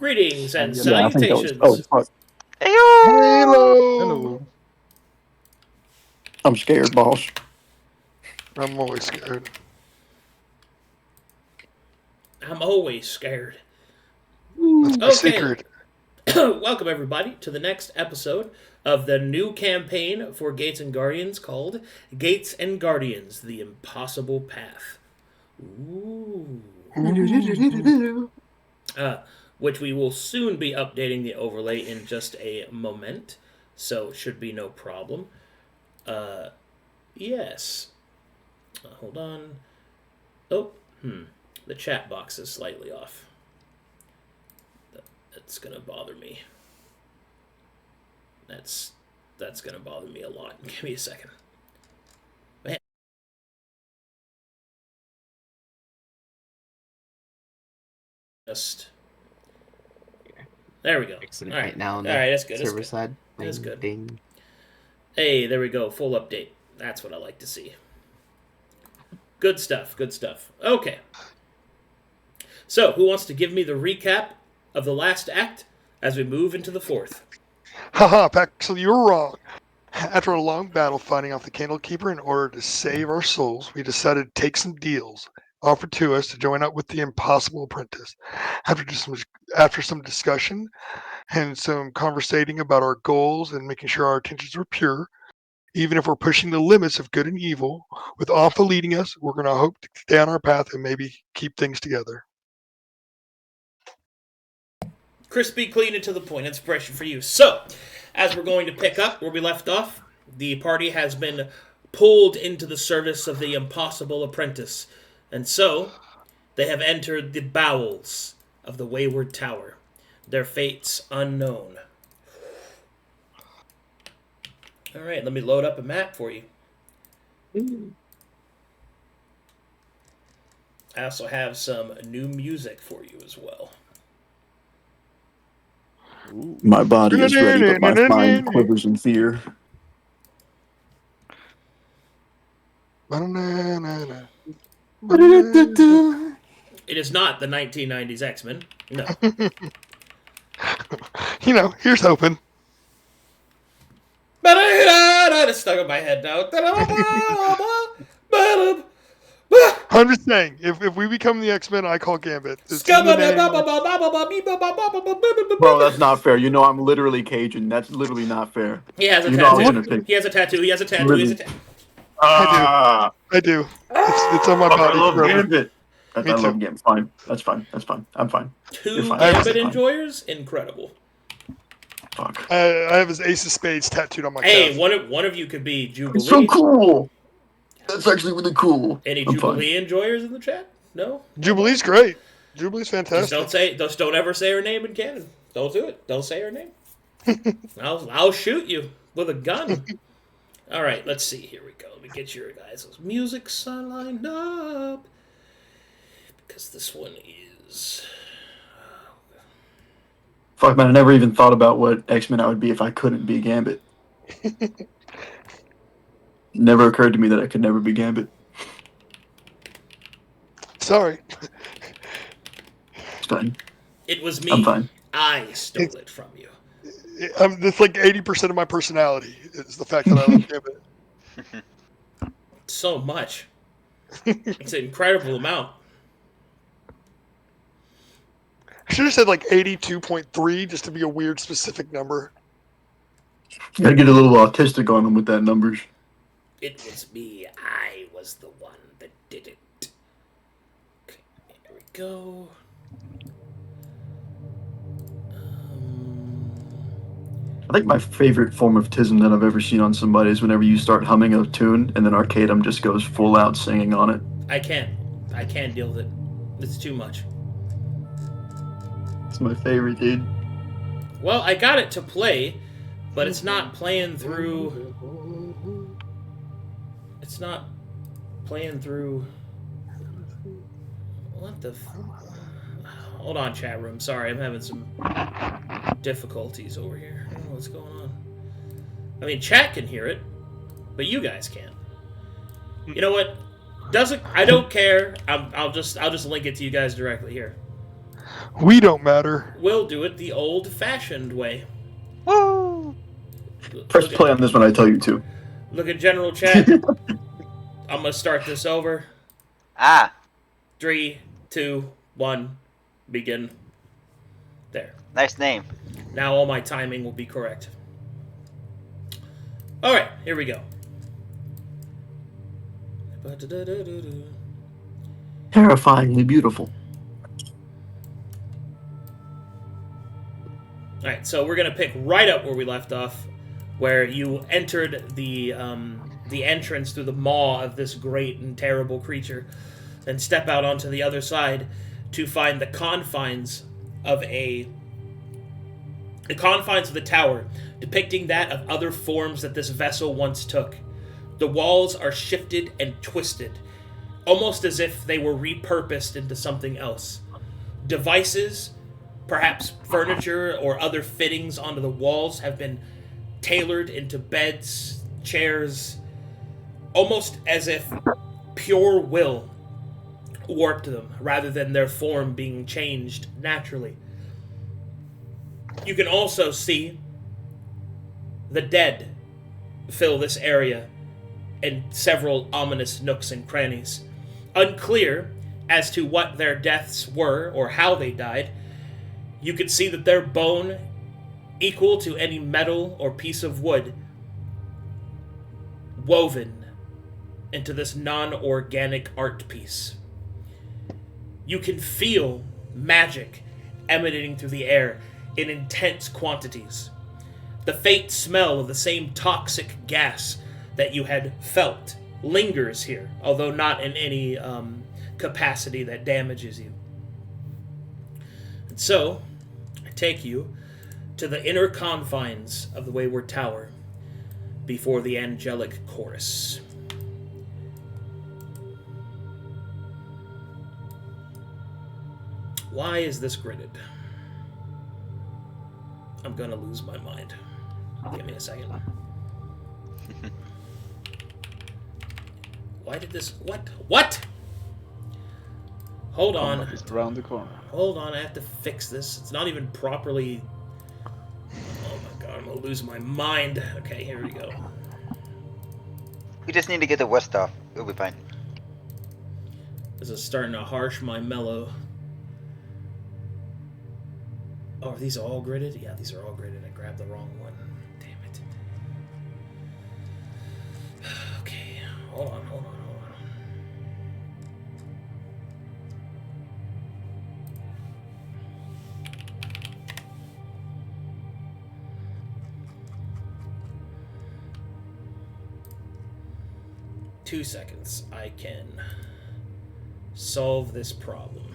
Greetings and Yeah, I think that was. salutations. Oh, fuck. Hello. I'm scared, boss. I'm always scared. I'm always scared. That's my secret. Welcome everybody to the next episode of the new campaign for Gates and Guardians called Gates and Guardians: The Impossible Path. Ooh. Which we will soon be updating the overlay in just a moment, so it should be no problem. Yes. Hold on. Oh, the chat box is slightly off. That's gonna bother me. That's gonna bother me a lot. Give me a second. Man. There we go. Fixing it All right now on the that's good. server side. That's good. Ding. Hey, there we go. Full update. That's what I like to see. Good stuff. Good stuff. Okay. So, who wants to give me the recap of the last act as we move into the fourth? Haha, Paxil, you were wrong. After a long battle fighting off the Candlekeeper in order to save our souls, we decided to take some deals offered to us to join up with the Impossible Apprentice. After some discussion and some conversating about our goals and making sure our intentions were pure, even if we're pushing the limits of good and evil, with Anfa leading us, we're going to hope to stay on our path and maybe keep things together. Crispy, clean, and to the point. Inspiration for you. So, as we're going to pick up where we left off, the party has been pulled into the service of the Impossible Apprentice. And so, they have entered the bowels of the Wayward Tower, their fates unknown. All right, let me load up a map for you. I also have some new music for you as well. My body is ready, but my mind quivers in fear. It is not the 1990s X-Men. No. Here's hoping. It's stuck in my head now. I'm just saying, if we become the X-Men, I call Gambytz. Bro, that's not fair. You know I'm literally Cajun. That's literally not fair. He has a You know I was tattoo. gonna pick- He has a tattoo. He has a tattoo. Really? He has a tattoo. I do. It's on my Fuck, body. I love forever. Gambit. I Me love too. Gambit. Fine. That's fine. That's fine. I'm fine. Two You're fine. Gambit Fine. enjoyers? Incredible. Fuck. I have his Ace of Spades tattooed on my Hey, calf. one of you could be Jubilee. It's so cool. That's actually really cool. Any I'm Jubilee enjoyers in the chat? No? Jubilee's great. Jubilee's fantastic. Just don't ever say her name in canon. Don't do it. Don't say her name. I'll shoot you with a gun. All right, let's see. Here we go. Let me get your guys' music lined up. Because this one is... Fuck, man, I never even thought about what X-Men I would be if I couldn't be Gambit. Never occurred to me that I could never be Gambit. Sorry. It's fine. It was me. I'm fine. I stole it from you. That's like 80% of my personality is the fact that I love Gambit. So much. It's an incredible amount. I should have said like 82.3 just to be a weird specific number. Gotta get a little autistic on them with that numbers. It was me. I was the one that did it. Okay, here we go. I think my favorite form of tism that I've ever seen on somebody is whenever you start humming a tune and then Arcadum just goes full out singing on it. I can't deal with it. It's too much. It's my favorite, dude. Well, I got it to play, but it's not playing through... It's not playing through... What the... Hold on, chat room. Sorry, I'm having some difficulties over here. I don't know what's going on. I mean, chat can hear it, but you guys can't. You know what? I don't care. I'll just link it to you guys directly here. We don't matter. We'll do it the old-fashioned way. Woo! Press play on this when I tell you to. Look at general chat. I'm going to start this over. Ah, 3, 2, 1, begin. There. nice name. Now all my timing will be correct. Alright, here we go. Terrifyingly beautiful. Alright, so we're going to pick right up where we left off, where you entered the entrance through the maw of this great and terrible creature, and step out onto the other side to find the confines of the tower, depicting that of other forms that this vessel once took. The walls are shifted and twisted, almost as if they were repurposed into something else. Devices, perhaps furniture or other fittings onto the walls, have been tailored into beds, chairs, almost as if pure will warped them, rather than their form being changed naturally. You can also see the dead fill this area in several ominous nooks and crannies. Unclear as to what their deaths were or how they died, you could see that their bone, equal to any metal or piece of wood, woven into this non-organic art piece. You can feel magic emanating through the air in intense quantities. The faint smell of the same toxic gas that you had felt lingers here, although not in any capacity that damages you. And so, I take you to the inner confines of the Wayward Tower before the angelic chorus. Why is this gridded? I'm gonna lose my mind. Give me a second. Why did this... What? Hold on. Just around the corner. Hold on, I have to fix this. It's not even properly... Oh my god, I'm gonna lose my mind. Okay, here we go. We just need to get the west off. It'll be fine. This is starting to harsh my mellow. Oh, are these all gridded? Yeah, these are all gridded. I grabbed the wrong one. Damn it. Okay, hold on. 2 seconds. I can solve this problem.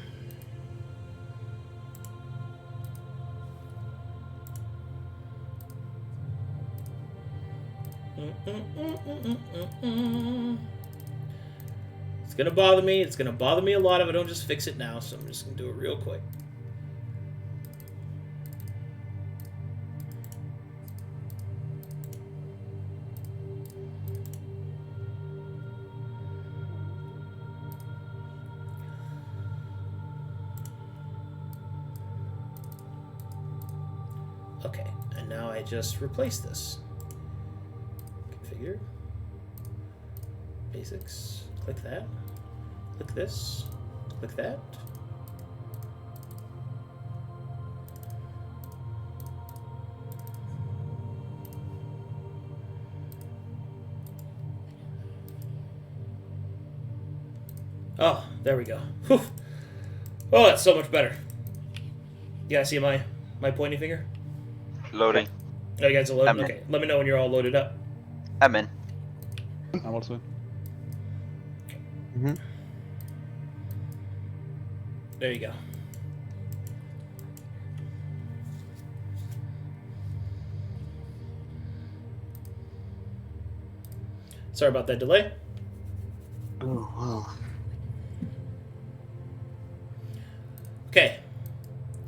It's gonna bother me. It's gonna bother me a lot if I don't just fix it now, so I'm just gonna do it real quick. Okay, and now I just replace this. Configure. Basics. Click that. Click this. Click that. Oh, there we go. Whew. Oh, that's so much better. You guys see my pointy finger? Loading. Oh, you guys are loading? I'm in. Okay, let me know when you're all loaded up. I'm in. I'm also in. There you go. Sorry about that delay. Oh, wow. Okay.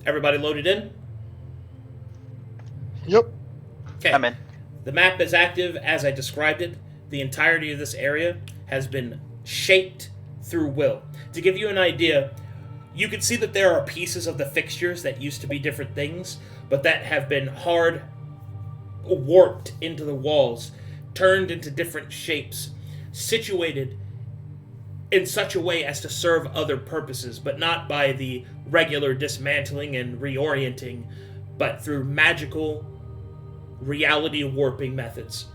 Everybody loaded in? Yep. Okay. I'm in. The map is active as I described it. The entirety of this area has been shaped through will. To give you an idea, You can see that there are pieces of the fixtures that used to be different things, but that have been hard warped into the walls, turned into different shapes, situated in such a way as to serve other purposes, but not by the regular dismantling and reorienting, but through magical reality warping methods.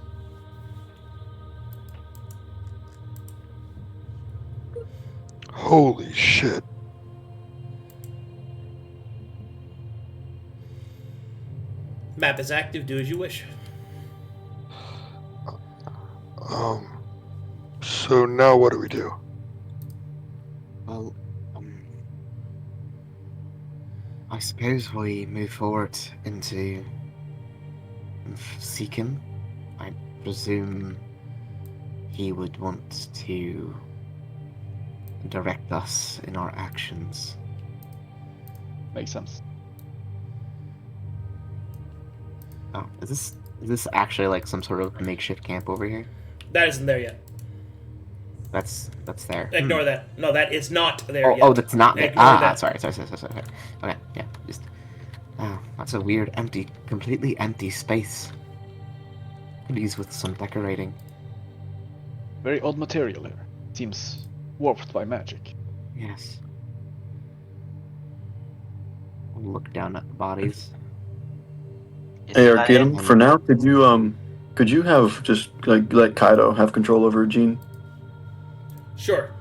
Holy shit. Map is active, do as you wish. So now what do we do? Well, I suppose we move forward into seek him. I presume he would want to direct us in our actions. Makes sense. Oh, is this actually like some sort of makeshift camp over here? That isn't there yet. That's there. Ignore that. No, that is not there Oh, yet. oh, that's not there. Ignore that. Sorry. Okay, yeah, just. Oh, that's a weird, completely empty space. Could use with some decorating. Very odd material here. Seems warped by magic. Yes. I'll look down at the bodies. Hey, Isn't that Arcadum, it? for now, could you have just like let Kaito have control over Gene? Sure.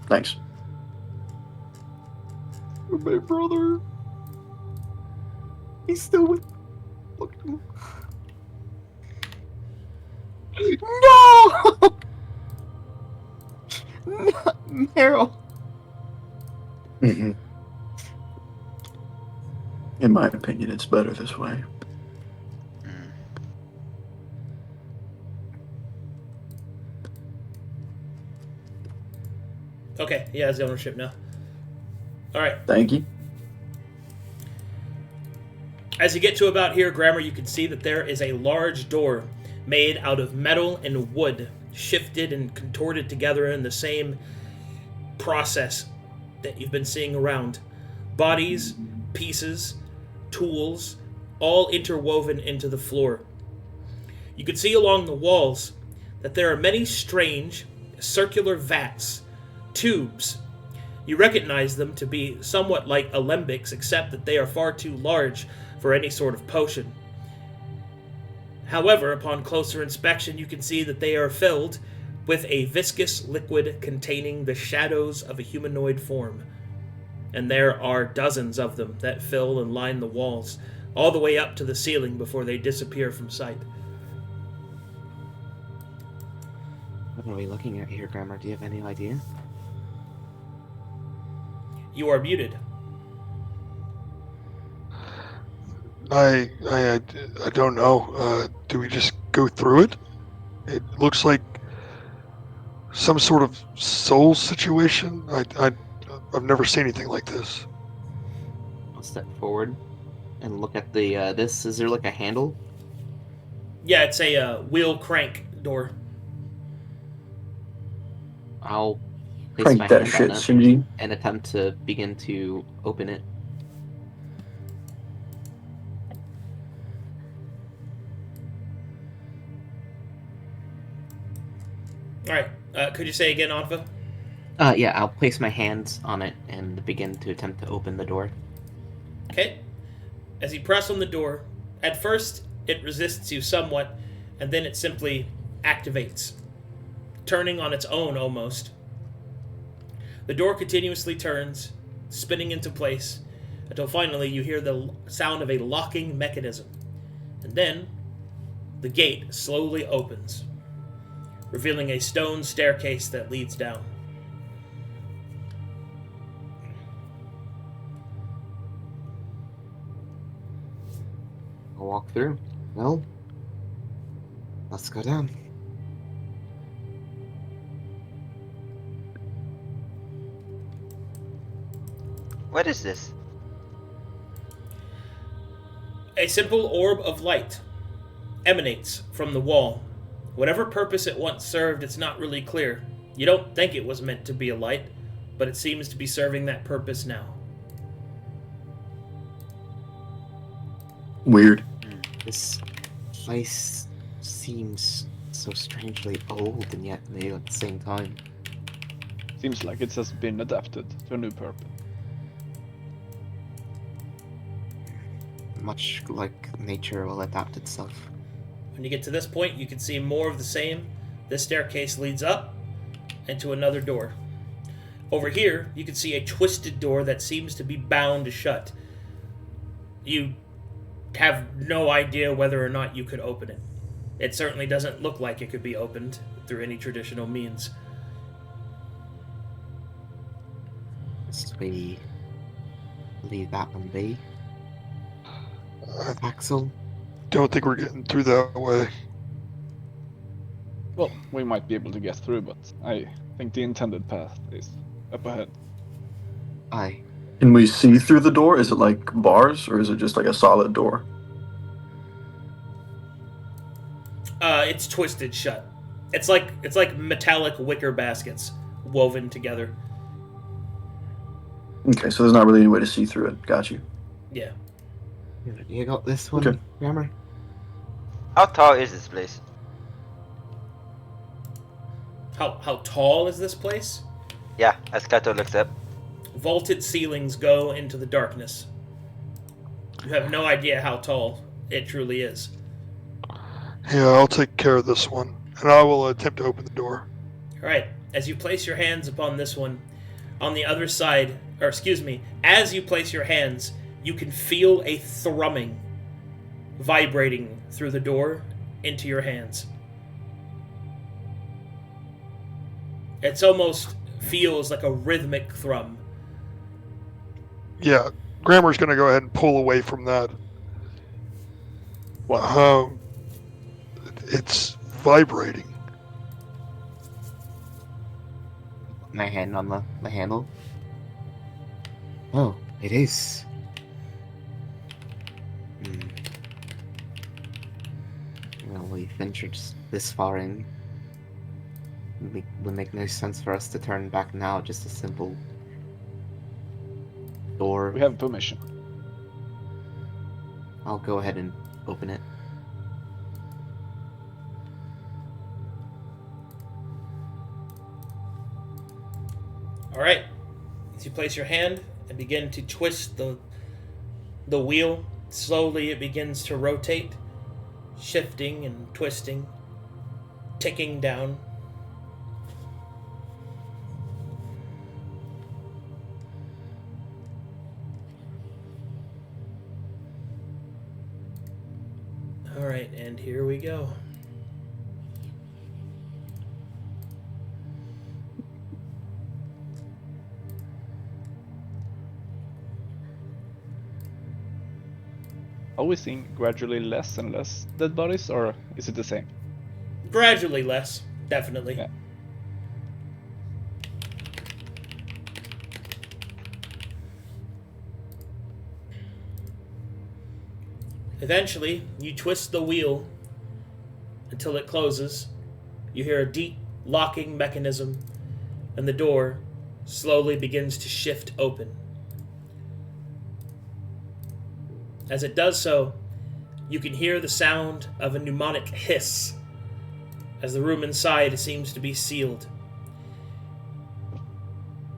Thanks. My brother. He's still with. Look at him. No! Not Meryl. Mm-hmm. In my opinion, it's better this way. Mm. Okay, he has the ownership now. Alright. Thank you. As you get to about here, Gramr, you can see that there is a large door made out of metal and wood, shifted and contorted together in the same process that you've been seeing around. Bodies, pieces, tools, all interwoven into the floor. You can see along the walls that there are many strange circular vats, tubes. You recognize them to be somewhat like alembics, except that they are far too large for any sort of potion. However, upon closer inspection, you can see that they are filled with a viscous liquid containing the shadows of a humanoid form. And there are dozens of them that fill and line the walls, all the way up to the ceiling before they disappear from sight. What are we looking at here, Gramr? Do you have any idea? You are muted. I don't know. Do we just go through it? It looks like some sort of soul situation. I've never seen anything like this. I'll step forward and look at the this. Is there like a handle? Yeah, it's a wheel crank door. I'll place Crank my that hand shit, on it Shinji. and attempt to begin to open it. Alright, could you say again, Anfa? Yeah, I'll place my hands on it and begin to attempt to open the door. Okay. As you press on the door, at first it resists you somewhat, and then it simply activates, turning on its own almost. The door continuously turns, spinning into place, until finally you hear the sound of a locking mechanism. And then, the gate slowly opens, revealing a stone staircase that leads down. I'll walk through. Well, let's go down. What is this? A simple orb of light emanates from the wall. Whatever purpose it once served, it's not really clear. You don't think it was meant to be a light, but it seems to be serving that purpose now. Weird. This place seems so strangely old and yet new at the same time. Seems like it has been adapted to a new purpose. Much like nature will adapt itself. When you get to this point, you can see more of the same. This staircase leads up and to another door. Over here, you can see a twisted door that seems to be bound shut. You have no idea whether or not you could open it. It certainly doesn't look like it could be opened through any traditional means. Must we leave that one be? Paxil? Don't think we're getting through that way. Well, we might be able to get through, but I think the intended path is up ahead. Aye. Can we see through the door? Is it like bars, or is it just like a solid door? It's twisted shut. It's like metallic wicker baskets woven together. Okay, so there's not really any way to see through it. Got you. Yeah. You got this one, Okay. Gramr? How tall is this place? How tall is this place? Yeah, as Kaito looks up. Vaulted ceilings go into the darkness. You have no idea how tall it truly is. Yeah, I'll take care of this one, and I will attempt to open the door. Alright, as you place your hands upon this one, on the other side, or excuse me, as you place your hands, you can feel a thrumming vibrating through the door into your hands. It's almost feels like a rhythmic thrum. Yeah, Grammar's going to go ahead and pull away from that. What? It's vibrating. My hand on the handle. Oh, it is. Well, we've ventured this far in. It would make no sense for us to turn back now, just a simple door. We have permission. I'll go ahead and open it. Alright, as you place your hand and begin to twist the wheel, slowly it begins to rotate, shifting and twisting, ticking down. Alright, and here we go. Are we seeing gradually less and less dead bodies, or is it the same? Gradually less, definitely. Yeah. Eventually, you twist the wheel until it closes. You hear a deep locking mechanism, and the door slowly begins to shift open. As it does so, you can hear the sound of a pneumonic hiss as the room inside seems to be sealed.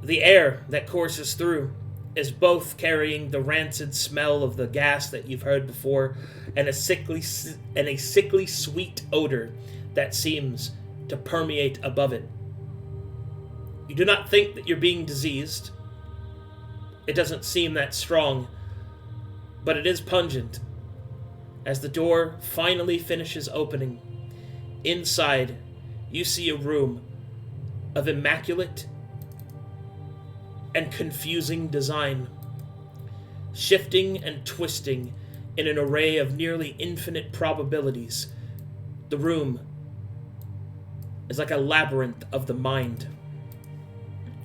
The air that courses through is both carrying the rancid smell of the gas that you've heard before and a sickly sweet odor that seems to permeate above it. You do not think that you're being diseased. It doesn't seem that strong, but it is pungent. As the door finally finishes opening, inside you see a room of immaculate and confusing design, shifting and twisting in an array of nearly infinite probabilities. The room is like a labyrinth of the mind.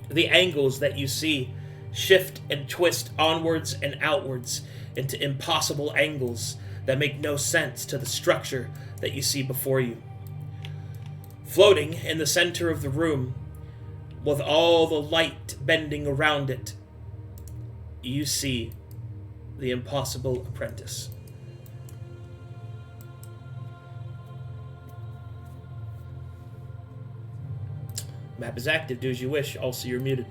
The angles that you see shift and twist onwards and outwards into impossible angles that make no sense to the structure that you see before you. Floating in the center of the room, with all the light bending around it, you see the impossible apprentice. Map is active. Do as you wish. Also, you're muted.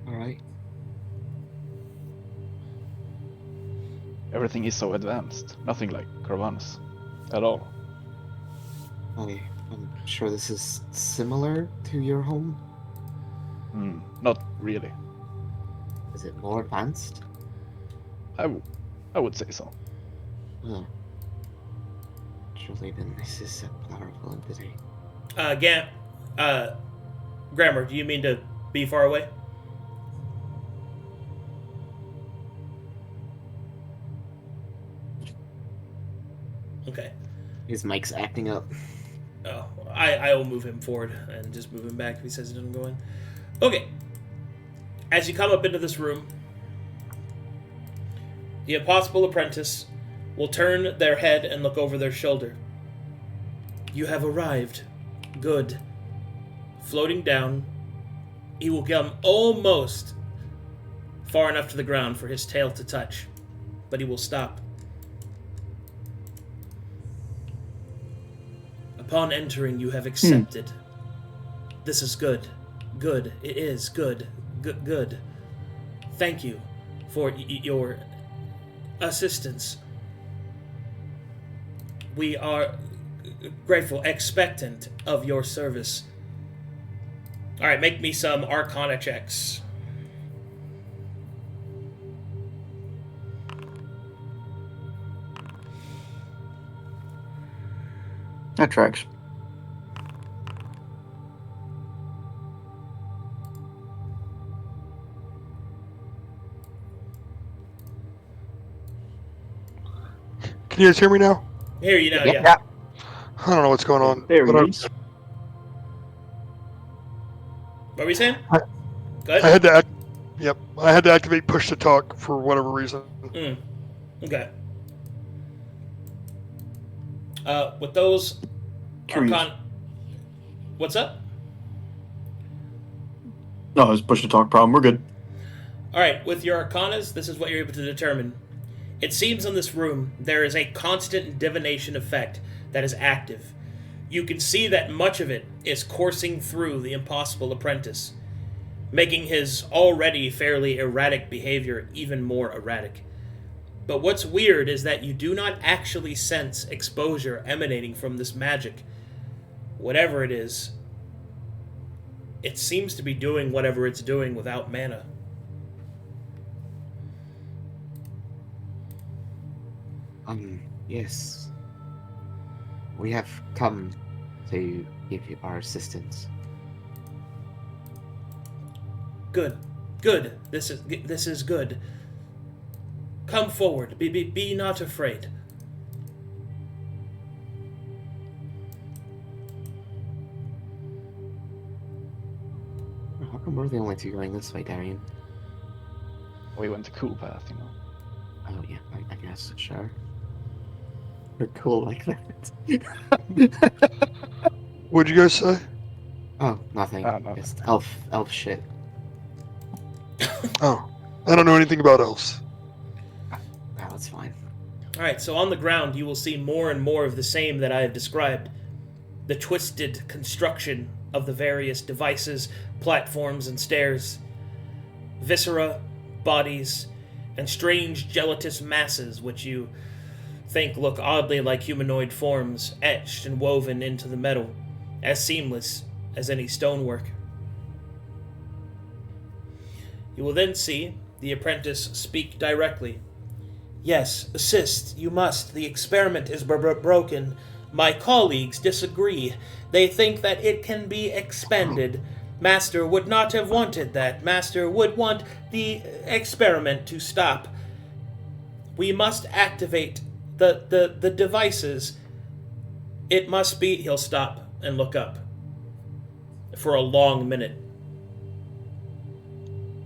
Alright. Everything is so advanced. Nothing like Caravanas at all. I'm sure this is similar to your home. Not really. Is it more advanced? I would say so. Oh. Surely then this is a powerful entity. Gramr, do you mean to be far away? Okay. His mic's acting up. Oh, I will move him forward and just move him back if he says he doesn't go in. Okay. As you come up into this room, the impossible apprentice will turn their head and look over their shoulder. You have arrived. Good. Floating down, he will come almost far enough to the ground for his tail to touch, but he will stop. Upon entering, you have accepted. This is good. Good. It is good. Good. Thank you for your assistance. We are grateful, expectant of your service. Alright, make me some Arcana checks. That tracks. Can you guys hear me now? Here you know, Yeah. yeah. I don't know what's going on. There but he I- is. What were we saying? I- Good? I had to I had to activate push to talk for whatever reason. Okay. With those Curious. What's up? No, it's push to talk problem. We're good. Alright, with your Arcanas, this is what you're able to determine. It seems in this room there is a constant divination effect that is active. You can see that much of it is coursing through the impossible apprentice, making his already fairly erratic behavior even more erratic. But what's weird is that you do not actually sense exposure emanating from this magic. Whatever it is, it seems to be doing whatever it's doing without mana. Yes. We have come to give you our assistance. Good. This is good. Come forward. Be not afraid. How come we're the only two going this way, Darien? We went the cool path, you know. Oh yeah, I guess, sure. We're cool like that. What'd you guys say? Oh, nothing. No. Just elf shit. Oh, I don't know anything about elves. Oh, that's fine. Alright, so on the ground you will see more and more of the same that I have described. The twisted construction of the various devices, platforms, and stairs. Viscera, bodies, and strange gelatinous masses which you think look oddly like humanoid forms etched and woven into the metal, as seamless as any stonework. You will then see the apprentice speak directly. Yes, assist, you must. The experiment is broken. My colleagues disagree. They think that it can be expended. Master would not have wanted that. Master would want the experiment to stop. We must activate the devices. It must be... He'll stop and look up for a long minute.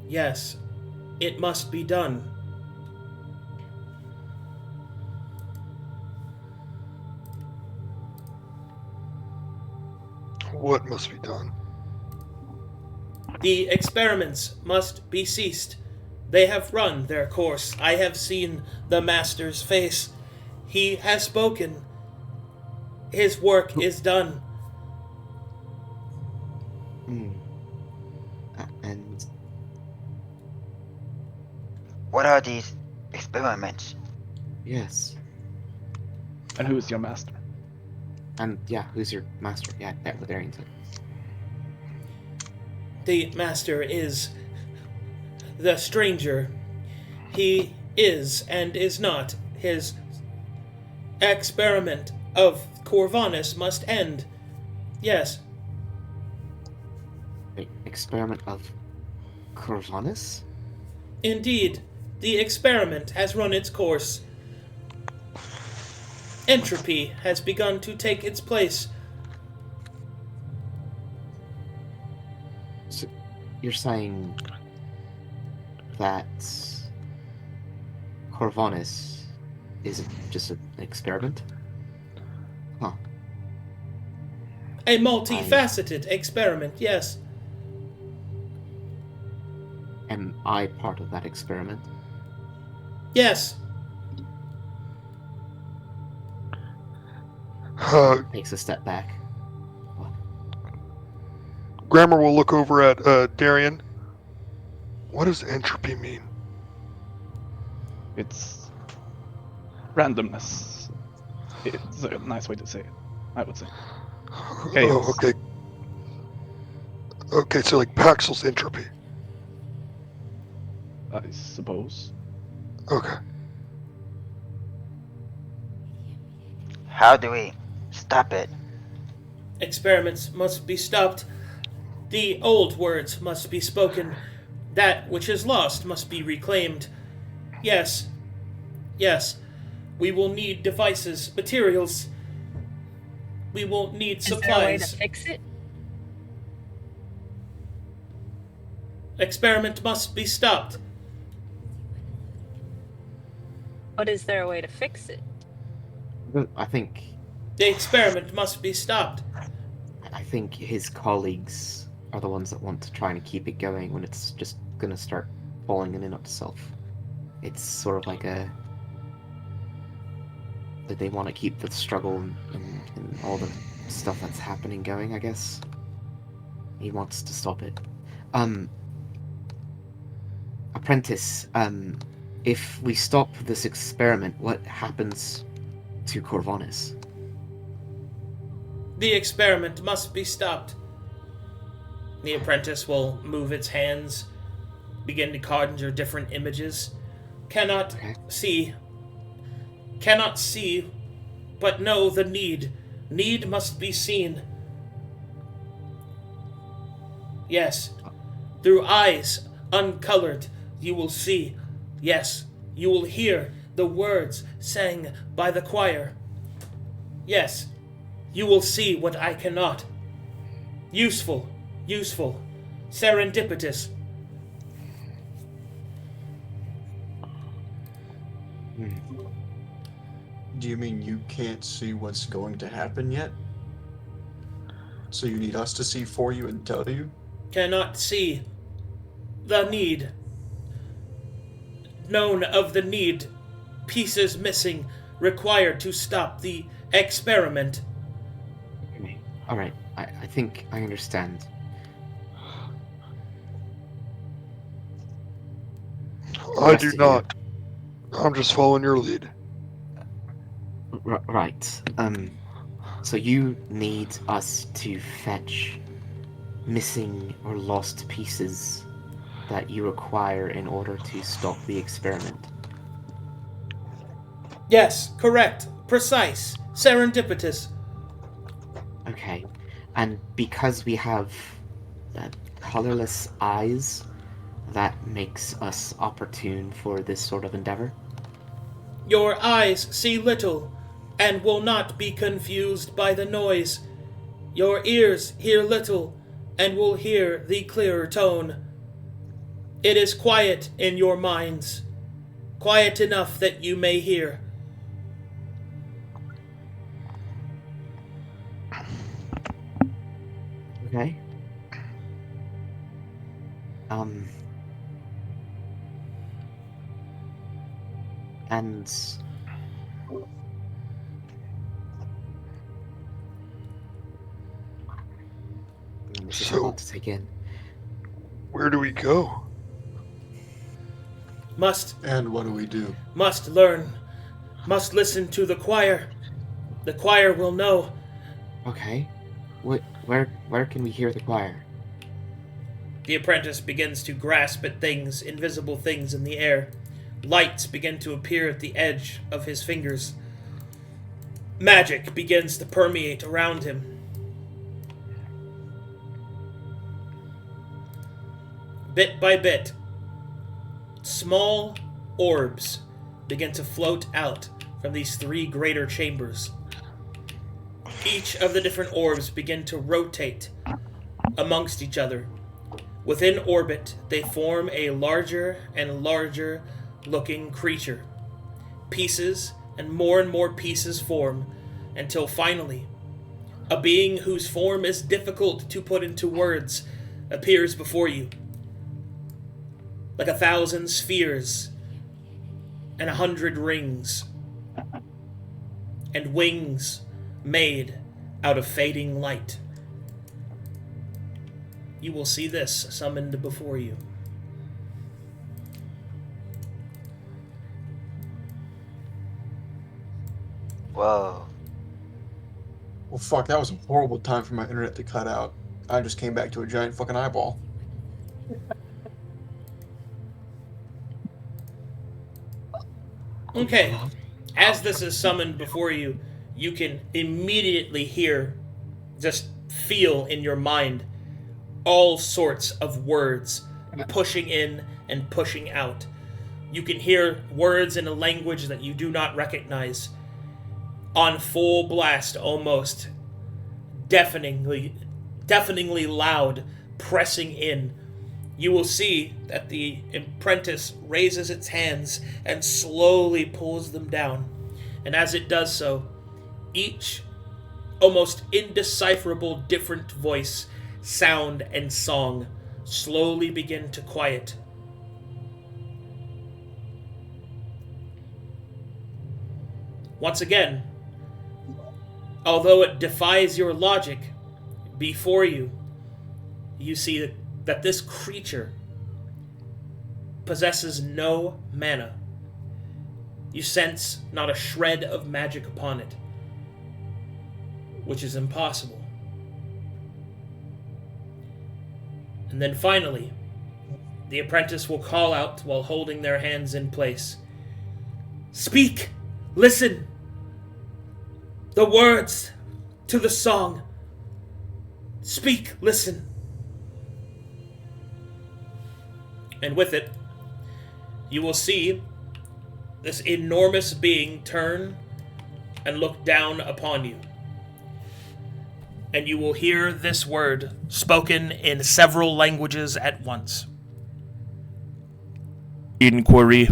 Yes, it must be done. What must be done? The experiments must be ceased. They have run their course. I have seen the Master's face. He has spoken. His work is done. And What are these experiments? yes. And who is your master? And yeah, who's your master? Yeah, Darien. The Master is the stranger. He is and is not. His experiment of Corvanus must end. Yes. Wait, experiment of Corvanus? Indeed, the experiment has run its course. Entropy has begun to take its place. So you're saying that Corvanus is just an experiment? Huh. A multifaceted experiment, yes. Am I part of that experiment? Yes. Takes a step back. Gramr will look over at Darien. What does entropy mean? It's randomness. It's a nice way to say it, I would say. Chaos. Oh, okay. Okay, so like Paxil's entropy. I suppose. Okay. How do we stop it? Experiments must be stopped. The old words must be spoken. That which is lost must be reclaimed. Yes. Yes. We will need devices, materials. We will need supplies. Is there a way to fix it? Experiment must be stopped. But is there a way to fix it? I think The experiment must be stopped. his colleagues are the ones that want to try and keep it going when it's just gonna start falling in on itself. It's sort of like that they want to keep the struggle and all the stuff that's happening going, I guess. He wants to stop it. Apprentice, if we stop this experiment, what happens to Corvanus? The experiment must be stopped. The apprentice will move its hands, begin to conjure different images. Cannot see, but know the need. Need must be seen. Yes, through eyes uncolored, you will see. Yes, you will hear the words sang by the choir. Yes, you will see what I cannot. Useful, serendipitous. Do you mean you can't see what's going to happen yet? So you need us to see for you and tell you? Cannot see the need. Known of the need. Pieces missing, required to stop the experiment. Okay. Alright, I think I understand. I do not. I'm just following your lead. Right. So you need us to fetch missing or lost pieces that you require in order to stop the experiment. Yes, correct, precise, serendipitous. Okay. And because we have colorless eyes, that makes us opportune for this sort of endeavor? Your eyes see little, and will not be confused by the noise. Your ears hear little, and will hear the clearer tone. It is quiet in your minds, quiet enough that you may hear. Okay. And this is a So- lot to take in. Where do we go? And what do we do? Must learn. Must listen to the choir. The choir will know. Okay. Where can we hear the choir? The apprentice begins to grasp at things, invisible things in the air. Lights begin to appear at the edge of his fingers. Magic begins to permeate around him. Bit by bit, small orbs begin to float out from these three greater chambers. Each of the different orbs begin to rotate amongst each other. Within orbit, they form a larger and larger looking creature. Pieces and more pieces form until finally, a being whose form is difficult to put into words appears before you. Like 1,000 spheres and 100 rings and wings made out of fading light. You will see this summoned before you. Whoa. Well, fuck, that was a horrible time for my internet to cut out. I just came back to a giant fucking eyeball. Okay, as this is summoned before you, you can immediately hear, just feel in your mind, all sorts of words pushing in and pushing out. You can hear words in a language that you do not recognize, on full blast almost, deafeningly loud, pressing in. You will see that the apprentice raises its hands and slowly pulls them down. And as it does so, each almost indecipherable different voice, sound, and song slowly begin to quiet. Once again, although it defies your logic, before you, you see that this creature possesses no mana. You sense not a shred of magic upon it, which is impossible. And then finally, the apprentice will call out while holding their hands in place. Speak! Listen! The words to the song. Speak, listen. And with it, you will see this enormous being turn and look down upon you. And you will hear this word spoken in several languages at once. Inquiry.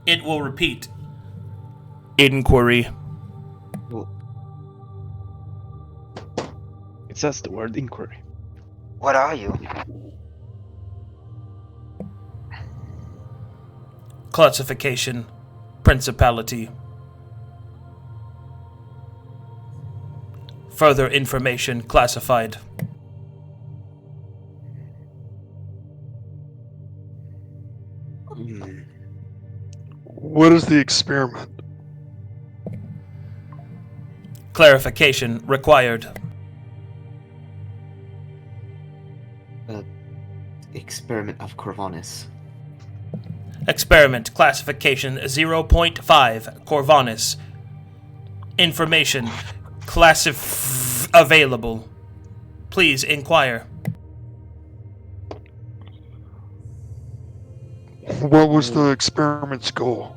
It will repeat. Inquiry. Well, it says the word inquiry. What are you? Classification. Principality. Further information classified. What is the experiment? Clarification required. Experiment of Corvinus. Experiment classification 0.5 Corvinus. Information available. Please inquire. What was the experiment's goal?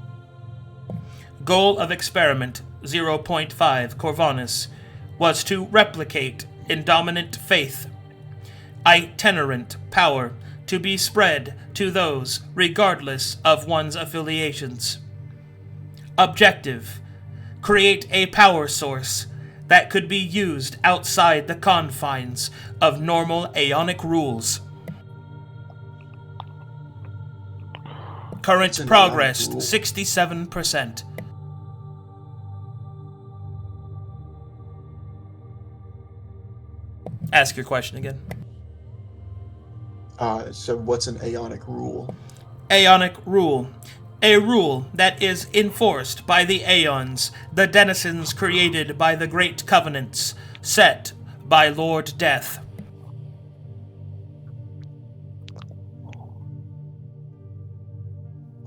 Goal of experiment 0.5 Corvinus was to replicate indominant faith, itinerant power, to be spread to those regardless of one's affiliations. Objective: create a power source that could be used outside the confines of normal Aeonic rules. Current an progress, Aeonic rule? 67%. Ask your question again. So what's an Aeonic rule? Aeonic rule. A rule that is enforced by the Aeons, the denizens created by the Great Covenants, set by Lord Death.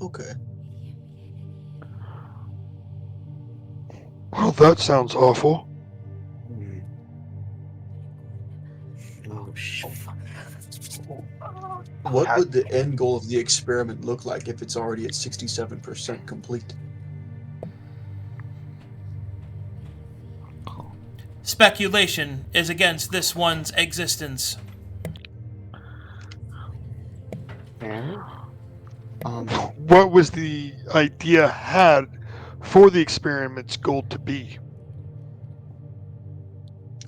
Okay. Well, that sounds awful. Oh, shit. What How- would the end goal of the experiment look like if it's already at 67% complete? Speculation is against this one's existence. Fair. What was the idea had for the experiment's goal to be?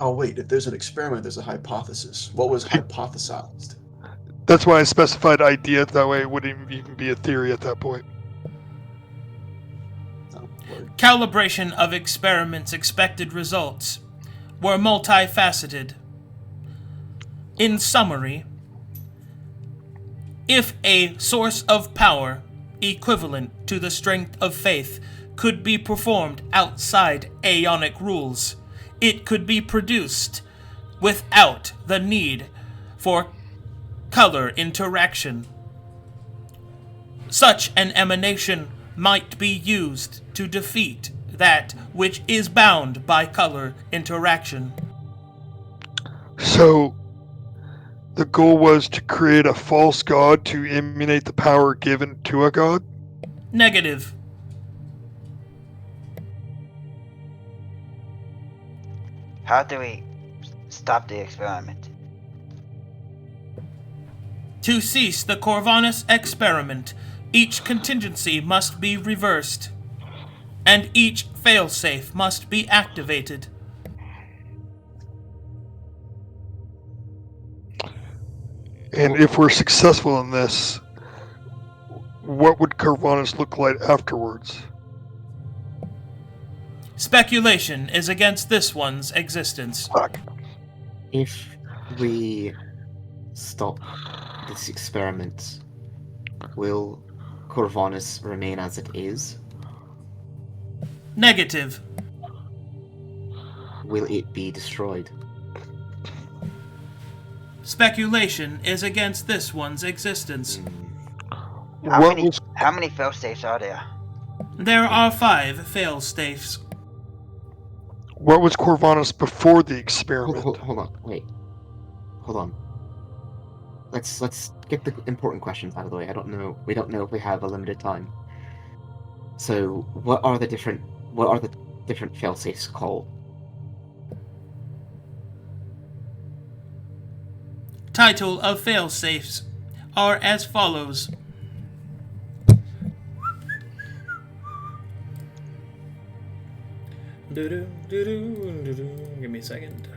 Oh wait, if there's an experiment, there's a hypothesis. What was hypothesized? That's why I specified idea. That way it wouldn't even be a theory at that point. Oh, word. Calibration of experiments' expected results were multifaceted. In summary, if a source of power equivalent to the strength of faith could be performed outside Aeonic rules, it could be produced without the need for color interaction. Such an emanation might be used to defeat that which is bound by color interaction. So, the goal was to create a false god to emulate the power given to a god? Negative. How do we stop the experiment? To cease the Corvanus experiment, each contingency must be reversed, and each failsafe must be activated. And if we're successful in this, what would Corvanus look like afterwards? Speculation is against this one's existence. Fuck. If we stop this experiment, will Corvanus remain as it is? Negative. Will it be destroyed? Speculation is against this one's existence. What was How many failsafes are there? There are 5 fail-safes. what was Corvanus before the Hold, experiment? hold on, wait. Hold on. Let's get the important questions out of the way. We don't know if we have a limited time. So, what are the different failsafes called? Title of fail-safes are as follows. Give me a second.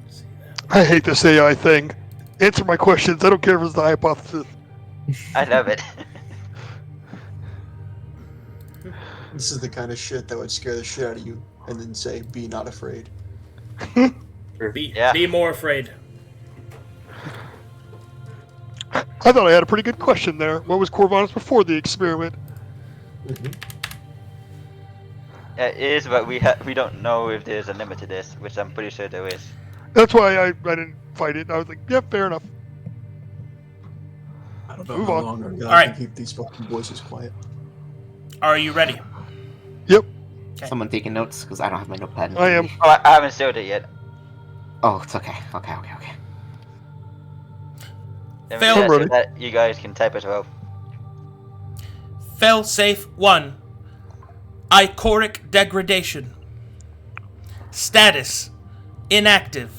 See that. I hate this AI thing. Answer my questions. I don't care if it's the hypothesis. I love it. This is the kind of shit that would scare the shit out of you, and then say, "Be not afraid." Be more afraid. I thought I had a pretty good question there. What was Corvanus before the experiment? It is, but we don't know if there's a limit to this, which I'm pretty sure there is. That's why I didn't fight it. I was like, yeah, fair enough. I don't know Move how on. long our God Alright. can keep these fucking voices quiet. Are you ready? Yep, Someone taking notes, because I don't have my notepad. in I front of am. me. Oh, I haven't sealed it yet. Oh, it's okay. Okay. Let me Fail. test Ready. so that you guys can type as well. Failsafe 1. Ichoric degradation. Status: inactive.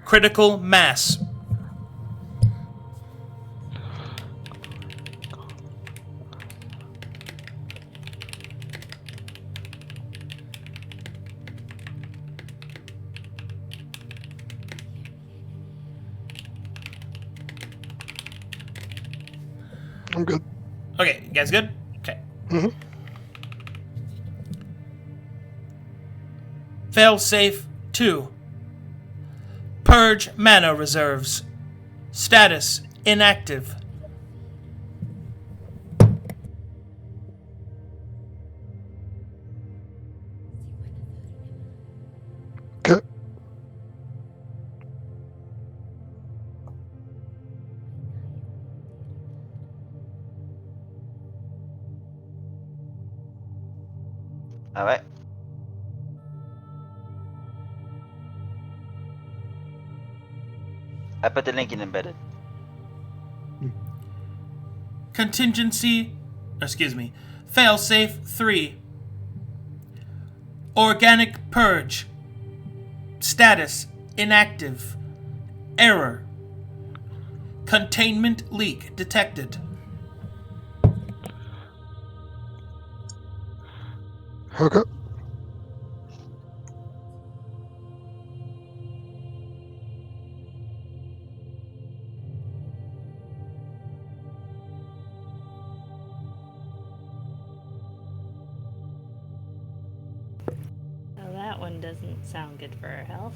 Critical mass. I'm good. Okay, you guys good? Okay. Mhm. Failsafe 2. Purge mana reserves. Status inactive. Okay. All right. I put the link in embedded. Failsafe 3. Organic purge. Status inactive. Error. Containment leak detected. Okay. Well, that one doesn't sound good for our health.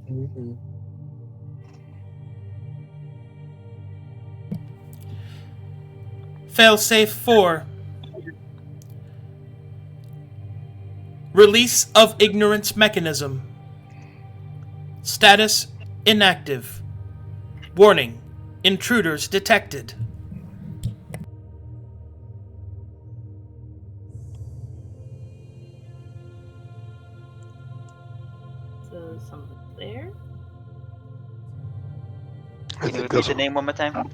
Mhm. Failsafe 4. Release of ignorance mechanism. Status inactive. Warning. Intruders detected. So someone's there. I Can you think repeat that's the name one more time?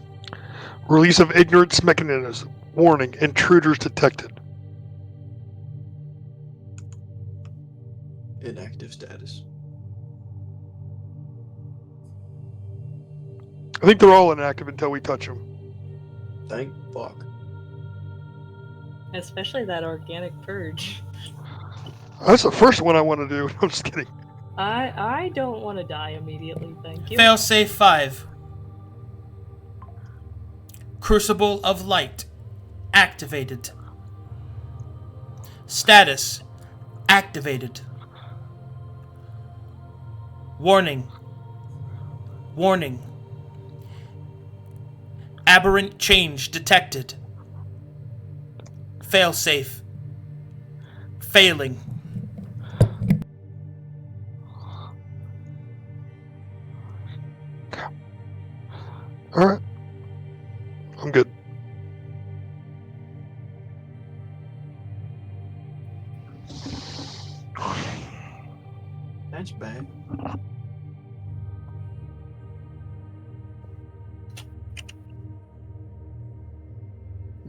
release of ignorance mechanism. Warning, intruders detected. Inactive status. I think they're all inactive until we touch them. Thank fuck. Especially that organic purge. That's the first one I want to do. I'm just kidding. I don't want to die immediately, thank you. Failsafe 5. Crucible of light activated. Status activated. Warning. Warning. Aberrant change detected. Failsafe. Failing. All right. I'm good. That's bad.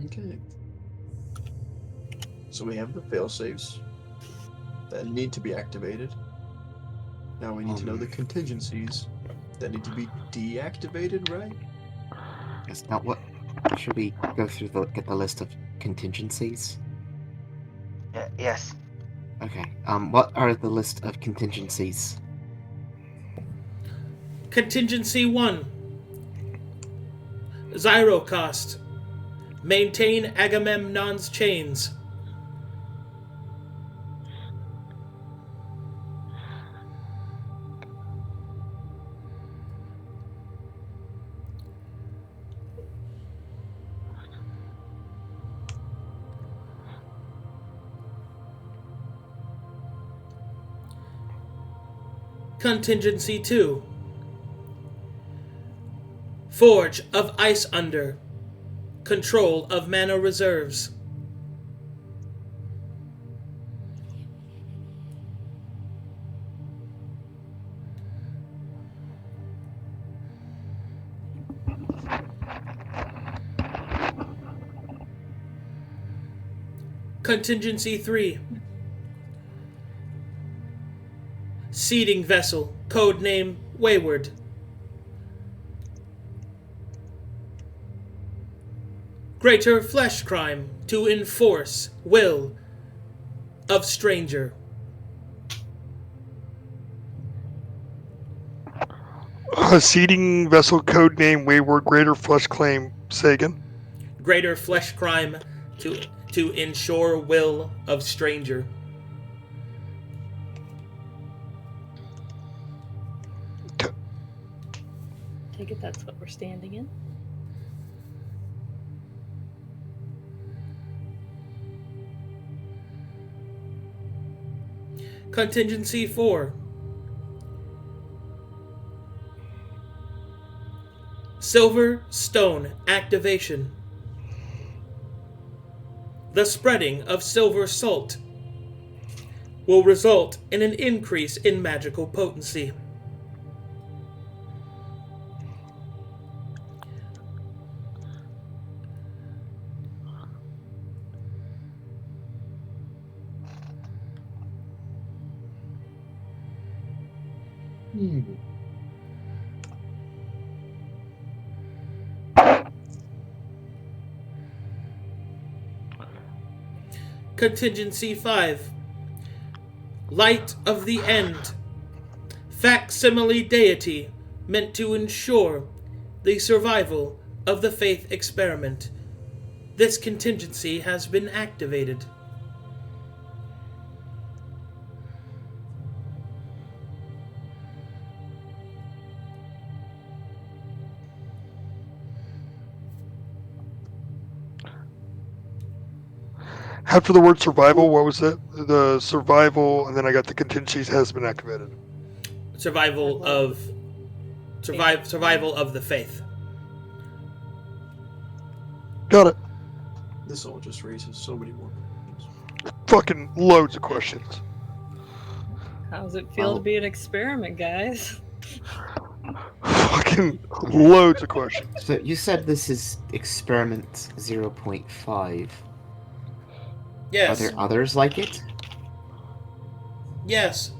Okay. So we have the failsafes that need to be activated. Now we need to know the contingencies that need to be deactivated, right? That's not what. Should we go through get the list of contingencies? Yes. Okay. What are the list of contingencies? Contingency 1. Zyro cost. Maintain Agamemnon's chains. Contingency 2. Forge of Ice Under. Control of mana reserves. Contingency 3. Seeding vessel, codename Wayward. Greater flesh crime to enforce will of stranger. Seeding vessel code name Wayward Greater Flesh Claim. Say again. Greater flesh crime to ensure will of stranger. Take it that's what we're standing in. Contingency 4. Silver stone activation. The spreading of silver salt will result in an increase in magical potency. Contingency 5. Light of the End. Facsimile deity meant to ensure the survival of the faith experiment. This contingency has been activated. After the word survival, what was it? The survival, and then I got the contingencies has been activated. Survival of the faith. Got it. This all just raises so many more questions. Fucking loads of questions. How does it feel to be an experiment, guys? Fucking loads of questions. So you said this is experiment 0.5. Yes. Are there others like it? Yes.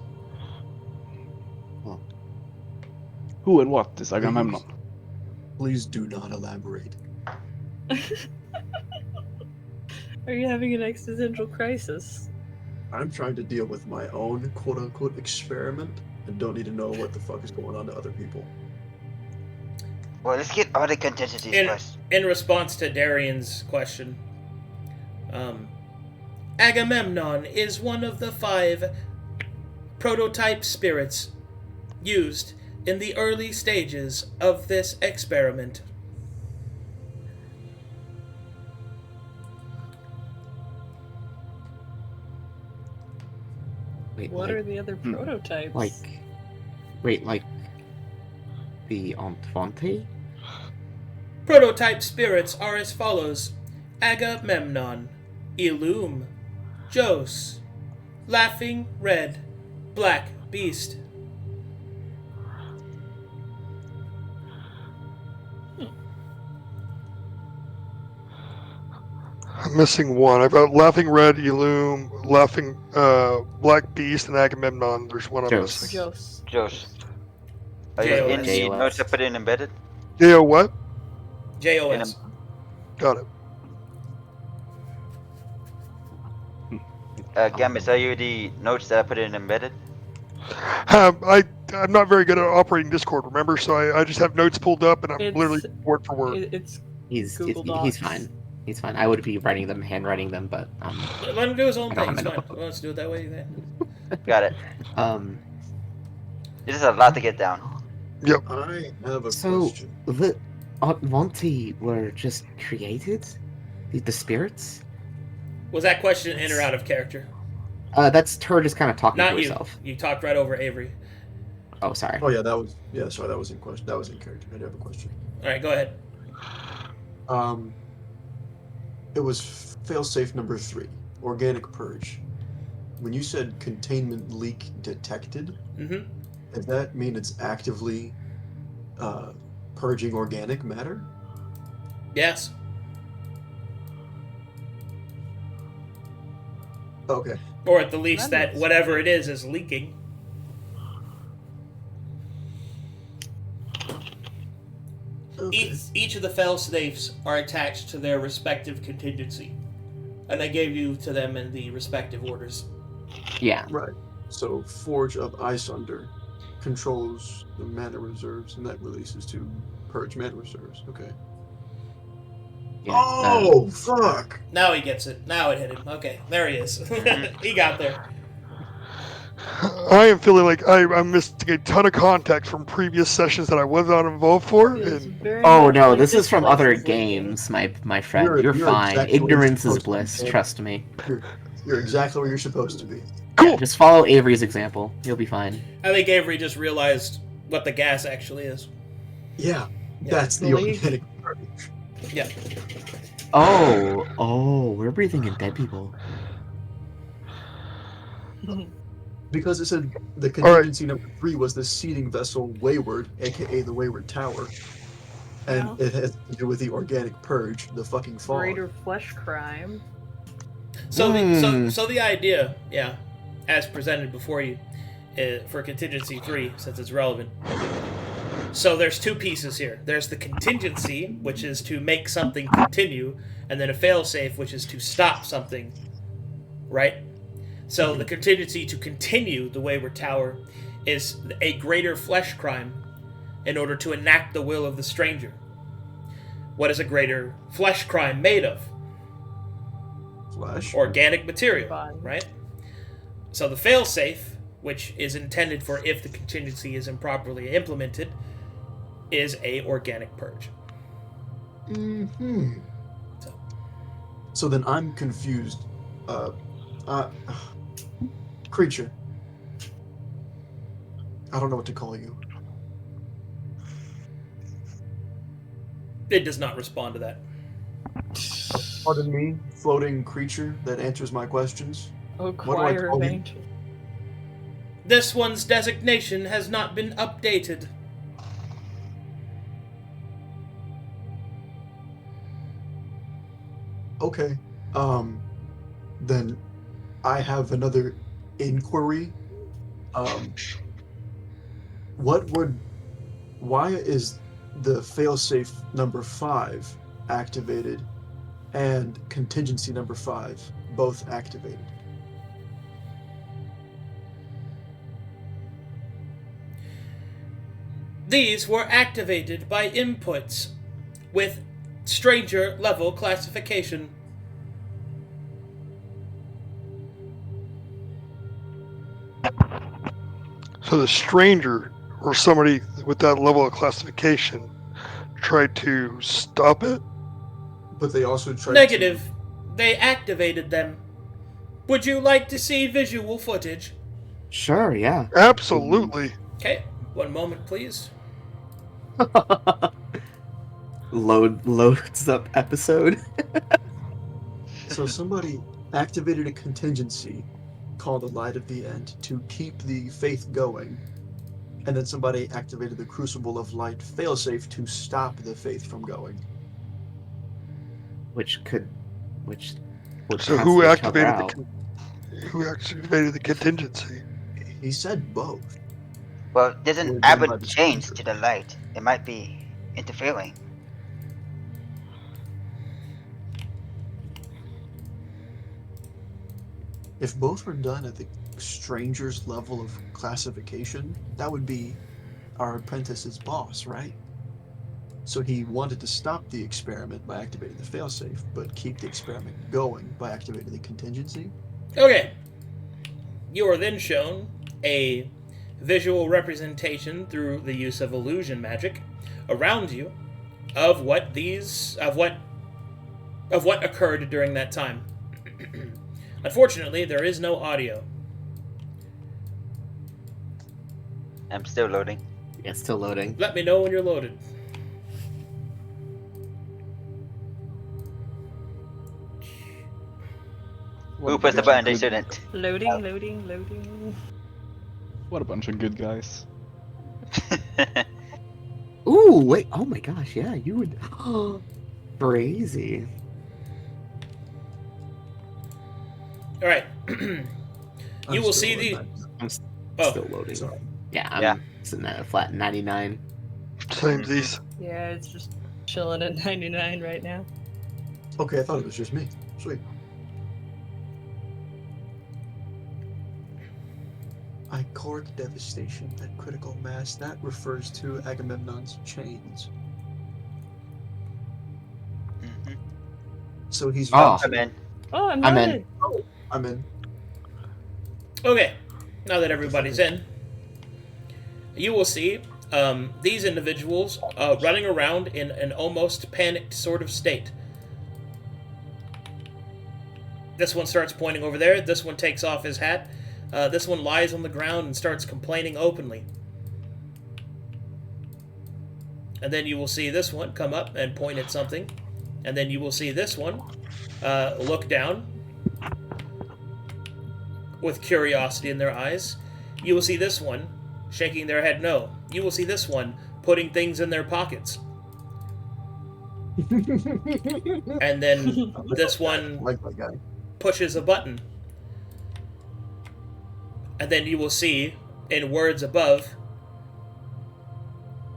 Who and what is Agamemnon? Please do not elaborate. Are you having an existential crisis? I'm trying to deal with my own quote-unquote experiment and don't need to know what the fuck is going on to other people. Well, let's get all the contingencies first. In response to Darien's question, Agamemnon is one of the 5 prototype spirits used in the early stages of this experiment. Wait, What are the other prototypes? like the Enfante? Prototype spirits are as follows: Agamemnon, Illume, Jos, Laughing Red, Black Beast. I'm missing one. I've got Laughing Red, Illume, Laughing Black Beast, and Agamemnon. There's one I'm missing. Jos. Are you in the JOS. notes I put in embedded? Yeah, what? JOS. Got it. Gambytz, are you the notes that I put in embedded? I'm not very good at operating Discord, remember? So I just have notes pulled up, and I'm literally word for word. He's fine. He's fine. I would be writing them, handwriting them, but Let him do his own I don't thing. It's have fine. Let's do it that way. Then. Got it. This is a lot to get down. Yep. I have a So question. the Monty were just created, the spirits. Was that question in or out of character? That's her just kind of talking Not to you. herself. You talked right over Avery. Oh, sorry. Oh yeah, that was in question. That was in character. I do have a question. All right, go ahead. It was failsafe number 3, organic purge. When you said containment leak detected, does that mean it's actively purging organic matter? Yes. Okay. Or at the least that whatever it is leaking. Each of the fail safes are attached to their respective contingency, and I gave you to them in the respective orders. Yeah. Right. So Forge of Isunder controls the mana reserves, and that releases to purge mana reserves. Okay. Yeah. Oh, fuck! Now he gets it. Now it hit him. Okay, there he is. He got there. I am feeling like I'm missing a ton of context from previous sessions that I was not involved for. It's And very Oh much no, like this is from place other is leaking. games, my friend. You're You're fine. exactly where you're Ignorance is supposed to be, bliss. man. Trust me. You're exactly where you're supposed to be. cool. Yeah, just follow Avery's example. You'll be fine. I think Avery just realized what the gas actually is. Yeah, that's the Leak. organic purge. Yeah. Oh, we're breathing in dead people. Because it said the contingency number 3 was the seeding vessel Wayward, aka the Wayward Tower. And Yeah. it has to do with the organic purge, the fucking fog. Greater flesh crime. So the idea, yeah, as presented before you, for contingency 3, since it's relevant. So there's two pieces here. There's the contingency, which is to make something continue, and then a failsafe, which is to stop something. Right? So the contingency to continue the Wayward Tower is a greater flesh crime in order to enact the will of the stranger. What is a greater flesh crime made of? Flesh. Organic material, Fine. right? So the failsafe, which is intended for if the contingency is improperly implemented, is a organic purge. Mm-hmm. So then I'm confused. Creature. I don't know what to call you. It does not respond to that. Pardon me, floating creature that answers my questions. Oh, do I choir call of you? angels. This one's designation has not been updated. Okay. Then I have another inquiry. Why is the failsafe number 5 activated and contingency number 5 both activated? These were activated by inputs with stranger level classification. So the stranger or somebody with that level of classification tried to stop it? But they also tried Negative. They activated them. Would you like to see visual footage? Sure, yeah. Absolutely. Okay, one moment, please. Loads up episode. So somebody activated a contingency called the Light of the End to keep the faith going, and then somebody activated the Crucible of Light failsafe to stop the faith from going. Which would So cancel who each other activated out. who activated the contingency? He said both. Well, Or didn't done by Abbott the change speaker. to the light? It might be interfering. If both were done at the stranger's level of classification, that would be our apprentice's boss, right? So he wanted to stop the experiment by activating the failsafe, but keep the experiment going by activating the contingency. Okay. You are then shown a visual representation through the use of illusion magic around you of what occurred during that time. Unfortunately, there is no audio. I'm still loading. Yeah, it's still loading. Let me know when you're loaded. Who pressed the button they shouldn't? Loading, loading, loading. What a bunch of good guys. Ooh, wait. Oh my gosh, yeah, you would. Crazy. All right. I'm You will still see on the. that. I'm Oh, still loading. sorry. Yeah, I'm Yeah. sitting at a flat 99. Samesies. Yeah, it's just chilling at 99 right now. Okay, I thought it was just me. Sweet. Ichoric devastation at critical mass. That refers to Agamemnon's chains. Mhm. So he's Oh. I'm in. Oh, I'm I'm loaded. in. I'm in. Okay, now that everybody's in, you will see these individuals running around in an almost panicked sort of state. This one starts pointing over there. This one takes off his hat. This one lies on the ground and starts complaining openly. And then you will see this one come up and point at something. And then you will see this one look down with curiosity in their eyes. You will see this one shaking their head no. You will see this one putting things in their pockets. And then this one I like that guy. pushes a button. And then you will see, in words above,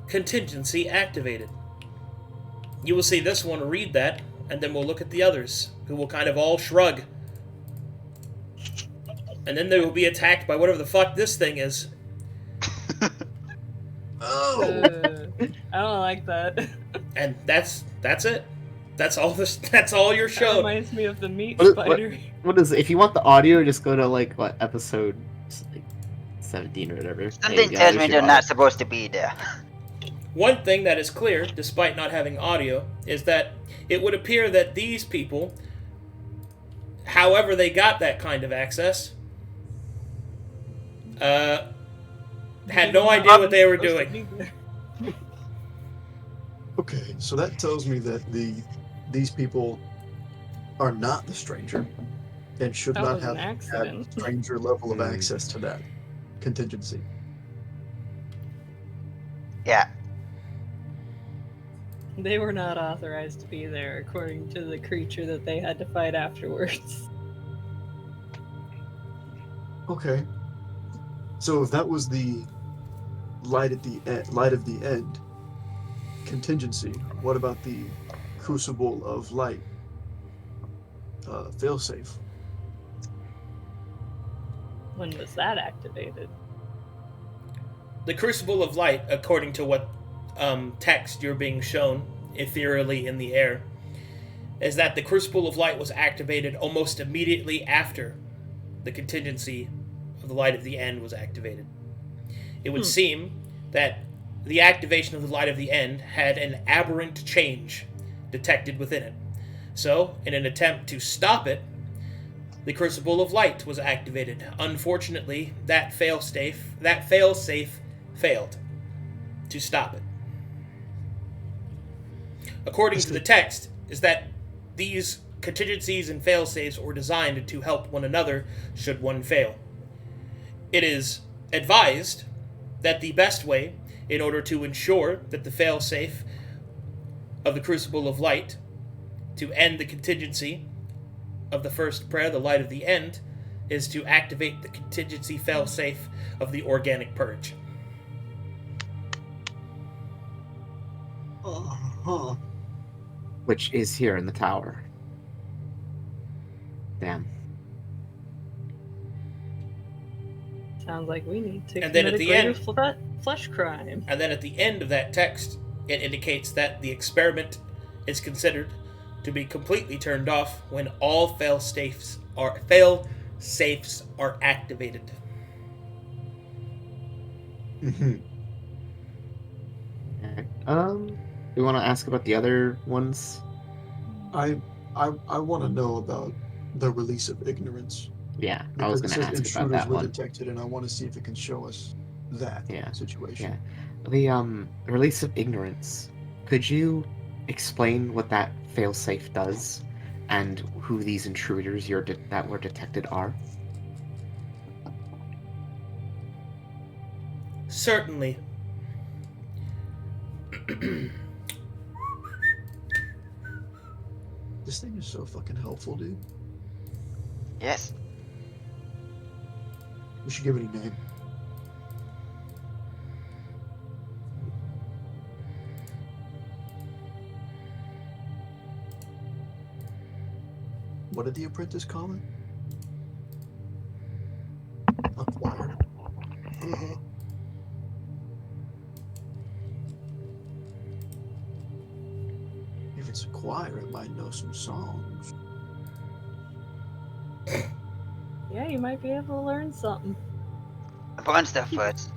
contingency activated. You will see this one read that, and then we'll look at the others, who will kind of all shrug. And then they will be attacked by whatever the fuck this thing is. Oh! I don't like that. And that's it. That's all this. That's all you're That shown. reminds me of the meat What- spider. What is? If you want the audio, just go to like what episode 17 or whatever. There Something you go, tells there's me your they're audio. not supposed to be there. One thing that is clear, despite not having audio, is that it would appear that these people, however they got that kind of access, had no idea what they were doing. Okay, so that tells me that these people are not the stranger and should That not was an have accident. had stranger level of Hmm. access to that contingency. Yeah. They were not authorized to be there, according to the creature that they had to fight afterwards. Okay. So if that was the light of the end contingency, what about the crucible of light failsafe? When was that activated? The Crucible of Light, according to what text you're being shown ethereally in the air, is that the Crucible of Light was activated almost immediately after the contingency of the Light of the End was activated. It would seem that the activation of the Light of the End had an aberrant change detected within it. So, in an attempt to stop it, the Crucible of Light was activated. Unfortunately, that failsafe failed to stop it. According to the text, is that these contingencies and failsafes were designed to help one another should one fail. It is advised that the best way, in order to ensure that the failsafe of the Crucible of Light, to end the contingency of the first prayer, the Light of the End, is to activate the contingency failsafe of the Organic Purge. Uh-huh. Which is here in the tower. Damn. Sounds like we need to And then commit at a the greater end- flesh crime. And then at the end of that text, it indicates that the experiment is considered to be completely turned off when all fail-safes are activated. Mhm. We want to ask about the other ones. I want to know about the release of ignorance. Yeah, I was Because going it to says ask about intruders that were one. detected, and I want to see if it can show us that Yeah, situation. The release of ignorance. Could you explain what that failsafe does, and who these intruders that were detected are? Certainly. This thing is so fucking helpful, dude. Yes. We should give it a name. What did the apprentice call it? Acquire. Mhm. If it's a choir, it might know some songs. Yeah, you might be able to learn something. Important stuff first.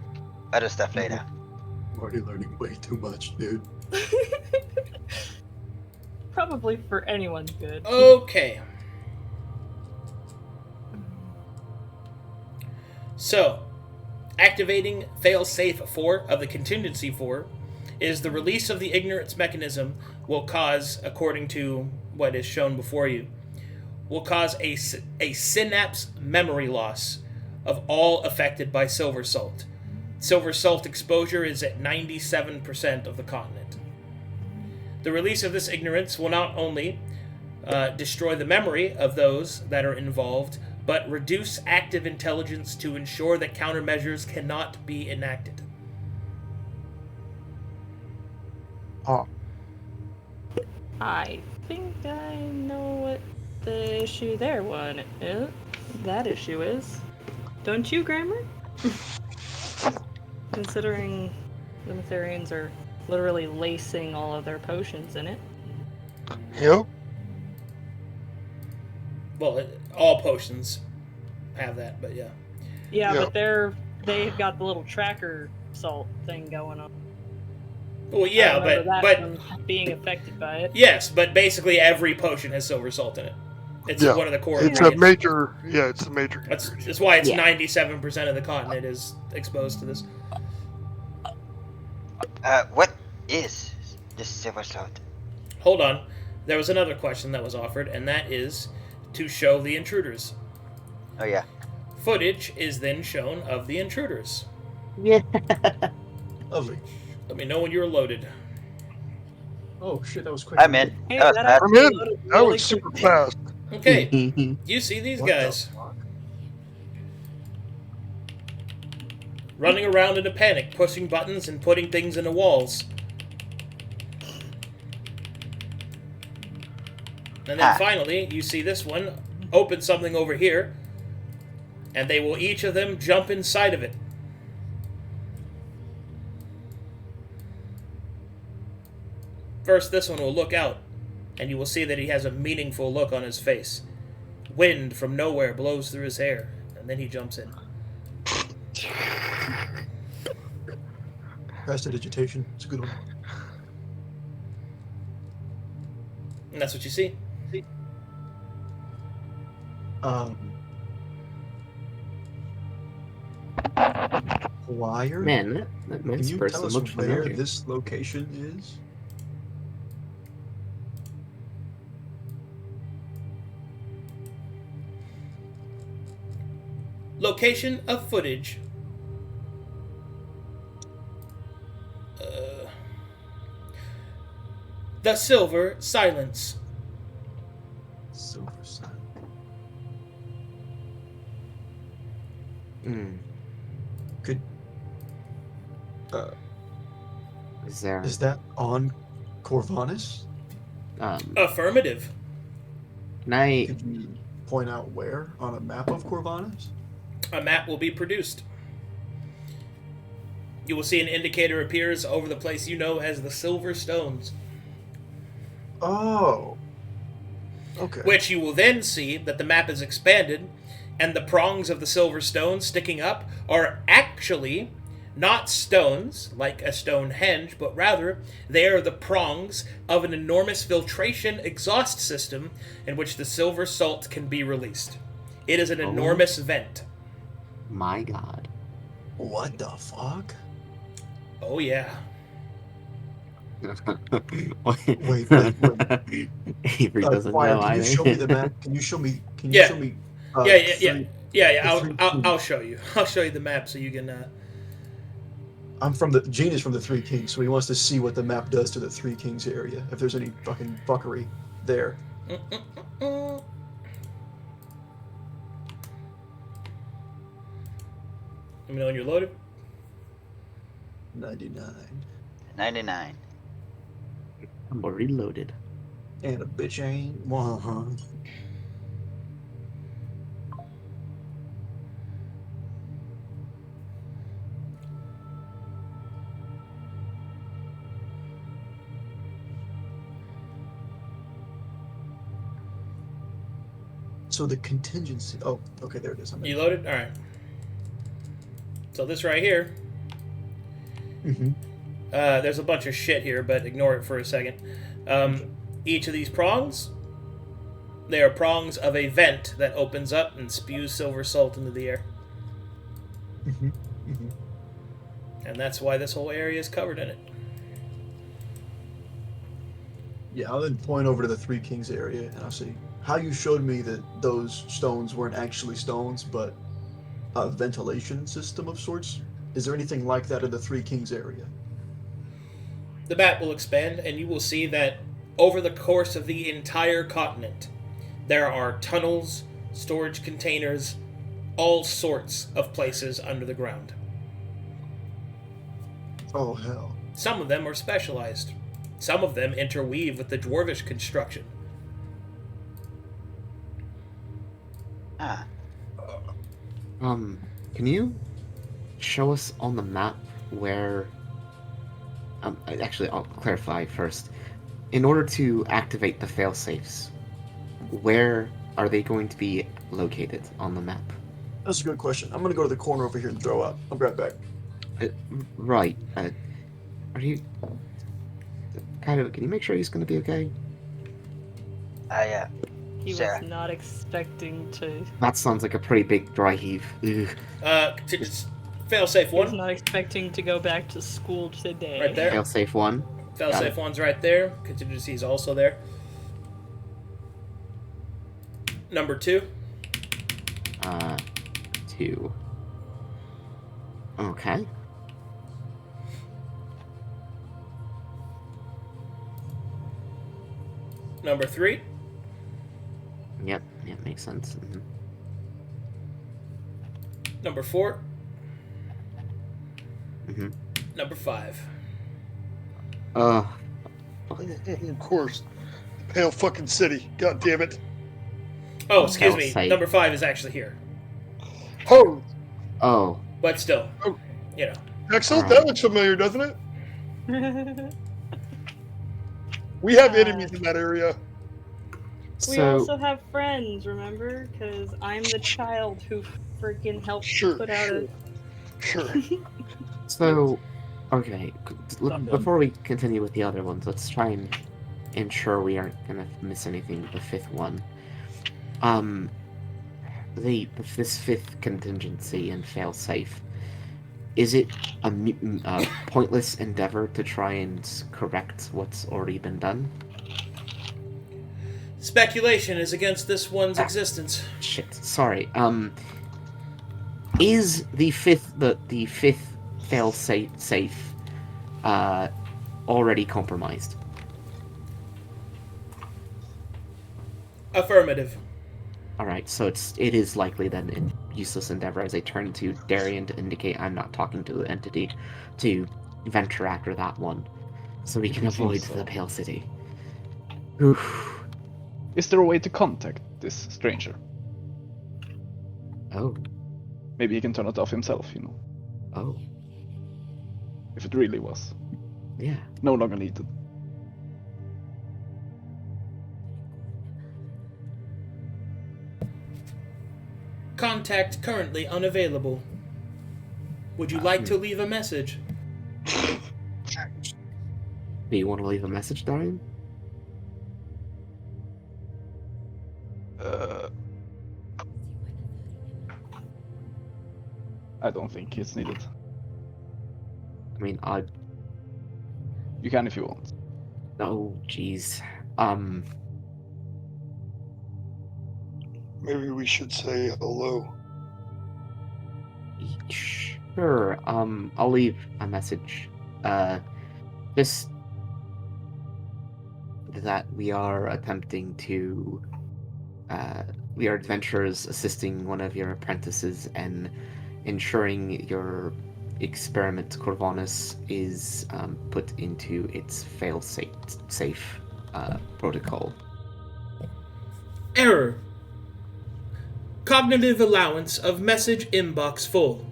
Other stuff later. I'm already learning way too much, dude. Probably for anyone's good. Okay. So, activating failsafe 4 of the contingency 4 is the release of the ignorance mechanism will cause, according to what is shown before you, will cause a synapse memory loss of all affected by silver salt. Silver salt exposure is at 97% of the continent. The release of this ignorance will not only destroy the memory of those that are involved, but reduce active intelligence to ensure that countermeasures cannot be enacted. Oh, I think I know what the issue there that issue is. Don't you, Gramr? Considering the Mytherians are literally lacing all of their potions in it. yep. Well, all potions have that, but yeah. Yeah, Yeah. but they've got the little tracker salt thing going on. Well, I yeah, remember but that from being affected by it. yes, but basically every potion has silver salt in it. It's Yeah. one of the core It's a ingredients. major. Yeah, it's a major. That's why it's Yeah. 97% of the continent is exposed to this. What is this silver salt? Hold on. There was another question that was offered, and that is to show the intruders. Oh yeah. Footage is then shown of the intruders. Yeah. Lovely. Let me know when you're loaded. Oh shit, that was quick. I'm in. Hey, That was that fast. I'm in. loaded That really was super quick. fast. Okay, you see these What the guys fuck? running around in a panic, pushing buttons and putting things into walls. And then finally, you see this one open something over here, and they will each of them jump inside of it. First, this one will look out, and you will see that he has a meaningful look on his face. Wind from nowhere blows through his hair, and then he jumps in. Prestidigitation. It's a good one. And that's what you see. Choir? Man, that Can nice you person tell us looks where familiar. this location is? Location of footage. The Silver Silence. Silver Sun. Could Is there? is that on Corvanus? Affirmative. Can I? Could you point out where on a map of Corvanus? A map will be produced. You will see an indicator appears over the place you know as the Silver Stones, Oh. Okay. which you will then see that the map is expanded, and the prongs of the Silver Stone sticking up are actually not stones like a Stonehenge, but rather they are the prongs of an enormous filtration exhaust system in which the silver salt can be released. It is an enormous vent. My God. What the fuck? Oh yeah. Wait. Avery doesn't Choir, know can you either. show me the map? Can you show me? Can you Yeah. show me? Yeah. the three I'll show you. I'll show you the map so you can. I'm from the Gene is from the Three Kings, so he wants to see what the map does to the Three Kings area. If there's any fucking fuckery there. Let me know when you're loaded. 99 99. I'm already loaded. and a bitch ain't one. So the contingency. Oh, okay, there it is. You loaded? All right. So this right here. Mm-hmm. There's a bunch of shit here, but ignore it for a second. Each of these prongs, they are prongs of a vent that opens up and spews silver salt into the air. Mm-hmm. Mm-hmm. And that's why this whole area is covered in it. Yeah, I'll then point over to the Three Kings area, and I'll say, how you showed me that those stones weren't actually stones, but a ventilation system of sorts. Is there anything like that in the Three Kings area? The map will expand, and you will see that over the course of the entire continent, there are tunnels, storage containers, all sorts of places under the ground. Oh, hell. Some of them are specialized. Some of them interweave with the dwarvish construction. Ah. Can you show us on the map where... actually, I'll clarify first. In order to activate the failsafes, where are they going to be located on the map? That's a good question. I'm going to go to the corner over here and throw up. I'll be right back. Right. Are you... Kaito, can you make sure he's going to be okay? Yeah. He Sure. was not expecting to. That sounds like a pretty big dry heave. Ugh. Failsafe He was 1, not expecting to go back to school today. right there. Failsafe 1. Failsafe 1's right there. Contingency is also there. Number 2. 2. Okay. Number 3. Yep, makes sense. Number 4. Number 5. Of course. Pale fucking city. God damn it. Oh, excuse me. Failsafe. Number 5 is actually here. Oh, Oh, But still, Oh. you know. Axel, that looks familiar, doesn't it? We have enemies in that area. We so also have friends, remember? Because I'm the child who freaking helped Sure, put out a. Sure. so okay. I'm done. Before we continue with the other ones, let's try and ensure we aren't gonna miss anything with the 5th one. This 5th contingency and failsafe, is it a pointless endeavor to try and correct what's already been done? Speculation is against this one's existence. Shit. Sorry. Is the 5th failsafe already compromised? Affirmative. Alright, so it is likely then a useless endeavor as I turn to Darien to indicate I'm not talking to the entity to venture after that one. So we can I think avoid so. the Pale City. Oof. Is there a way to contact this stranger? Oh. Maybe he can turn it off himself, you know. Oh. If it really was. Yeah. No longer needed. Contact currently unavailable. Would you like to leave a message? Do you want to leave a message, Darien? I don't think it's needed. I mean, You can if you want. oh, jeez. Maybe we should say hello. Sure. I'll leave a message. Just that we are attempting to. We are adventurers assisting one of your apprentices and ensuring your experiment Corvinus is put into its fail-safe protocol. Error. Cognitive allowance of message inbox full.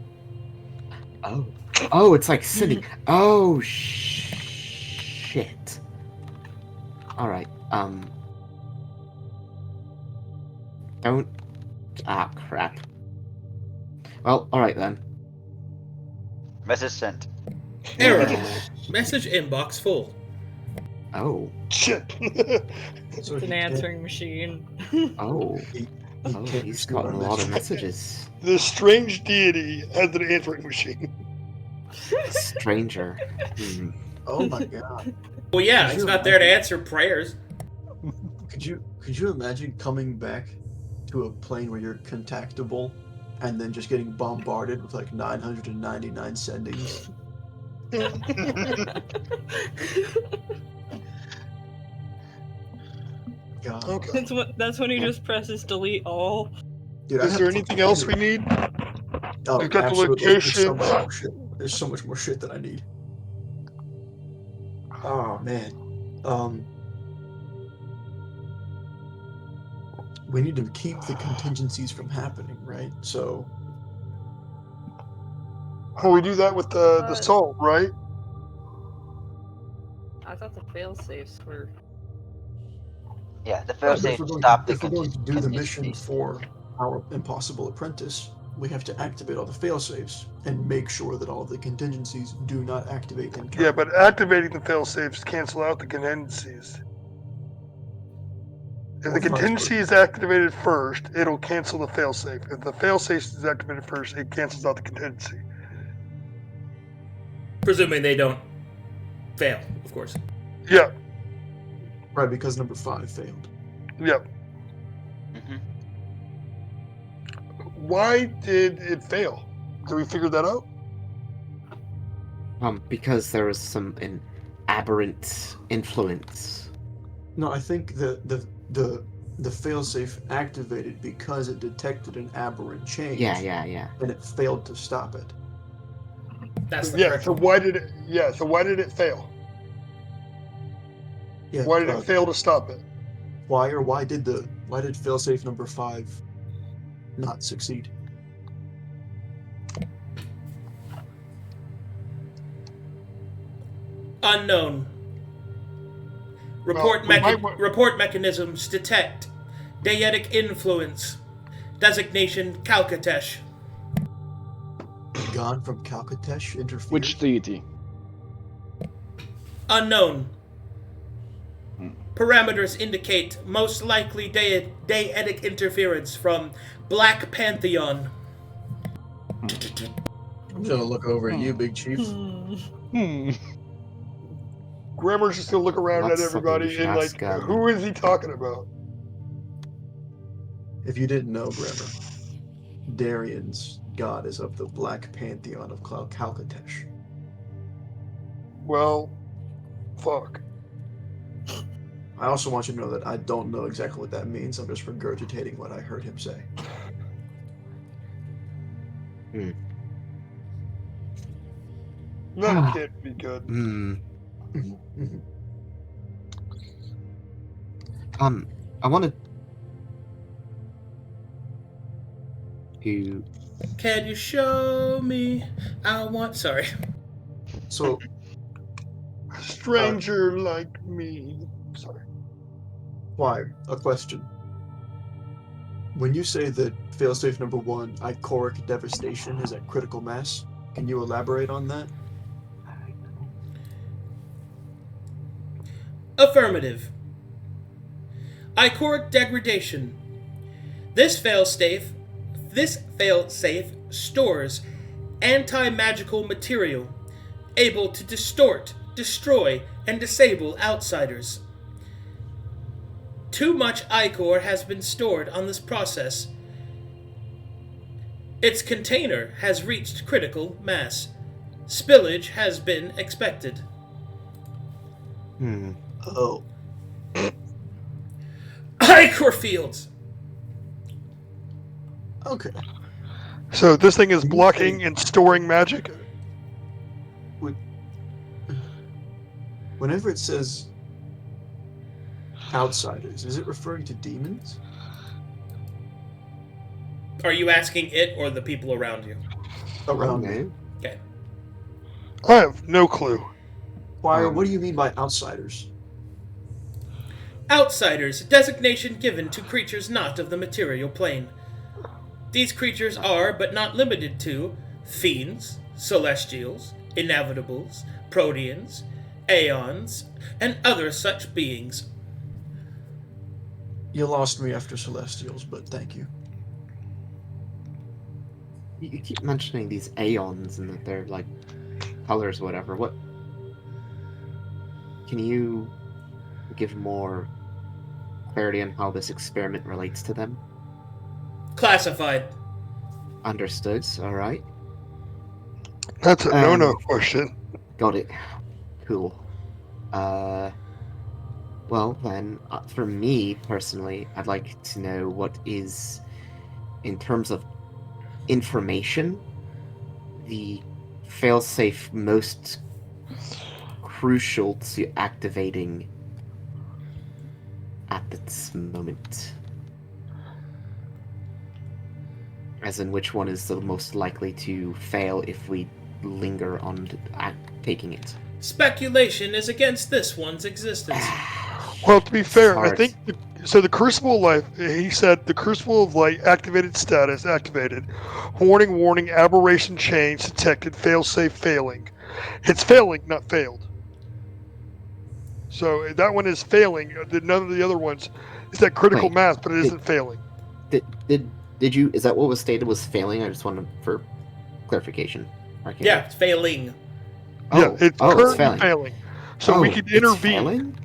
Oh, it's like sitting. Oh, shit. All right. Don't. Ah, crap. Well, alright then. Message sent. Error. Uh, Message inbox full. oh. Shit. So It's he an can't- answering machine. Oh. he Oh, can't he's receive our gotten a lot of messages. messages. The strange deity has an answering machine. Stranger. Hmm. Oh my god. Well, yeah, Could he's you not there to imagine- answer prayers. Could you imagine coming back to a plane where you're contactable and then just getting bombarded with like 999 sendings? God. Okay. That's when he just presses delete all. Dude, I Is have there to- anything else we need? Oh, We've got the absolutely. There's so location. much more shit. There's so much more shit that I need. Oh man. We need to keep the contingencies from happening, right? So Well, we do that with the salt, right? I thought the fail safes were. Yeah, the right, first but save if stop the we're going to do the mission contingencies. for our impossible apprentice, we have to activate all the failsafes and make sure that all of the contingencies do not activate in turn. Yeah, but activating the failsafes cancel out the contingencies. If the Well, vice contingency is activated first, it'll cancel the failsafe. If the failsafe is activated first, it cancels out the contingency. Presuming they don't fail, of course. Yeah, Right, because number 5 failed. yeah. Mhm. Why did it fail? Did we figure that out? Because there was an aberrant influence. No, I think the failsafe activated because it detected an aberrant change. Yeah. And it failed to stop it. That's the Yeah. correct So one. why did it? Yeah. So why did it fail? Yeah. Why did it fail to stop it? Why did failsafe number 5 not succeed? Unknown. Well, we might wa- Report mechanisms detect. Deietic influence. Designation Kalkatesh. God from Kalkatesh interfered. Which deity? Unknown. Parameters indicate most likely deietic interference from Black Pantheon. I'm gonna look over at you, Big Chief. Gramr's just gonna look around That's at something everybody we should and like, ask, who is he talking about? If you didn't know, Gramr, Darien's god is of the Black Pantheon of Kalkatesh. Well, fuck. I also want you to know that I don't know exactly what that means. I'm just regurgitating what I heard him say. That can't be good. I wanted to. Can you show me? I want. Sorry. So, A stranger like me. Sorry. Wire, a question. When you say that failsafe number 1, Ichoric Devastation, is at critical mass, can you elaborate on that? Affirmative. Ichoric degradation. This failsafe stores anti-magical material able to distort, destroy, and disable outsiders. Too much ichor has been stored on this process. Its container has reached critical mass. Spillage has been expected. Oh. Ichor fields. Okay. So this thing is blocking and storing magic? Whenever it says outsiders, is it referring to demons? Are you asking it or the people around you? Around me. No. Okay. I have no clue. Wire, what do you mean by outsiders? Outsiders, designation given to creatures not of the material plane. These creatures are, but not limited to, fiends, celestials, inevitables, proteans, aeons, and other such beings. You lost me after Celestials, but thank you. You keep mentioning these aeons and that they're like colors, whatever. What? Can you give more clarity on how this experiment relates to them? Classified. Understood. All right. That's a no-no question. Got it. Cool. Well then, for me personally, I'd like to know what is, in terms of information, the failsafe most crucial to activating at this moment. As in, which one is the most likely to fail if we linger on taking it? Speculation is against this one's existence. Well, to be fair, I hard. think so. The Crucible of Life, he said, the Crucible of Light activated status activated. Warning, aberration change detected, failsafe failing. It's failing, not failed. So that one is failing. None of the other ones is that critical Wait, mass, but it isn't failing. Did you? Is that what was stated was failing? I just wanted for clarification. Arcadum. Yeah, it's failing. Yeah, it's currently failing. failing. So we could intervene. It's failing?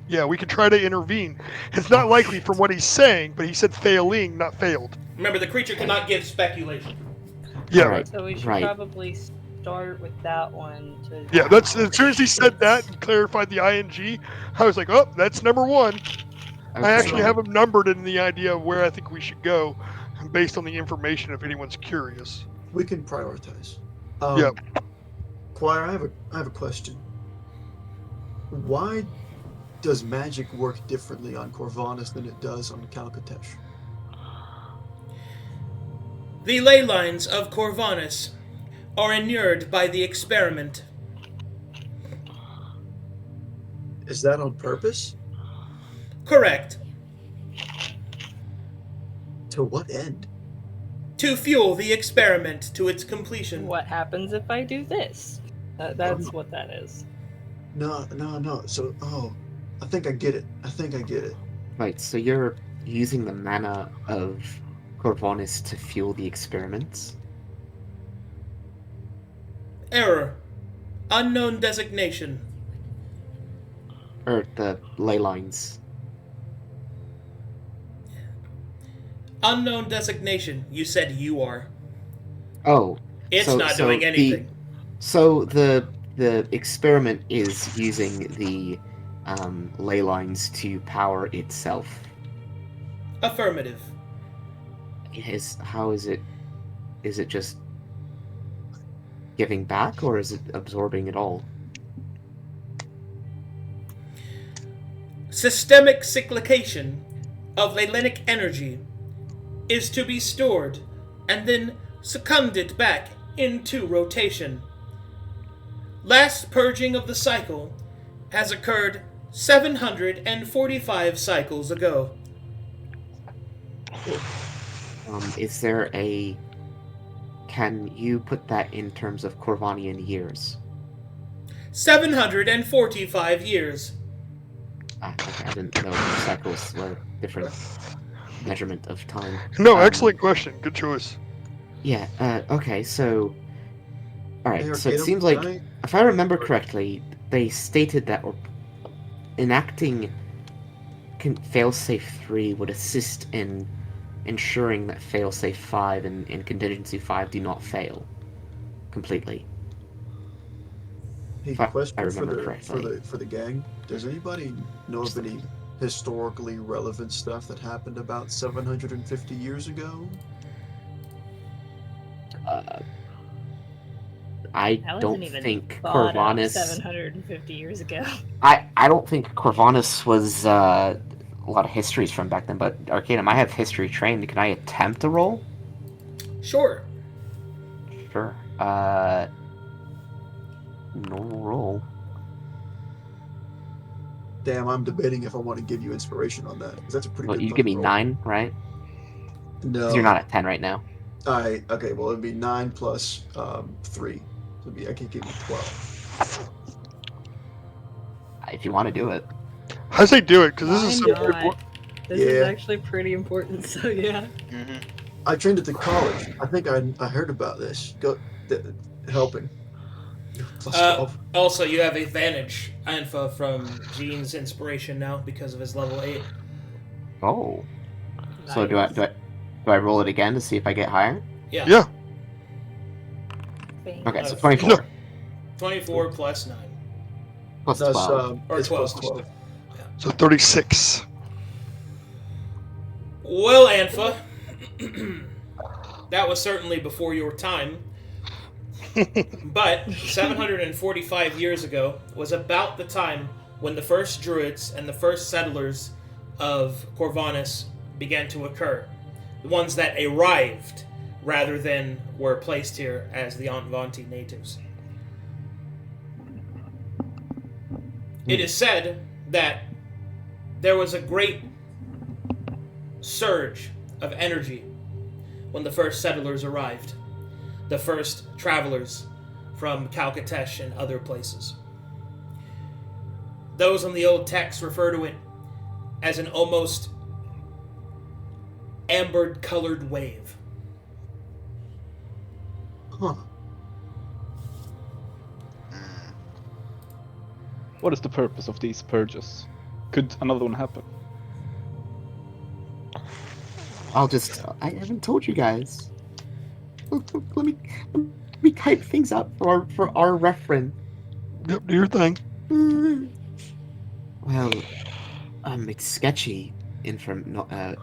Yeah, we could try to intervene. It's not likely from what he's saying, but he said failing, not failed. Remember, the creature cannot give speculation. Yeah, Alright. So we should Right. probably start with that one. Yeah, that's as soon as he said that and clarified the ing, I was like, oh, that's number one. I actually have them numbered in the idea of where I think we should go, based on the information. If anyone's curious, We can prioritize. Yeah. Choir, I have a question. Why does magic work differently on Corvanus than it does on Calcatesh? The ley lines of Corvanus are inured by the experiment. Is that on purpose? Correct. To what end? To fuel the experiment to its completion. What happens if I do this? That's what that is. No. So, I think I get it. Right, so you're using the mana of Corvanus to fuel the experiments? Error. Unknown designation. Or the ley lines? Unknown designation. You said you are. Oh. It's not doing anything. So the experiment is using the ley lines to power itself. Affirmative. How is it? Is it just giving back, or is it absorbing it all? Systemic cyclication of Leylenic energy is to be stored and then seconded back into rotation. Last purging of the cycle has occurred 745 cycles ago. Is there a... Can you put that in terms of Corvanian years? 745 years. Okay, I didn't know cycles were different measurement of time. no, excellent question. Good choice. Yeah, okay, so... Alright, Hey, so it Arcadum, seems like, can if I remember correctly, they stated that enacting failsafe 3 would assist in ensuring that failsafe 5 and contingency 5 do not fail completely. Hey, If I question remember correctly. for the gang. Does anybody know of any historically relevant stuff that happened about 750 years ago? I That don't wasn't even think thought of Corvanus... 750 years ago. I don't think Corvanus was a lot of histories from back then, but Arcadum, I have history trained. Can I attempt a roll? Sure. Sure. Normal roll. Damn, I'm debating if I want to give you inspiration on that, because that's a pretty Well, good you give me roll. 9, right? No. Because you're not at 10 right now. Okay, well, it'd be 9 plus 3. So I can give you 12. If you want to do it. I say do it because this Why is so not? important. This is Yeah. actually pretty important, so yeah. Mm-hmm. I trained at the college. I think I heard about this. Helping. Plus 12. Also, you have advantage, Anfa, from Gene's inspiration now because of his level 8. Oh. So do I roll it again to see if I get higher? Yeah. Yeah. Okay, so 24. Yeah. 24 plus 9. Plus That's 12. Or it's 12. plus 12. So 36. Well, Anfa, that was certainly before your time. But 745 years ago was about the time when the first druids and the first settlers of Corvinus began to occur. The ones that arrived rather than were placed here as the Antvanti natives. It is said that there was a great surge of energy when the first settlers arrived, the first travelers from Calcatesh and other places. Those in the old texts refer to it as an almost amber-colored wave. Huh. What is the purpose of these purges? Could another one happen? I haven't told you guys. Let me type things up for our reference. Yep, do your thing. Well, it's sketchy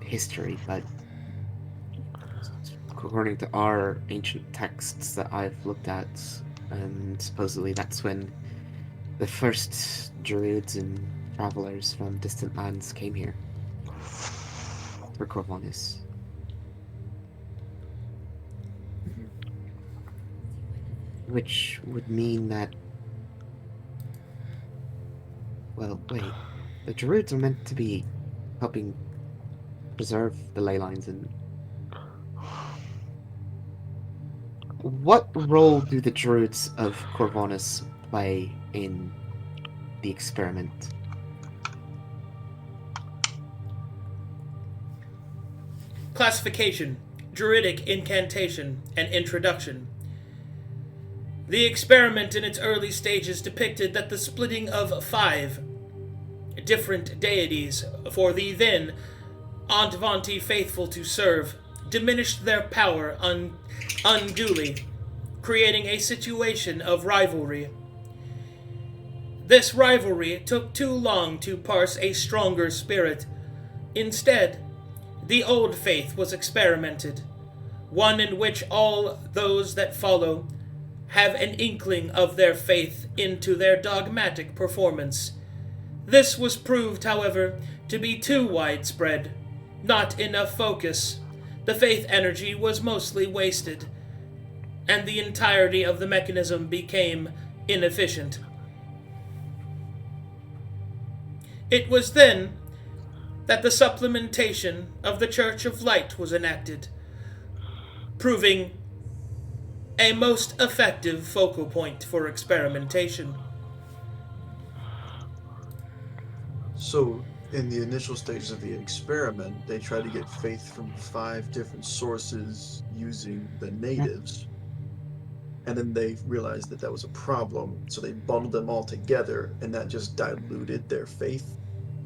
history, but according to our ancient texts that I've looked at, supposedly that's when the first druids and travelers from distant lands came here for Corvinus. Which would mean that... Well, wait. The druids are meant to be helping preserve the ley lines and... What role do the druids of Corvinus play in the experiment? Classification, Druidic Incantation, and Introduction. The experiment in its early stages depicted that the splitting of 5 different deities for the then Antvanti faithful to serve diminished their power unduly, creating a situation of rivalry. This rivalry took too long to parse a stronger spirit. Instead, the old faith was experimented, one in which all those that follow have an inkling of their faith into their dogmatic performance. This was proved, however, to be too widespread, not enough focus. The faith energy was mostly wasted, and the entirety of the mechanism became inefficient. It was then that the supplementation of the Church of Light was enacted, proving a most effective focal point for experimentation. So, in the initial stages of the experiment, they tried to get faith from 5 different sources using the natives. And then they realized that that was a problem, so they bundled them all together, and that just diluted their faith.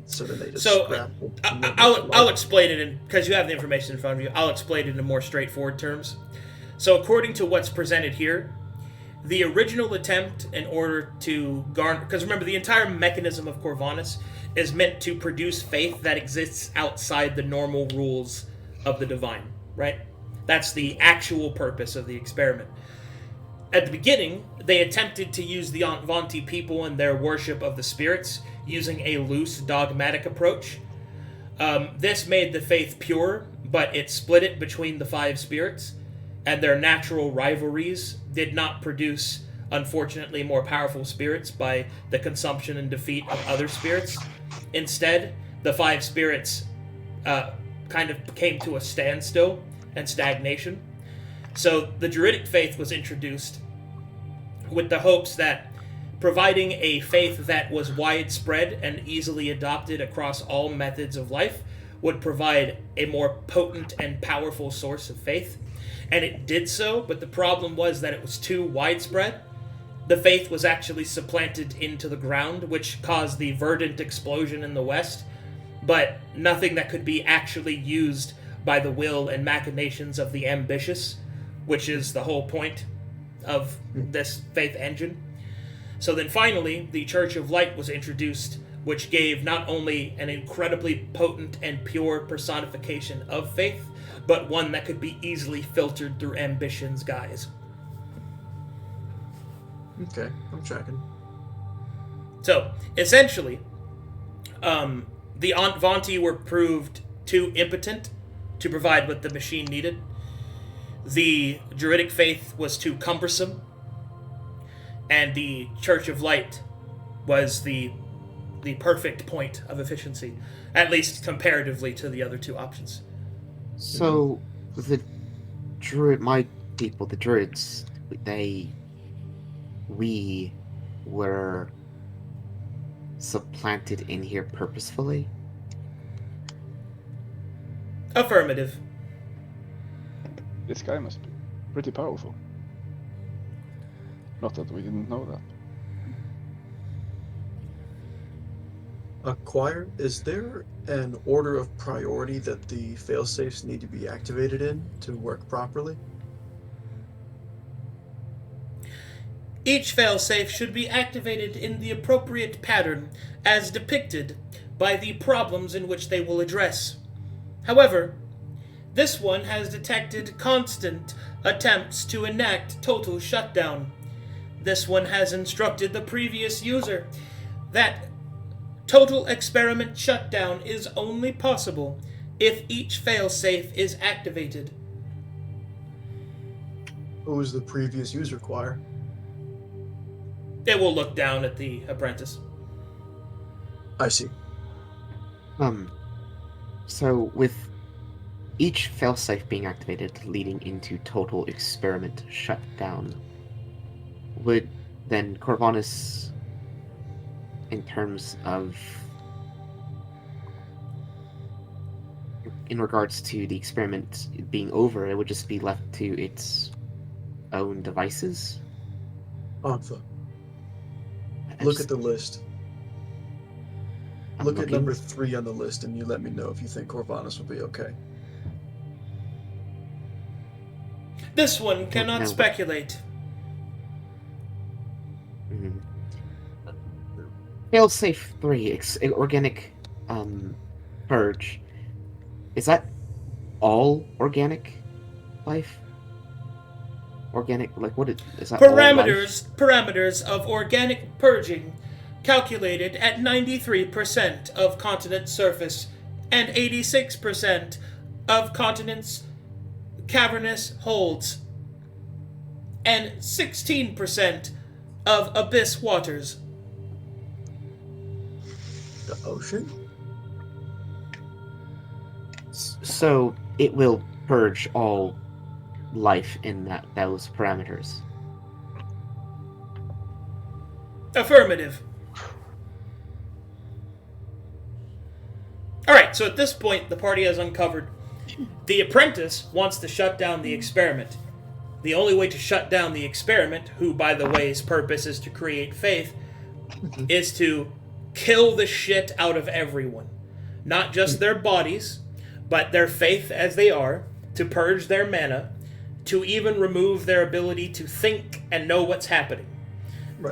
So then they just scrapped it. I'll explain it, because you have the information in front of you, I'll explain it in more straightforward terms. So according to what's presented here, the original attempt in order to garner... Because remember, the entire mechanism of Corvinus is meant to produce faith that exists outside the normal rules of the divine, right? That's the actual purpose of the experiment. At the beginning, they attempted to use the Antvanti people and their worship of the spirits using a loose, dogmatic approach. This made the faith pure, but it split it between the 5 spirits, and their natural rivalries did not produce unfortunately, more powerful spirits by the consumption and defeat of other spirits. Instead, the 5 spirits kind of came to a standstill and stagnation. So the Druidic faith was introduced with the hopes that providing a faith that was widespread and easily adopted across all methods of life would provide a more potent and powerful source of faith. And it did so, but the problem was that it was too widespread. The faith was actually supplanted into the ground, which caused the verdant explosion in the west, but nothing that could be actually used by the will and machinations of the ambitious, which is the whole point of this faith engine. So then finally, the Church of Light was introduced, which gave not only an incredibly potent and pure personification of faith, but one that could be easily filtered through ambition's guise. Okay, I'm tracking. So, essentially, the Antvanti were proved too impotent to provide what the machine needed. The Druidic faith was too cumbersome, and the Church of Light was the perfect point of efficiency, at least comparatively to the other 2 options. So, the my people, the Druids, we were supplanted in here purposefully? Affirmative. This guy must be pretty powerful. Not that we didn't know that. Acquire, is there an order of priority that the failsafes need to be activated in to work properly? Each failsafe should be activated in the appropriate pattern as depicted by the problems in which they will address. However, this one has detected constant attempts to enact total shutdown. This one has instructed the previous user that total experiment shutdown is only possible if each failsafe is activated. Who was the previous user, Choir? It will look down at the apprentice. I see. So with each failsafe being activated leading into total experiment shutdown, would then Corvinus, in terms of, in regards to the experiment being over, it would just be left to its own devices? Anfa, look at the list. Look at number 3 on the list, and you let me know if you think Corvinus will be okay. This one cannot speculate. Failsafe 3, organic purge. Is that all organic life? Organic, like what is that? Parameters of organic purging calculated at 93% of continent surface and 86% of continent's cavernous holds and 16% of abyss waters. The ocean? So it will purge all life in those parameters. Affirmative. Alright, so at this point, the party has uncovered the apprentice wants to shut down the experiment. The only way to shut down the experiment, who, by the way, his purpose is to create faith, is to kill the shit out of everyone. Not just their bodies, but their faith as they are, to purge their mana, to even remove their ability to think and know what's happening,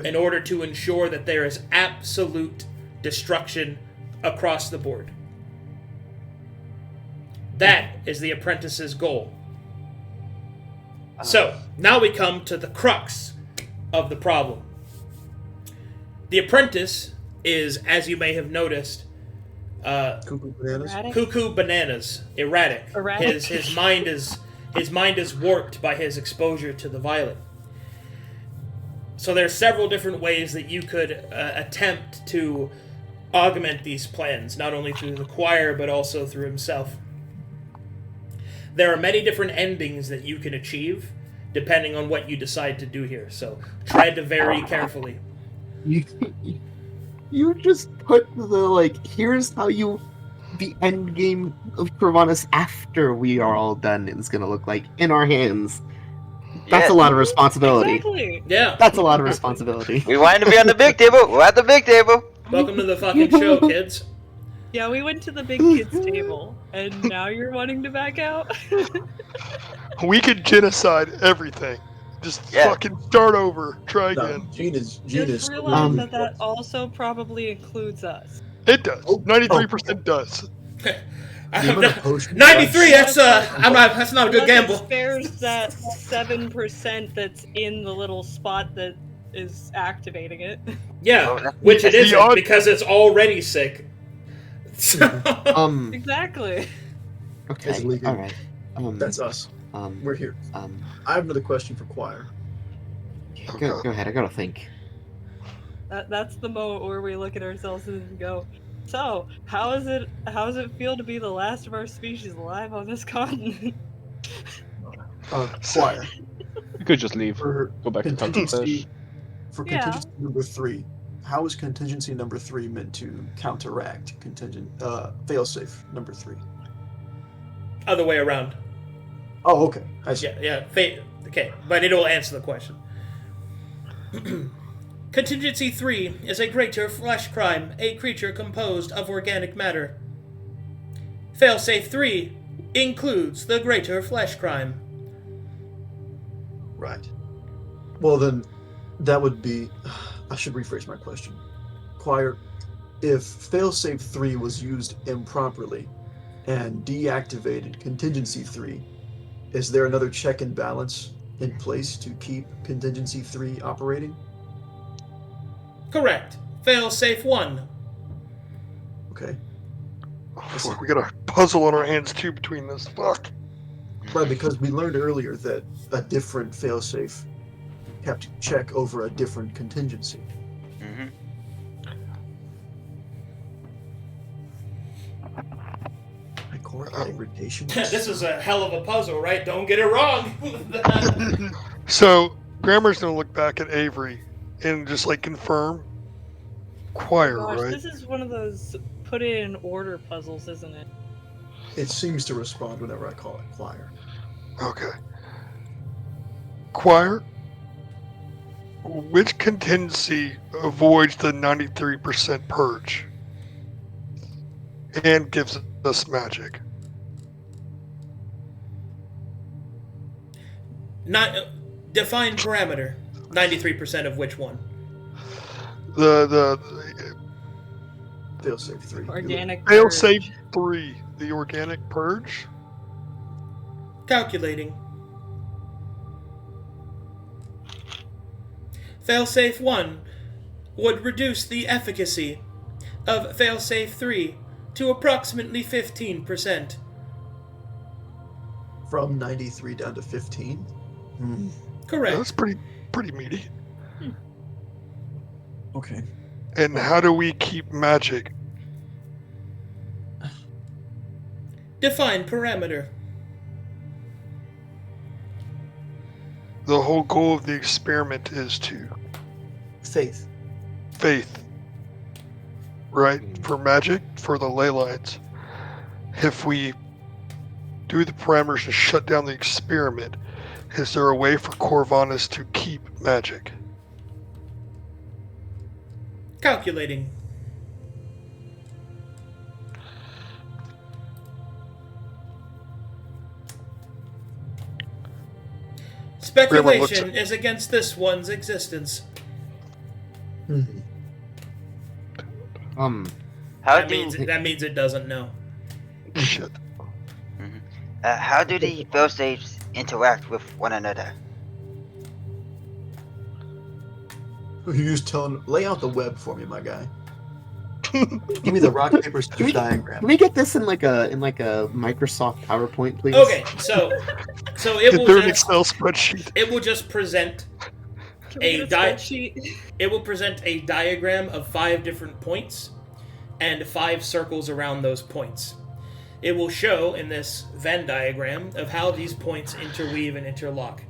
in order to ensure that there is absolute destruction across the board. That is the apprentice's goal. So, now we come to the crux of the problem. The apprentice is, as you may have noticed, Cuckoo bananas? erratic. His mind is warped by his exposure to the violet. So there's several different ways that you could attempt to augment these plans, not only through the choir, but also through himself. There are many different endings that you can achieve, depending on what you decide to do here. So tread very carefully. You just put here's how the end game of Corvinus after we are all done is going to look like in our hands. That's a lot of responsibility. Exactly. Yeah. That's a lot of responsibility. We wanted to be on the big table. We're at the big table. Welcome to the fucking show, kids. Yeah, we went to the big kids table, and now you're wanting to back out? We could genocide everything. Just fucking start over. Try again. Just realize that also probably includes us. It does. 93% does. 93. That's not a good gamble. Spares that 7% that's in the little spot that is activating it. Yeah, which it isn't because it's already sick. Exactly. Okay. All right. That's us. We're here. I have another question for choir. Go ahead. I gotta think. That's the moment where we look at ourselves and go, so how does it feel to be the last of our species alive on this continent? Choir. You could just leave. Go back to contingency. For contingency number 3, how is contingency number 3 meant to counteract failsafe number 3? Other way around. Oh, okay. I see. Yeah. Okay, but it'll answer the question. Contingency 3 is a greater flesh crime, a creature composed of organic matter. Failsafe 3 includes the greater flesh crime. Right. Well, then, that would be... I should rephrase my question. Choir, if failsafe 3 was used improperly and deactivated contingency 3, is there another check and balance in place to keep contingency 3 operating? Correct. Failsafe 1. Okay. Oh, fuck, we got a puzzle on our hands too between this. Fuck. Right, because we learned earlier that a different failsafe kept check over a different contingency. Mm-hmm. My core irritation. This is a hell of a puzzle, right? Don't get it wrong. So, Grammar's gonna look back at Avery and just confirm. Choir, Gosh, right? this is one of those put it in order puzzles, isn't it? It seems to respond whenever I call it choir. Okay. Choir, which contingency avoids the 93% purge and gives us magic? Define parameter. 93% of which one? The Failsafe 3. Organic. failsafe 3, the organic purge. Calculating. Failsafe 1 would reduce the efficacy of failsafe 3 to approximately 15%. From 93 down to 15? Correct. That's pretty meaty. Okay. And how do we keep magic? Define parameter. The whole goal of the experiment is to Faith. Right? For magic, for the ley lines. If we do the parameters to shut down the experiment, is there a way for Corvinus to keep magic? Calculating. Speculation is against this one's existence. How That means it doesn't know. Shit. How do the failsafes interact with one another? You just lay out the web for me, my guy. Give me the rock paper scissors diagram. Can we get this in like a Microsoft PowerPoint, please? Okay, so it Get will there an just Excel spreadsheet. it will just present Can we get a spreadsheet? It will present a diagram of 5 different points and 5 circles around those points. It will show in this Venn diagram of how these points interweave and interlock.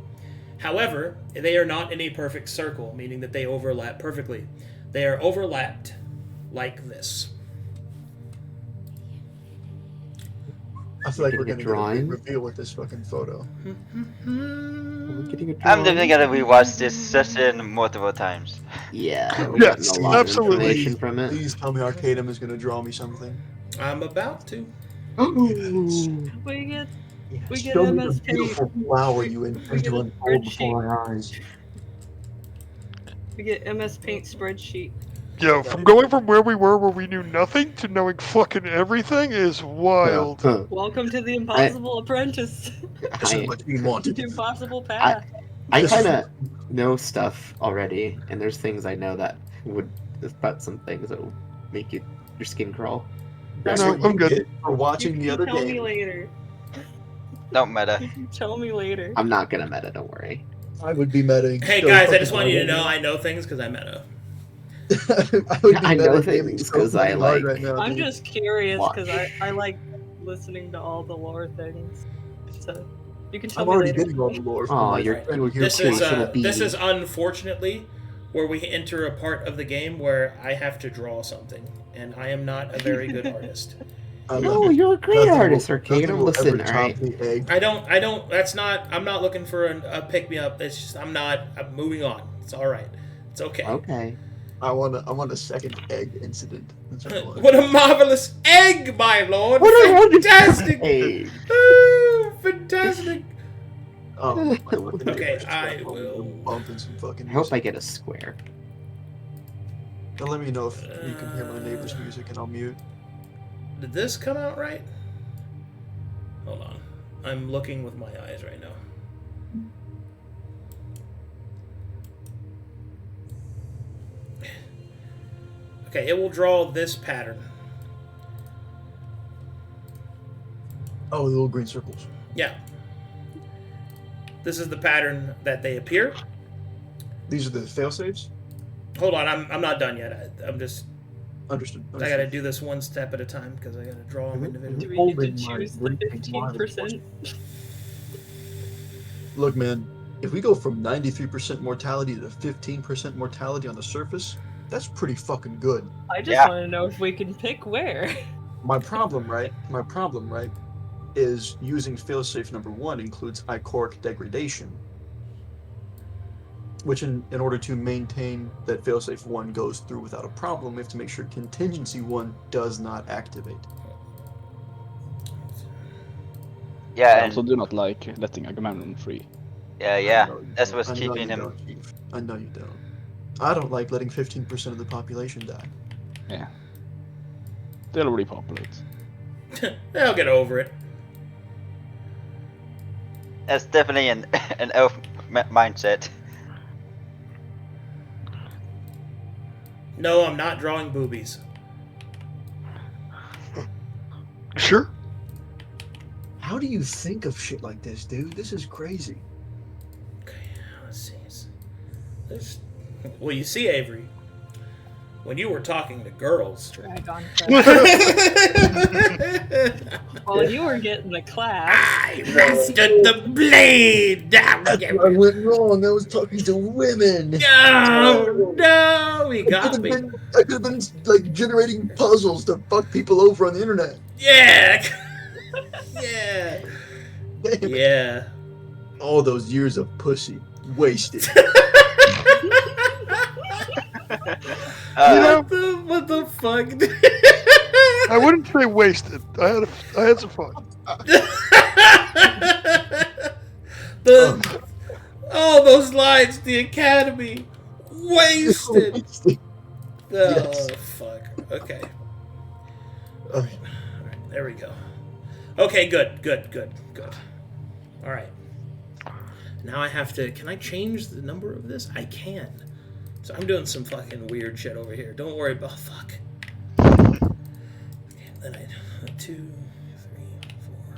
However, they are not in a perfect circle, meaning that they overlap perfectly. They are overlapped like this. I feel like we're Getting a gonna get a big drawing? reveal with this fucking photo. We're getting a I'm drawing. definitely gonna rewatch this session multiple times. Yeah, we're Yes, getting a lot absolutely. of information from it. Please tell me Arcadum is gonna draw me something. I'm about to. We get We get Show me the MS beautiful flower you intend get to a unfold spreadsheet. before our eyes. We get MS Paint spreadsheet. Yo, from going from where we were, where we knew nothing, to knowing fucking everything is wild. Welcome to the Impossible Apprentice. This is what we wanted. The Impossible Path. I kind of know stuff already, and there's things I know that would about some things that will make your skin crawl. That's No, what I'm you good. get for watching the other Tell me day. later. Don't matter. Tell me later. I'm not gonna meta, don't worry. I would be meting. Hey so guys, I fucking just want you to hard know right I know things because I meta. now. I would be I know metagaming things so 'cause I fucking hard like- right now, I'm dude. just curious Watch. because I like listening to all the lore things. So you can tell I'm me already later. getting all the lore from Aw, my you're- friend here. This is little bee. this is unfortunately where we enter a part of the game where I have to draw something, and I am not a very good artist. No, you're a great artist, Arcadum. Listen, alright. I don't. That's not. I'm not looking for a pick me up. It's just I'm moving on. It's all right. It's okay. Okay. I want a second egg incident. That's what I want. What a marvelous egg, my lord! What a wonderful fantastic! egg. Ooh, fantastic! Oh, my fucking Okay, neighbors I just will- bumping some fucking I hope I music. get a square. Now let me know if you can hear my neighbor's music and I'll mute. Did this come out right? Hold on. I'm looking with my eyes right now. Okay, it will draw this pattern. Oh, the little green circles. Yeah. This is the pattern that they appear. These are the failsafes? Hold on, I'm not done yet. I'm just... Understood. I gotta do this one step at a time because I gotta draw them Do individually. we need to Holding my choose the breathing mind. 15%? Look, man, if we go from 93% mortality to 15% mortality on the surface, that's pretty fucking good. I just Yeah. want to know if we can pick where. My problem, right, is using failsafe number 1 includes ichoric degradation. Which, in order to maintain that failsafe 1 goes through without a problem, we have to make sure contingency 1 does not activate. Yeah, I and also do not like letting a Gramr free. yeah. I know you That's don't. what's I know keeping you him. don't, Chief. I know you don't. I don't like letting 15% of the population die. Yeah. They'll repopulate. They'll get over it. That's definitely an elf mindset. No, I'm not drawing boobies. Sure. How do you think of shit like this, dude? This is crazy. Okay, let's see. Well, you see, Avery, when you were talking to girls, Drag on. While you were getting the class. I mastered the blade. I went wrong. I was talking to women. No, he got me. I could have been like generating puzzles to fuck people over on the internet. Yeah, yeah, Damn it. yeah. All those years of pussy wasted. What the fuck? I wouldn't say wasted. I had some fun. All those lines, the Academy, wasted. Oh, Yes. fuck. Okay. Okay. Alright, there we go. Okay, good. Alright. Now I have to... Can I change the number of this? I can. So I'm doing some fucking weird shit over here. Don't worry about... Fuck. Okay, then I... 2, 3,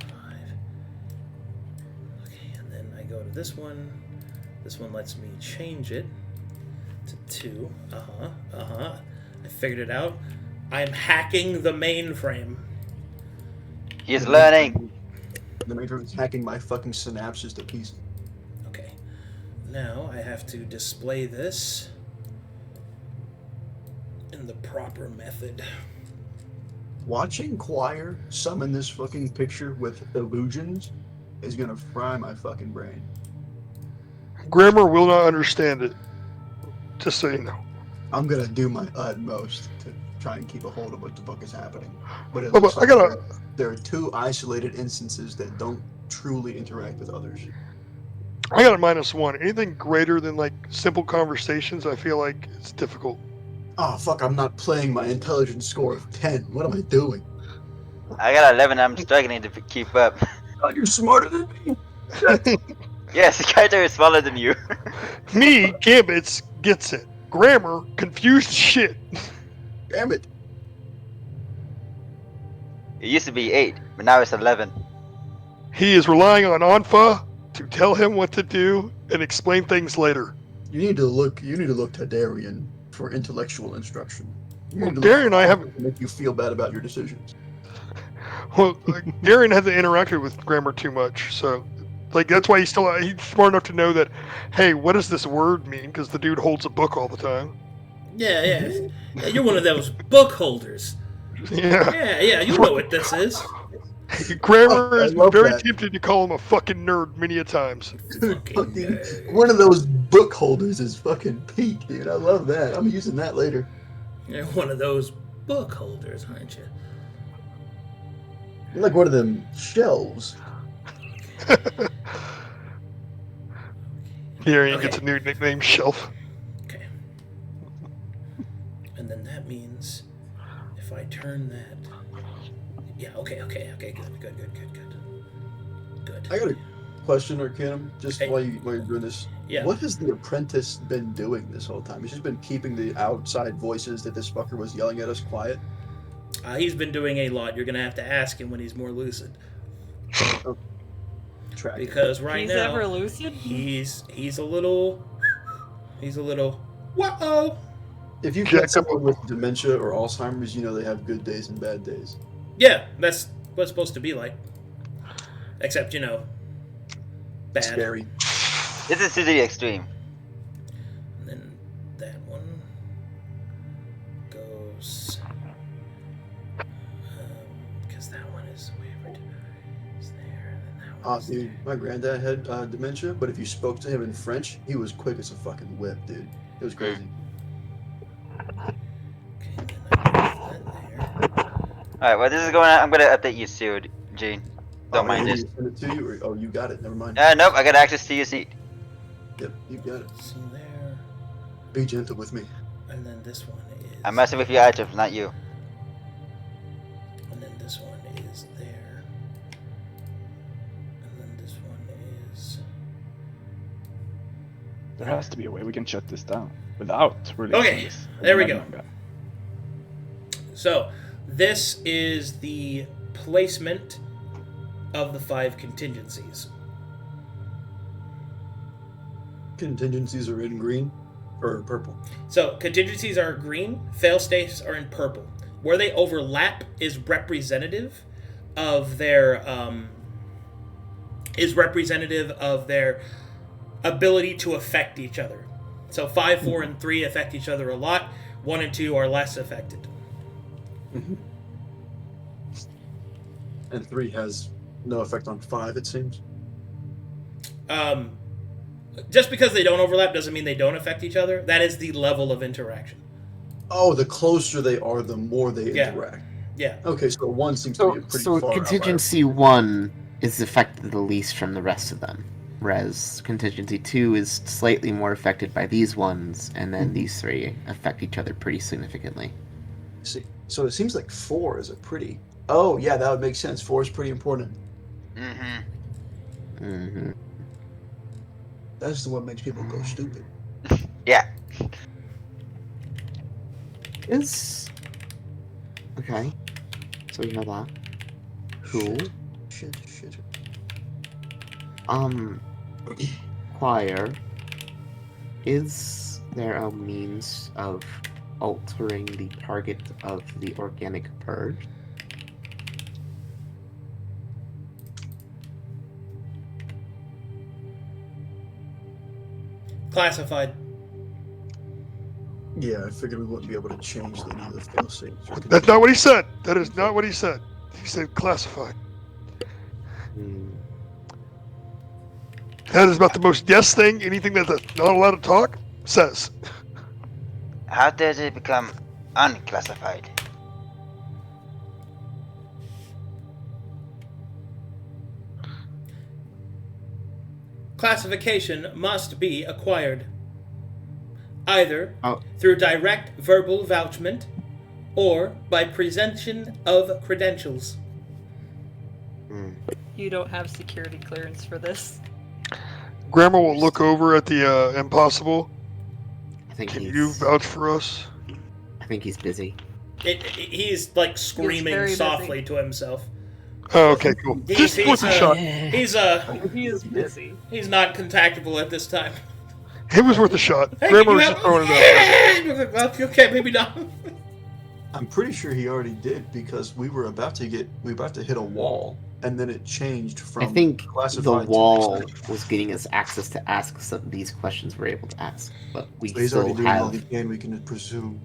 4, 5. Okay, and then I go to this one. This one lets me change it. 2. I figured it out. I'm hacking the mainframe. He's learning. The mainframe is hacking my fucking synapses to pieces. Okay. Now I have to display this in the proper method. Watching Choir summon this fucking picture with illusions is gonna fry my fucking brain. Gramr will not understand it. Just so you know. I'm gonna do my utmost to try and keep a hold of what the fuck is happening. But it Oh, looks but like I gotta- there are 2 isolated instances that don't truly interact with others. I got a -1. Anything greater than like simple conversations, I feel like it's difficult. Oh fuck, I'm not playing my intelligence score of 10. What am I doing? I got 11. I'm struggling to keep up. Oh, you're smarter than me. Yes, Kaito is smaller than you. Me, Gambytz, gets it. Gramr, confused shit. Damn it. It used to be 8, but now it's 11. He is relying on Anfa to tell him what to do and explain things later. You need to look to Darien for intellectual instruction. You Well, need to Darien look and I to have- make you feel bad about your decisions. Well, Darien hasn't interacted with Gramr too much, so like that's why he's smart enough to know that, hey, what does this word mean? Because the dude holds a book all the time. Yeah, you're one of those book holders. Yeah. Yeah, you know what this is. Gramr I has been love very that. tempted to call him a fucking nerd many a times. Dude, Fucking fucking, nerd. one of those book holders is fucking peak, dude. I love that. I'm using that later. You're one of those book holders, aren't you? You're like one of them shelves. Darien Okay. gets a new nickname, Shelf. Okay. And then that means if I turn that... Yeah, okay, good. I got a question, Arcadum, just Hey. while you're doing this. Yeah. What has the apprentice been doing this whole time? He's just been keeping the outside voices that this fucker was yelling at us quiet. He's been doing a lot. You're going to have to ask him when he's more lucid. Track. Because right He's now... ever lucid? He's a little... Whoa! If you've Jack got someone with dementia or Alzheimer's, you know they have good days and bad days. Yeah, that's what it's supposed to be like. Except, bad. Scary. This is to the extreme. And then that one goes... Because that one is wavered. It's there, and then that one is Dude, my granddad had dementia, but if you spoke to him in French, he was quick as a fucking whip, dude. It was crazy. Okay, and then I put that there. Alright, well, this is going on. I'm going to update you soon, Gene. Don't mind did this. he send it to you, or you got it? Never mind. Nope, I got access to your seat. Yep, you got it. See there. Be gentle with me. And then this one is... I'm messing with your items, not you. And then this one is there. And then this one is... There has to be a way we can shut this down without releasing Okay, this. there we go. So, this is the placement of the 5 contingencies. Contingencies are in green or purple. So, contingencies are green, fail-safes are in purple. Where they overlap is representative of their ability to affect each other. So 5, 4, and 3 affect each other a lot. 1 and 2 are less affected. And 3 has no effect on 5, it seems. Just because they don't overlap doesn't mean they don't affect each other. That is the level of interaction. Oh, the closer they are, the more they Yeah. interact. Yeah. Okay, so 1 seems to be a pretty So far contingency 1 is affected the least from the rest of them, whereas contingency 2 is slightly more affected by these ones, and then these 3 affect each other pretty significantly. See, so it seems like 4 is a pretty... Oh, yeah, that would make sense. 4 is pretty important. Mm-hmm. Mm-hmm. That's the one that makes people go stupid. Yeah. Is okay. So we know that. Cool. Shit. Choir. Is there a means of altering the target of the organic purge? Classified. Yeah, I figured we wouldn't be able to change any of the failsafes. or That's not what he said. That is not what he said. He said classified. Hmm. That is about the most yes thing anything that's not allowed to talk says. How does it become unclassified? Classification must be acquired, either Oh. through direct verbal vouchment or by presentation of credentials. Hmm. You don't have security clearance for this. Gramr will look over at the impossible. I think Can he's. you vouch for us? I think he's busy. He's like screaming very softly to himself. Oh, okay, cool. He's, Just worth a shot. He is busy. He's not contactable at this time. It was worth a shot. Hey, Gramr you was have- just throwing it out there. Okay, maybe not. I'm pretty sure he already did because we were about to hit a wall, and then it changed from I think the classified to wall extinct. was getting us access to ask some of these questions we're able to ask, but we So he's still already doing all he have. can. We can presume.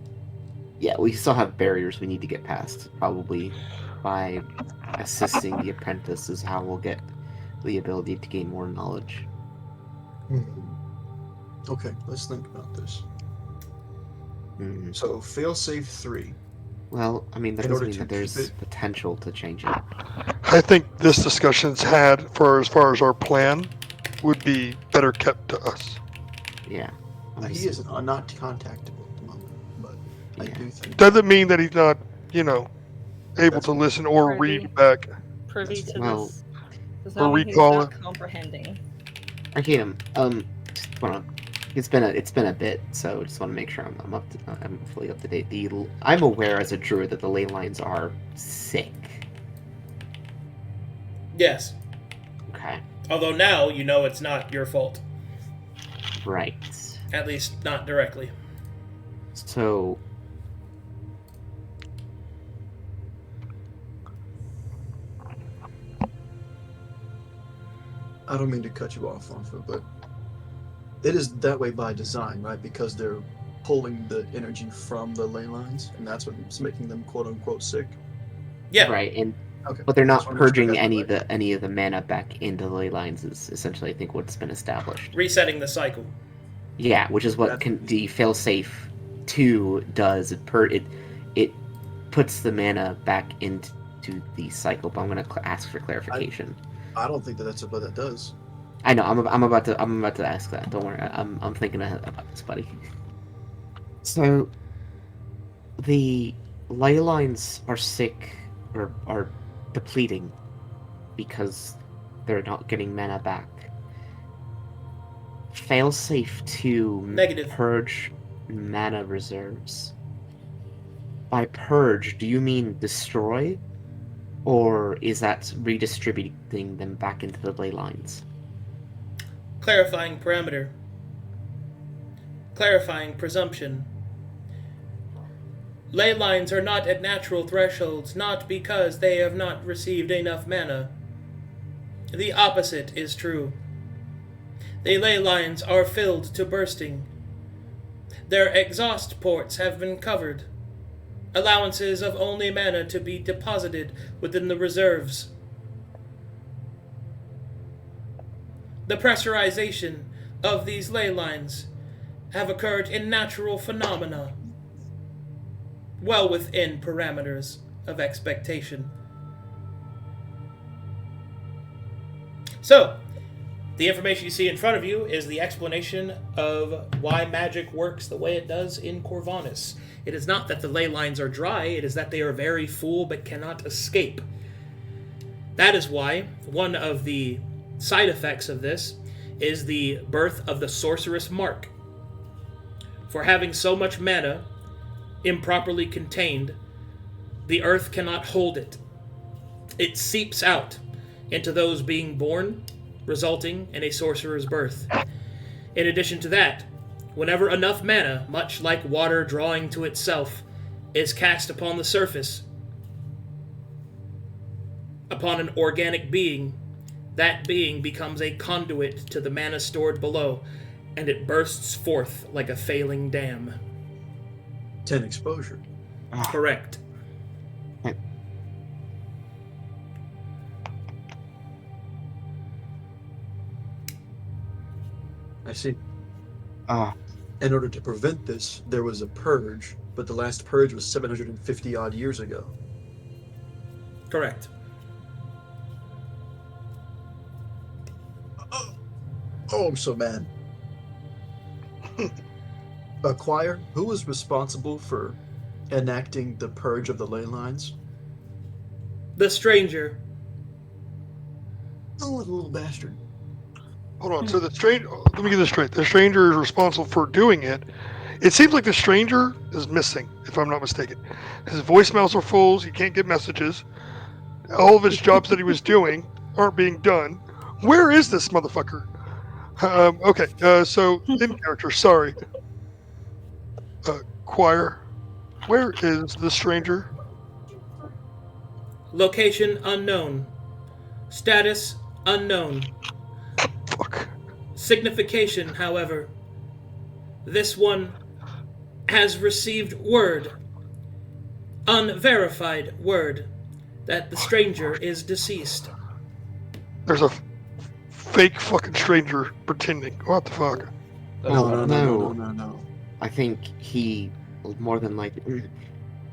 Yeah, we still have barriers we need to get past. Probably by assisting the apprentice is how we'll get the ability to gain more knowledge. Okay, let's think about this. Mhm. So failsafe 3. Well, I mean, that In doesn't order mean to that keep there's it- potential to change it. I think this discussion's had for as far as our plan would be better kept to us. Yeah. He is not contactable at the moment, but I Yeah. do think Doesn't mean that he's not, able That's to listen or Privy. read back. Privy to Well, this. Does or not mean he's recall not it. comprehending. Arcadum, just wanna. It's been a bit, so just want to make sure I'm fully up to date. I'm aware as a druid that the ley lines are sick. Yes. Okay. Although now you know it's not your fault. Right. At least not directly. So. I don't mean to cut you off, Anfa, but it is that way by design, right? Because they're pulling the energy from the ley lines, and that's what's making them "quote unquote" sick. Yeah. Right, and Okay, but they're not just wanna make sure I purging got that any right. of the mana back into the ley lines is essentially I think what's been established. Resetting the cycle. Yeah, which is what the failsafe 2 does. It puts the mana back into the cycle. But I'm going to ask for clarification. I don't think that's what that does. I know. I'm about to ask that. Don't worry. I'm thinking about this, buddy. So the ley lines are sick or are depleting because they're not getting mana back. Failsafe to Negative. purge mana reserves. By purge, do you mean destroy? Or is that redistributing them back into the ley lines? Clarifying parameter. Clarifying presumption. Ley lines are not at natural thresholds, not because they have not received enough mana. The opposite is true. The ley lines are filled to bursting. Their exhaust ports have been covered. Allowances of only mana to be deposited within the reserves. The pressurization of these ley lines have occurred in natural phenomena, well within parameters of expectation. So, the information you see in front of you is the explanation of why magic works the way it does in Corvinus. It is not that the ley lines are dry, it is that they are very full but cannot escape. That is why one of the side effects of this is the birth of the Sorceress Mark. For having so much mana improperly contained, the earth cannot hold it. It seeps out into those being born, resulting in a sorcerer's birth. In addition to that, Whenever enough mana, much like water drawing to itself, is cast upon the surface, upon an organic being, that being becomes a conduit to the mana stored below, and it bursts forth like a failing dam. 10 exposure. Correct. I see. Ah, In order to prevent this, there was a purge, but the last purge was 750 odd years ago. Correct. Oh, I'm so mad. Choir, who was responsible for enacting the purge of the ley lines? The stranger. Oh, little bastard. Hold on. So the stranger. Let me get this straight. The stranger is responsible for doing it. It seems like the stranger is missing, if I'm not mistaken. His voicemails are full. He can't get messages. All of his jobs that he was doing aren't being done. Where is this motherfucker? Okay. So in character. Sorry. Choir. Where is the stranger? Location unknown. Status unknown. Fuck. Signification, however. This one has received word, unverified word, that the stranger is deceased. There's a fake fucking stranger pretending. What the fuck? No. I think he more than likely.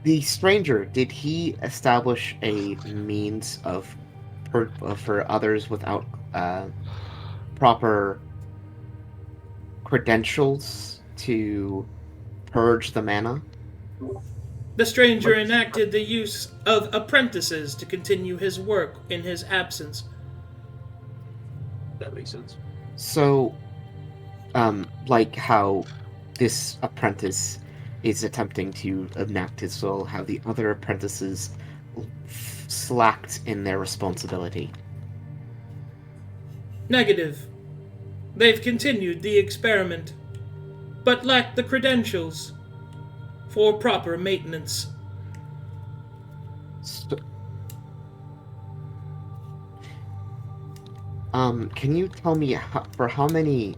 The stranger, did he establish a means of for others without proper credentials to purge the mana? The stranger enacted the use of apprentices to continue his work in his absence. That makes sense. So, like how this apprentice is attempting to enact his will, how the other apprentices slacked in their responsibility. Negative. They've continued the experiment, but lack the credentials for proper maintenance. So, can you tell me for how many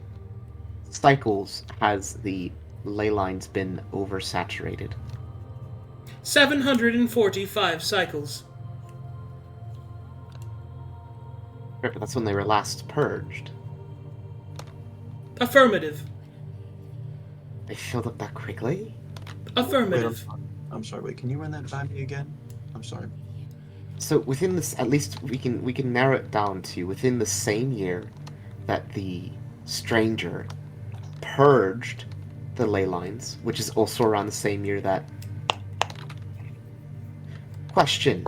cycles has the ley lines been oversaturated? 745 cycles. Right, but that's when they were last purged. Affirmative. They filled up that quickly? Affirmative. I'm sorry, wait, can you run that by me again? I'm sorry. So within this, at least we can narrow it down to within the same year that the stranger purged the ley lines, which is also around the same year that... Question.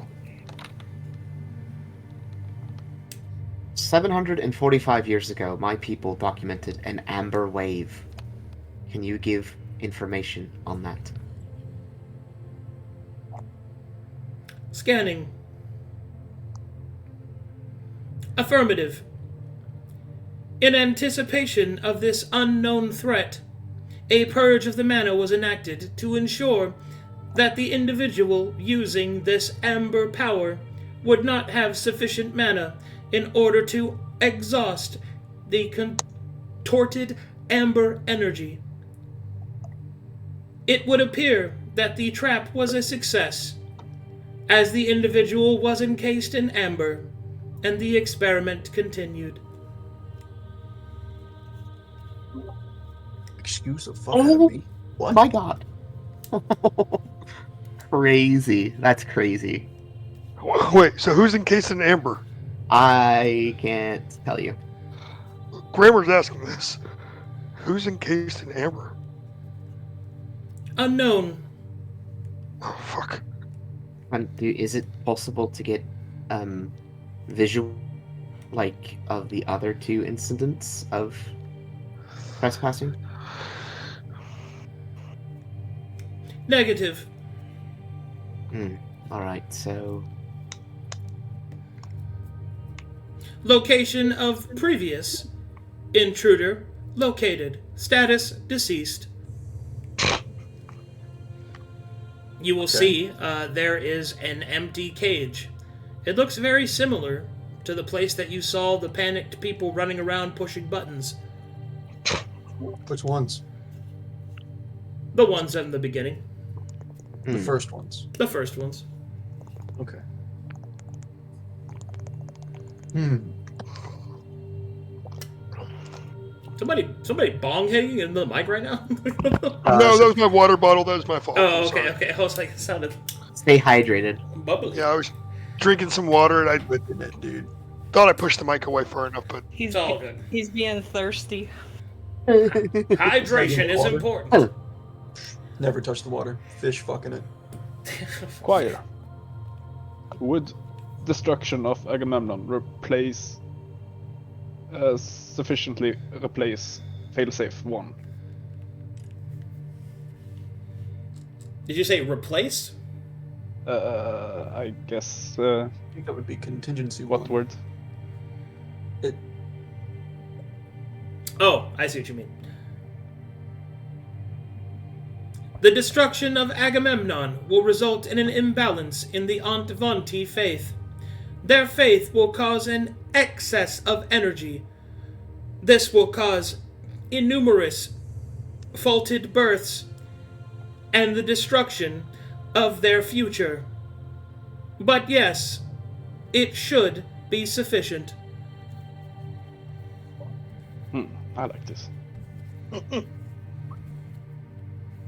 745 years ago, my people documented an amber wave. Can you give information on that? Scanning. Affirmative. In anticipation of this unknown threat, a purge of the mana was enacted to ensure that the individual using this amber power would not have sufficient mana in order to exhaust the contorted amber energy. It would appear that the trap was a success, as the individual was encased in amber, and the experiment continued. Excuse the fuck out of me. What? My god. Crazy. That's crazy. Wait, so who's encased in amber? I can't tell you. Gramr's asking this. Who's encased in amber? Unknown. Oh, fuck. And is it possible to get visual, like, of the other two incidents of trespassing? Negative. Alright, so... Location of previous intruder Located. Status deceased. You will see there is an empty cage. It looks very similar to the place that you saw the panicked people running around pushing buttons. Which ones? The ones in the beginning. The first ones. The first ones. Okay. Somebody bong hitting in the mic right now? No, that was my water bottle. That was my fault. Oh, I'm okay, sorry. okay. I was like, it sounded Stay hydrated. bubbly. Yeah, I was drinking some water and I Whipping it, dude. thought I pushed the mic away far enough, but It's all good. He's being thirsty. Hydration is Water. important. Never touch the water. Fish fucking it. Choir. Would destruction of Agamemnon sufficiently replace failsafe 1? Did you say replace? I guess. I think that would be contingency. What one. word? Oh, I see what you mean. The destruction of Agamemnon will result in an imbalance in the Antvanti faith. Their faith will cause an excess of energy. This will cause innumerous faulted births and the destruction of their future. But yes, it should be sufficient. I like this.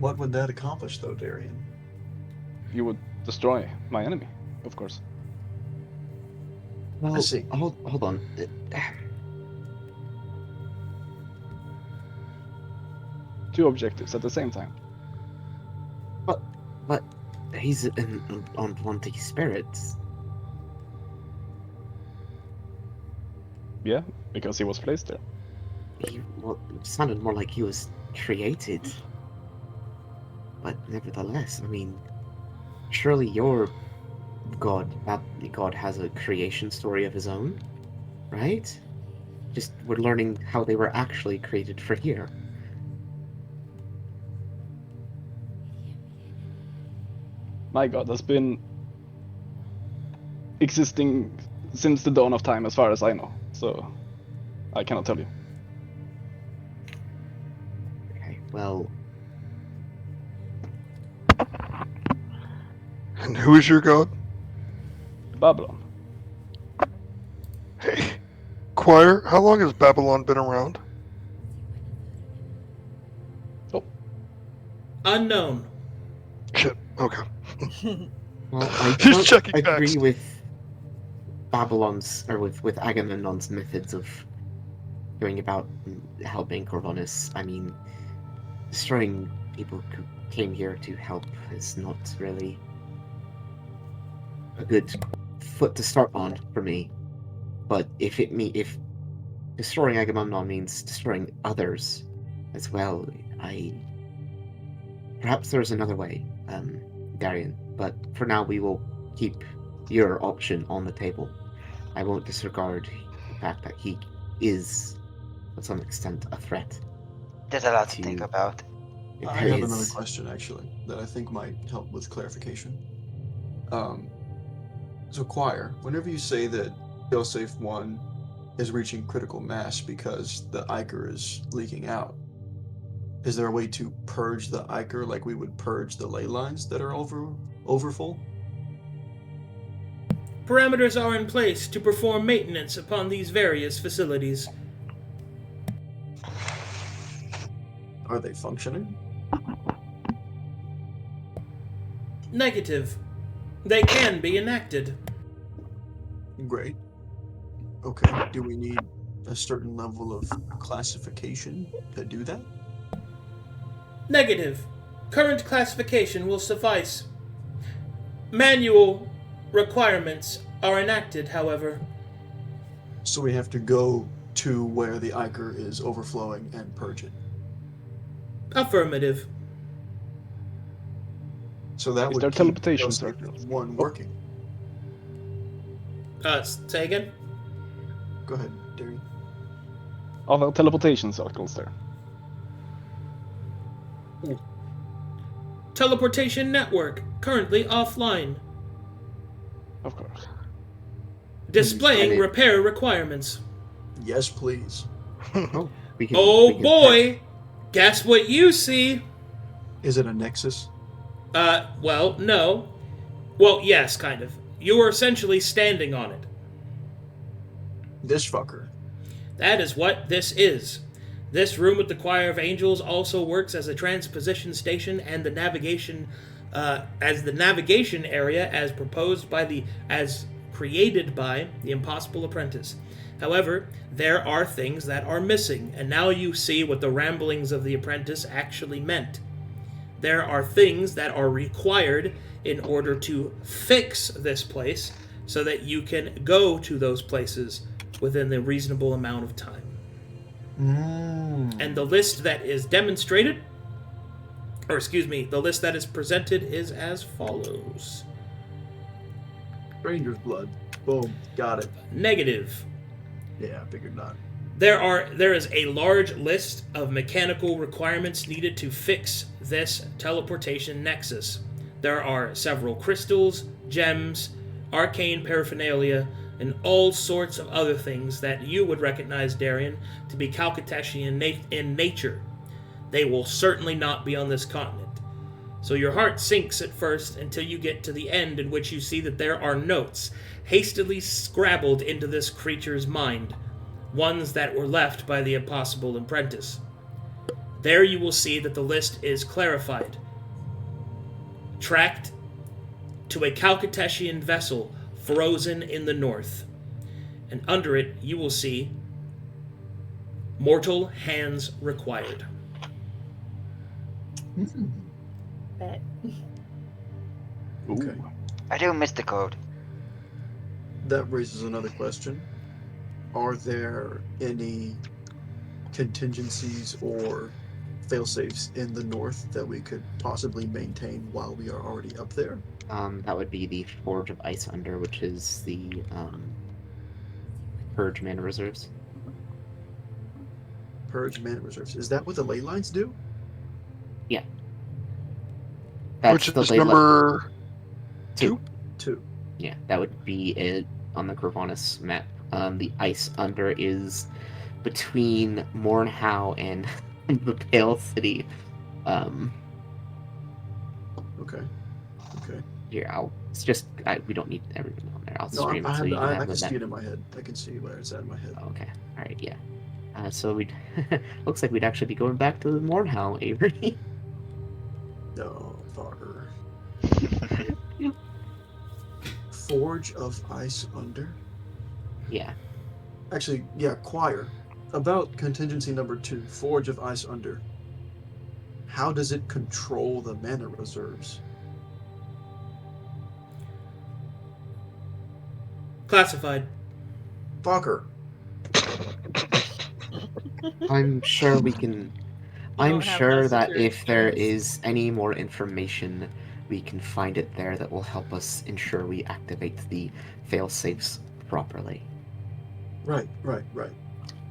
What would that accomplish, though, Darien? You would destroy my enemy, of course. Well, I see. Hold on. Two objectives at the same time. But he's on wanting spirits. Yeah, because he was placed there. It sounded more like he was created. But nevertheless, I mean, surely your god has a creation story of his own, right? Just we're learning how they were actually created for here. My god has been existing since the dawn of time, as far as I know. So, I cannot tell you. Okay, well, and who is your god? Babylon. Hey, Choir, how long has Babylon been around? Unknown. Shit. Okay. well, I Just don't checking agree facts. with Babylon's or with Agamemnon's methods of going about helping Corvinus. I mean, destroying people who came here to help is not really a good foot to start on for me. But if destroying Agamemnon means destroying others as well, perhaps there's another way, Darien. But for now, we will keep your option on the table. I won't disregard the fact that he is, to some extent, a threat. There's a lot to think about. If I there have is- another question, actually, that I think might help with clarification. So, Choir, whenever you say that failsafe 1 is reaching critical mass because the Ichor is leaking out, is there a way to purge the Ichor like we would purge the ley lines that are overfull? Parameters are in place to perform maintenance upon these various facilities. Are they functioning? Negative. They can be enacted. Great. Okay, do we need a certain level of classification to do that? Negative. Current classification will suffice. Manual requirements are enacted, however. So we have to go to where the Ichor is overflowing and purge it. Affirmative. So that Is would there keep teleportation failsafe circles? 1 working. Say again? Go ahead, Darien. Other teleportation circles there. Teleportation network currently offline. Of course. Displaying Edit. repair requirements. Yes, please. Oh, we can, Oh we can boy! Guess what you see? Is it a nexus? Well, no. Well, yes, kind of. You are essentially standing on it. This fucker. That is what this is. This room with the Choir of Angels also works as a transposition station and the navigation, as the navigation area as created by the Impossible Apprentice. However, there are things that are missing, and now you see what the ramblings of the apprentice actually meant. There are things that are required in order to fix this place so that you can go to those places within the reasonable amount of time. And the list that is demonstrated, the list that is presented is as follows. Stranger's blood. Boom. Got it. Negative. Yeah, I figured not. There is a large list of mechanical requirements needed to fix this teleportation nexus. There are several crystals, gems, arcane paraphernalia, and all sorts of other things that you would recognize, Darien, to be Calcatesian in nature. They will certainly not be on this continent. So your heart sinks at first until you get to the end, in which you see that there are notes hastily scrabbled into this creature's mind, ones that were left by the Impossible Apprentice. There you will see that the list is clarified. Tracked to a Calcatesian vessel frozen in the north. And under it, you will see mortal hands required. Bet. Okay. I do miss the code. That raises another question. Are there any contingencies or failsafes in the north that we could possibly maintain while we are already up there? That would be the Forge of Ice Under, which is the Purge Mana Reserves. Purge mana reserves. Is that what the ley lines do? Yeah. That's Which the is ley number two. 2. Yeah, that would be it on the Gravonis map. The Ice Under is between Mornhow and the Pale City. Okay. Here, we don't need everything on there. I'll No, stream it so you can I have can the see it in my head. I can see where it's at in my head. Okay, alright, yeah. So we'd looks like we'd actually be going back to the Mornhow, Avery. No, fucker. Forge of Ice Under? Yeah. Actually, yeah, choir. About contingency number 2, Forge of Ice Under. How does it control the mana reserves? Classified. Fucker. I'm sure we can. I'm don't have sure less that security if there clearance. is any more information, we can find it there that will help us ensure we activate the fail-safes properly. Right.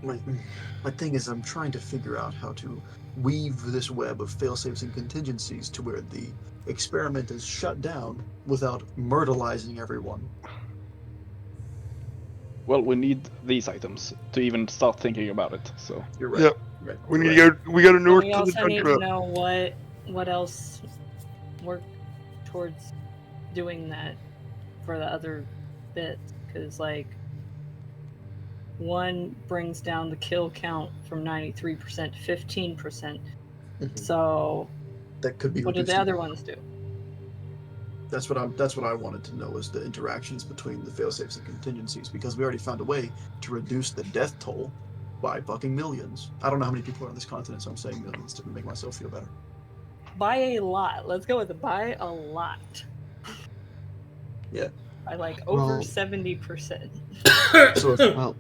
My thing is, I'm trying to figure out how to weave this web of failsafes and contingencies to where the experiment is shut down without myrtleizing everyone. Well, we need these items to even start thinking about it. So You're right. Yep. Right. We need Right. to go. We got to north We to the also need to tundra. know what else work towards doing that for the other bits, because like one brings down the kill count from 93% to 15%. Mhm. So That could be. what did the reduced. other ones do? That's what I wanted to know, is the interactions between the failsafes and contingencies, because we already found a way to reduce the death toll by fucking millions. I don't know how many people are on this continent, so I'm saying millions to make myself feel better. By a lot. Let's go with by a lot. Yeah. By like over Well- 70%. So if, Well,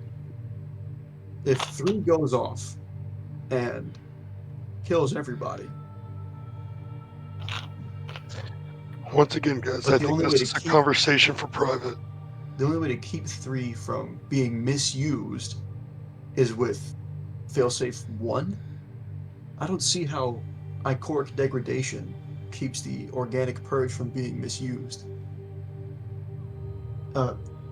if 3 goes off and kills everybody, Once again, guys, But I the think only this way to is a keep- conversation for private. the only way to keep 3 from being misused is with failsafe 1, I don't see how ichoric degradation keeps the organic purge from being misused.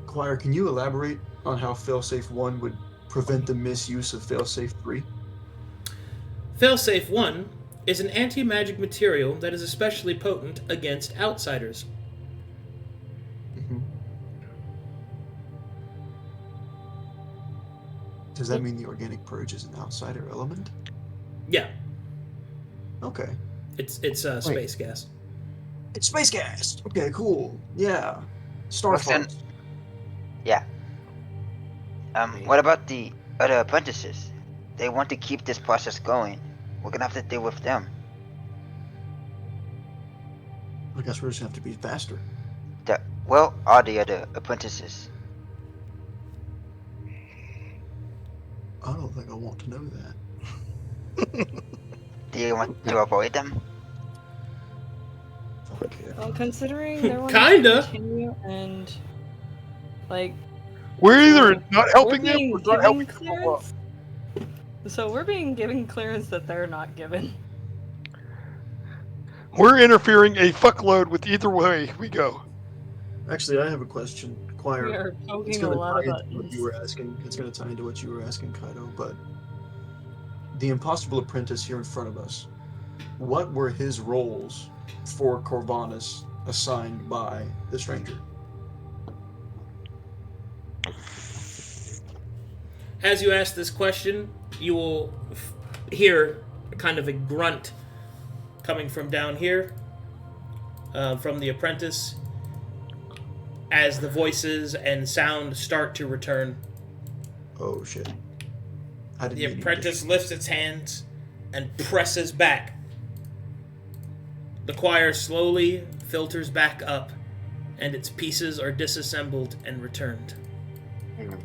Choir, can you elaborate on how failsafe 1 would prevent the misuse of failsafe 3? Failsafe 1 is an anti-magic material that is especially potent against outsiders. Mm-hmm. Does that mean the organic purge is an outsider element? Yeah, Okay. it's space gas. It's space gas! Okay, cool. Yeah. Star Listen. farts. Yeah. What about the other apprentices? They want to keep this process going. We're gonna have to deal with them. I guess we're just gonna have to be faster. Well, are the other apprentices? I don't think I want to know that. Do you want to avoid them? Fuck yeah. Well, considering they're one Kinda. continue and like We're either not we're helping them being or not helping given them. clearance. So we're being given clearance that they're not given. We're interfering a fuckload with either way we go. Actually, I have a question. Choir. We are It's poking a gonna lot tie of into what buttons. you were asking. It's gonna tie into what you were asking, Kaito, but the impossible apprentice here in front of us, what were his roles for Corvanus assigned by the stranger? As you ask this question, you will hear kind of a grunt coming from down here, from the apprentice, as the voices and sound start to return. Oh shit. I didn't The mean to apprentice lifts its hands and presses back. The choir slowly filters back up, and its pieces are disassembled and returned. Hang on.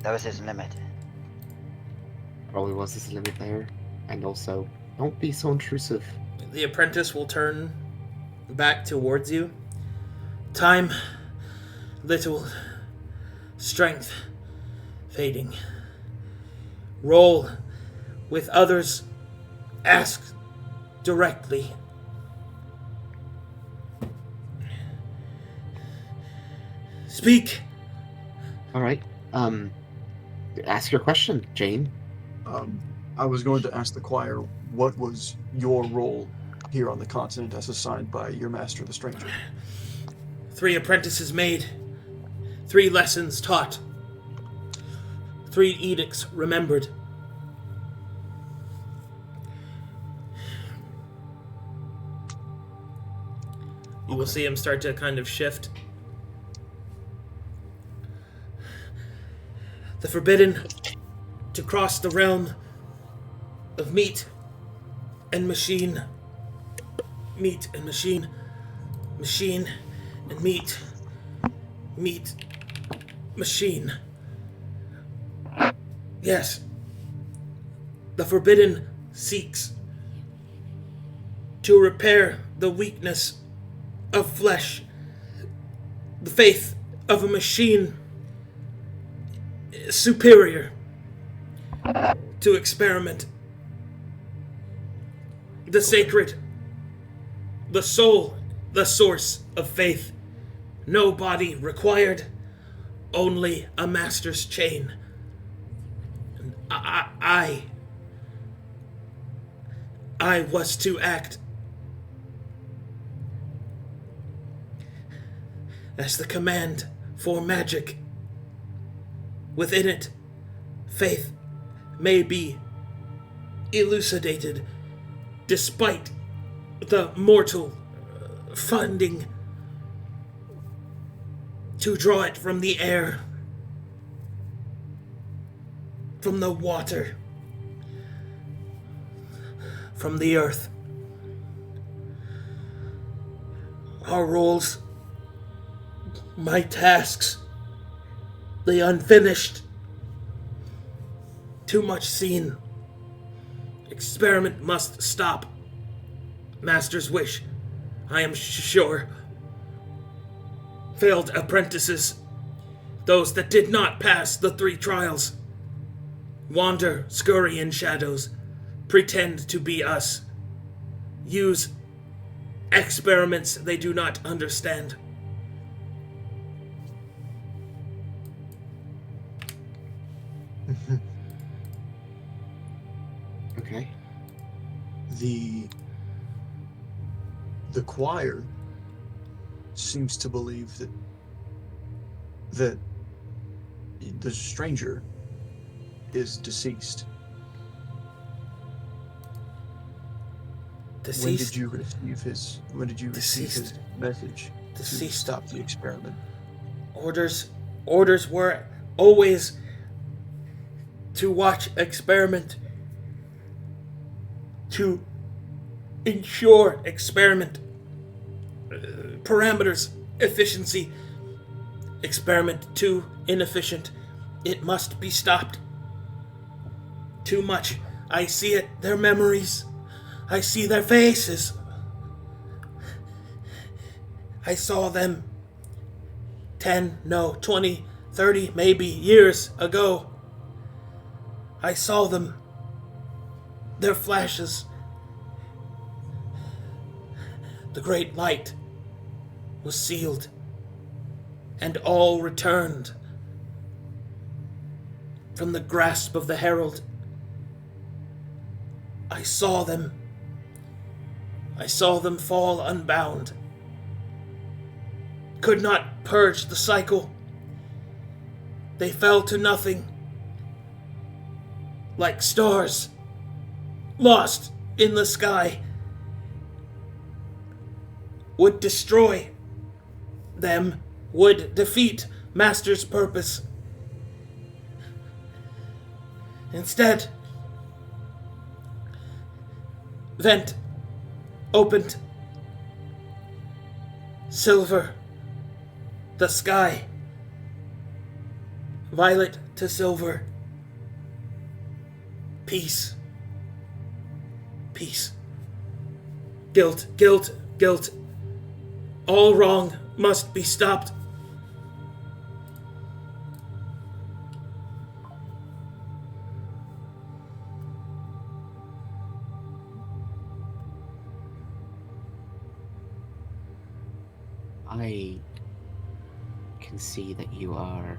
That was his limit. Probably was this limit there. And also, don't be so intrusive. The apprentice will turn back towards you. Time, little, strength, fading. Roll with others, ask directly. Speak. Alright, ask your question, Jane. I was going to ask the choir, what was your role here on the continent as assigned by your master, the stranger? 3 apprentices made, 3 lessons taught, 3 edicts remembered. You will see him start to kind of shift. The forbidden to cross the realm of meat and machine. Meat and machine. Machine and meat. Meat. Machine. Yes. The forbidden seeks to repair the weakness of flesh. The faith of a machine is superior to experiment. The sacred, the soul, the source of faith. No body required, only a master's chain. And I was to act as the command for magic. Within it, faith may be elucidated despite the mortal funding to draw it from the air, from the water, from the earth. Our roles, my tasks, the unfinished, too much seen. Experiment must stop. Master's wish, I am sure. Failed apprentices, those that did not pass the 3 trials, wander, scurry in shadows, pretend to be us, use experiments they do not understand. Okay. The choir seems to believe that the stranger is deceased. Deceased? When did you receive his message to Deceased. stop the experiment? Orders were always to watch experiment, to ensure experiment parameters, efficiency. Experiment too inefficient. It must be stopped. Too much. I see it. Their memories. I see their faces. I saw them 10, no, 20, 30, maybe years ago. I saw them. Their flashes. The great light was sealed, and all returned from the grasp of the herald. I saw them. I saw them fall unbound. Could not purge the cycle. They fell to nothing. Like stars, lost in the sky. Would destroy them, would defeat Master's purpose. Instead, vent opened. Silver, the sky. Violet to silver. Peace. Peace. Guilt, guilt, guilt. All wrong must be stopped. I can see that you are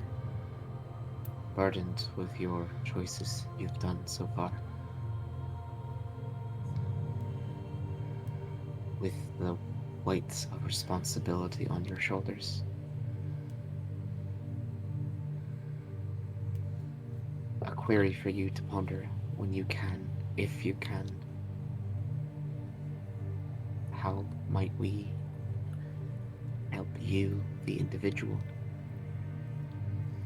burdened with your choices you've done so far. With the weight of responsibility on your shoulders. A query for you to ponder when you can, if you can. How might we help you, the individual,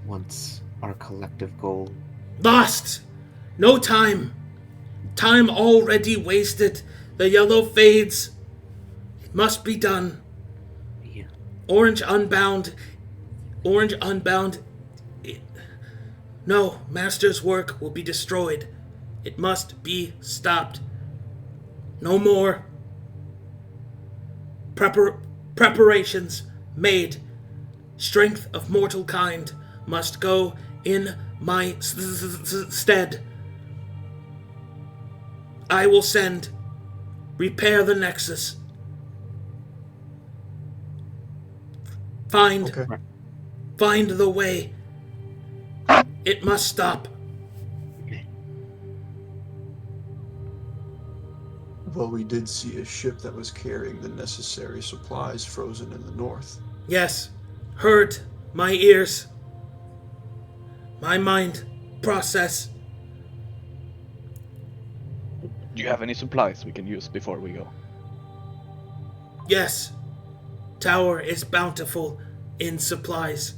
once our collective goal... Lost! No time! Time already wasted. The yellow fades. It must be done. Yeah. Orange unbound. Orange unbound. No, Master's work will be destroyed. It must be stopped. No more. Preparations made. Strength of mortal kind must go in my stead. I will send. Repair the Nexus. Find the way. It must stop. Well, we did see a ship that was carrying the necessary supplies frozen in the north. Yes. Heard. My ears. My mind. Process. Do you have any supplies we can use before we go? Yes. Tower is bountiful in supplies.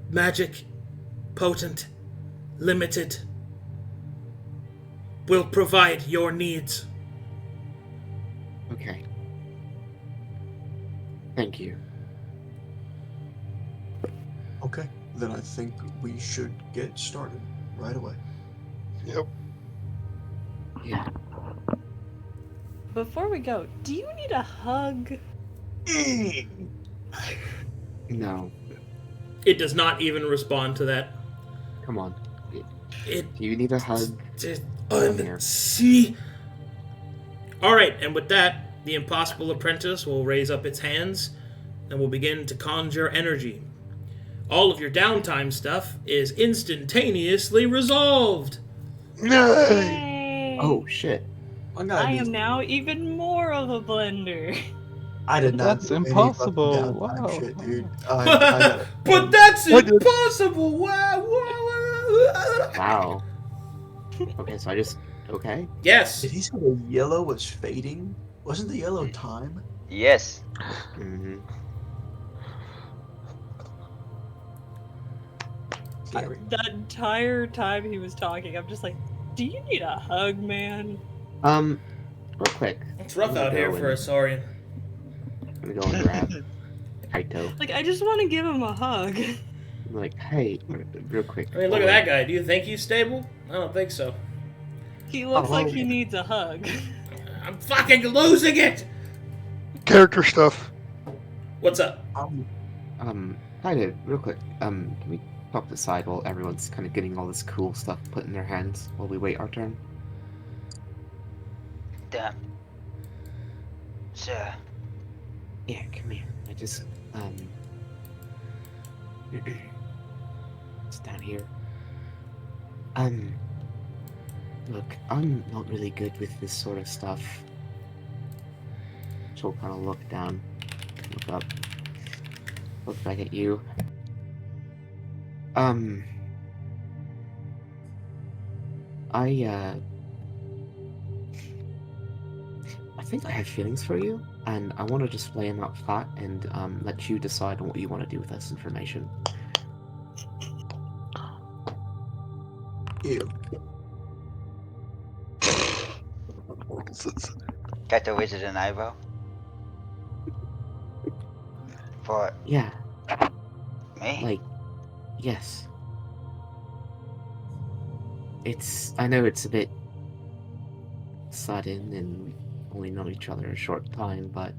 Magic. Potent. Limited. Will provide your needs. Okay. Thank you. Okay, then I think we should get started right away. Yep. Yeah. Before we go, do you need a hug? No. It does not even respond to that. Come on. It Do you need a hug? did Come here. unsee. All right, and with that, the impossible apprentice will raise up its hands and will begin to conjure energy. All of your downtime stuff is instantaneously resolved. Yay! Yay! Oh shit! I am now even more of a blender. I did not That's do any impossible. fucking downtime Wow. shit, dude. I got But that's I did. impossible! Wow! Wow. Okay, so I just okay. Yes. Did he say the yellow was fading? Wasn't the yellow time? Yes. Mm-hmm. Scary. That entire time he was talking, I'm just like, do you need a hug, man? Real quick. It's rough I'm out gonna here go for a and- Saurian. I'm gonna go and grab Kaito. Like, I just want to give him a hug. I'm like, hey, real quick. I mean, look at that guy. Do you think he's stable? I don't think so. He looks Oh, like well. he needs a hug. I'm fucking losing it! Character stuff. What's up? Kaito, real quick. Can we pop to the side while everyone's kind of getting all this cool stuff put in their hands while we wait our turn? Damn. Sir. Yeah, come here. I just it's down here. Look, I'm not really good with this sort of stuff. She'll kind of look down, look up, look back at you. I think I have feelings for you, and I want to just lay them out flat and let you decide on what you want to do with this information. Ew. Kaito raises an eyebrow. For Yeah, me? like, yes. I know it's a bit sudden and we've only known each other a short time, but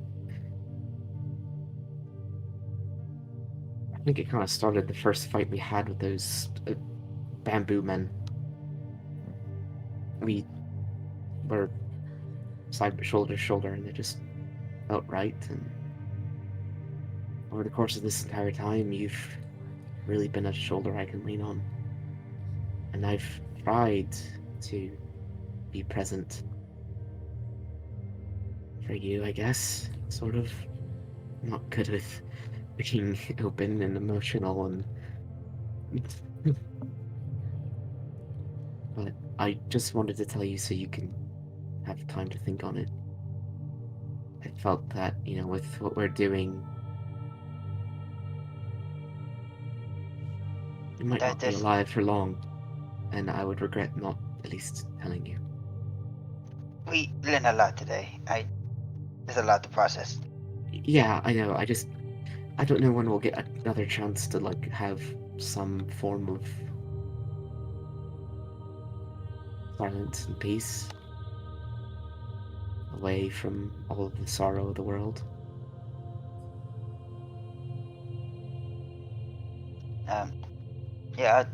I think it kind of started the first fight we had with those bamboo men. We were shoulder to shoulder, and it just felt right. And over the course of this entire time, you've really been a shoulder I can lean on. And I've tried to be present for you, I guess. Sort of. I'm not good with being open and emotional and but I just wanted to tell you so you can have time to think on it. I felt that, with what we're doing, you might not be alive for long, and I would regret not at least telling you. We learned a lot today. There's a lot to process. Yeah, I know. I don't know when we'll get another chance to have some form of silence and peace away from all of the sorrow of the world. Yeah, I'll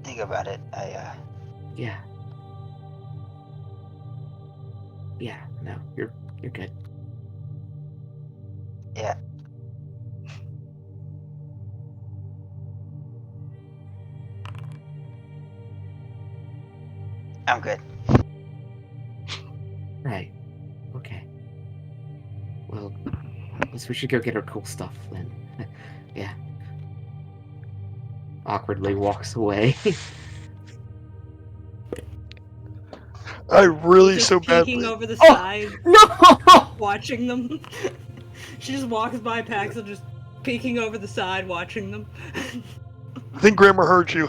think about it. Yeah. Yeah, no, you're good. Yeah. I'm good. Right. Okay. Well, I guess we should go get our cool stuff then. Yeah. Awkwardly walks away. I really Just so peeking badly. over the side, No! watching them. She just walks by Paxil, just peeking over the side, watching them. I think Gramr heard you.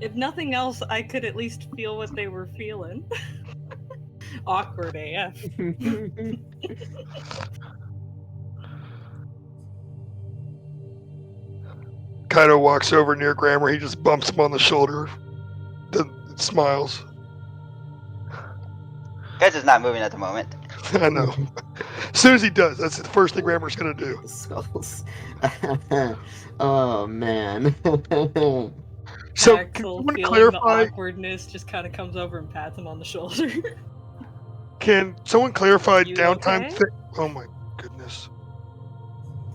If nothing else, I could at least feel what they were feeling. Awkward AF. Kaito walks over near Gramr. He just bumps him on the shoulder. Then smiles. Guys is not moving at the moment. I know. soon as he does, that's the first thing Gramr's gonna do. The skulls. Oh man. So can Paxil, someone feeling clarify? the awkwardness, just kind of comes over and pats him on the shoulder. Can someone clarify You downtime? okay? Oh my goodness.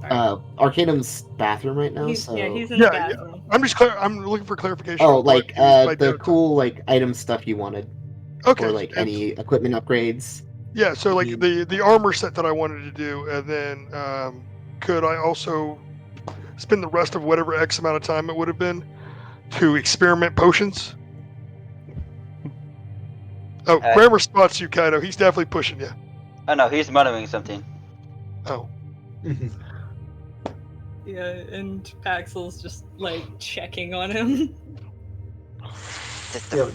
Arcadum's bathroom right now, so he's in the Yeah, bathroom. I'm just I'm looking for clarification. oh, on what like is my the downtime. cool like item stuff you wanted, Okay. or like any equipment upgrades. Yeah, so like Mhm. the armor set that I wanted to do, and then could I also spend the rest of whatever X amount of time it would have been to experiment potions? Oh, Gramr spots you, Kaito. He's definitely pushing you. Oh no, he's muttering something. Oh. Yeah, and Paxil's just like checking on him. Yeah,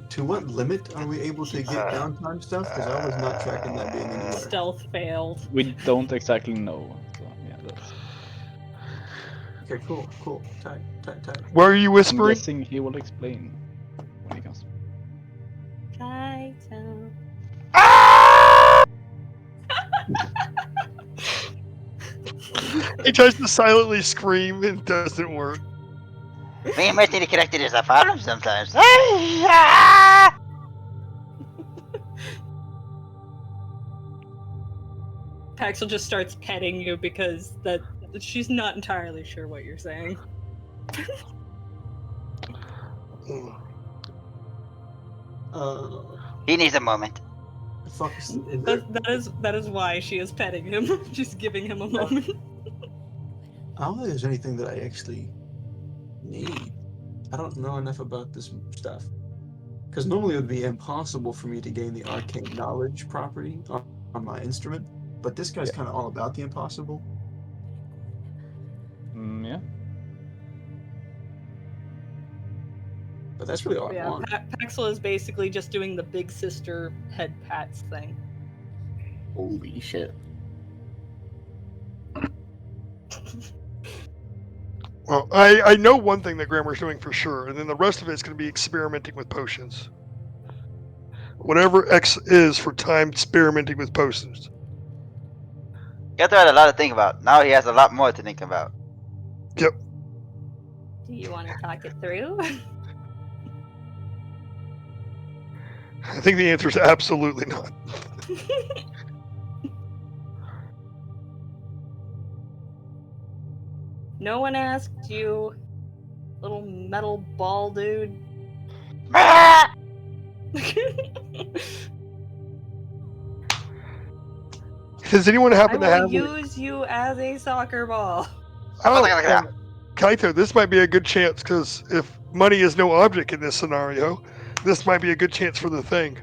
to what limit are we able to get downtime stuff? Because I was not tracking that being anywhere. Stealth failed. We don't exactly know. So yeah, that's. Okay, cool. Tight. Where are you I'm whispering? guessing he will explain when he comes. Kaito. He tries to silently scream and doesn't work. Being mentally connected is a problem sometimes. Paxil just starts petting you because she's not entirely sure what you're saying. He needs a moment. Fuck. That is why she is petting him. Just giving him a moment. I don't think there's anything that I actually need. I don't know enough about this stuff. Because normally it would be impossible for me to gain the arcane knowledge property on my instrument, but this guy's kind of all about the impossible. Yeah. But that's really all I want. Paxil is basically just doing the big sister head pats thing. Holy shit. Well, I know one thing that Gramr's doing for sure, and then the rest of it's going to be experimenting with potions. Whatever X is for time experimenting with potions. Kaito had a lot to think about. Now he has a lot more to think about. Yep. Do you want to talk it through? I think the answer is absolutely not. No one asked you, little metal ball dude. Does anyone happen to I have? will use you as a soccer ball. Kaito, this might be a good chance because if money is no object in this scenario, this might be a good chance for the thing.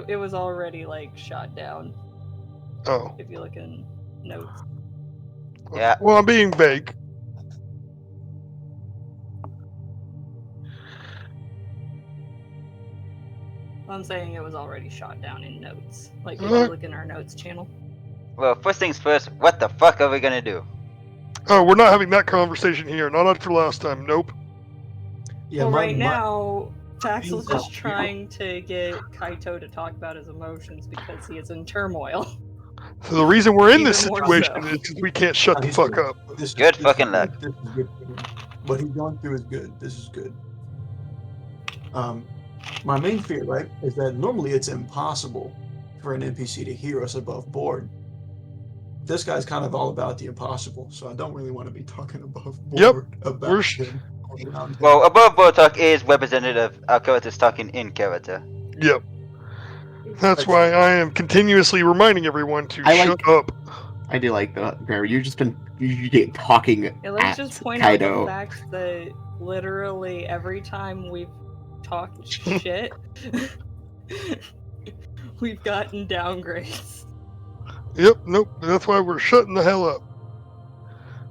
It was already like shot down. Oh. If you look in notes. Yeah. Well, I'm being vague. I'm saying it was already shot down in notes. Like if you look in our notes channel. Well, first things first, what the fuck are we gonna do? Oh, we're not having that conversation here. Not after last time. Nope. Yeah, well, right now, Paxil's just Yeah. trying to get Kaito to talk about his emotions because he is in turmoil. So the reason we're in this Even more situation so. is because we can't shut the He's fuck good. up. Good fucking luck. This is good. What he's going through is good. This is good. My main fear, right, is that normally it's impossible for an NPC to hear us above board. This guy's kind of all about the impossible, so I don't really want to be talking above board about him. Well, above board talk is representative. Our characters talking in character. Yep. That's why I am continuously reminding everyone to shut up. I do like that, Gramr. You've just been talking Yeah, let me at just point out the Kaito. fact that literally every time we've talked shit, we've gotten downgrades. Yep, nope. That's why we're shutting the hell up.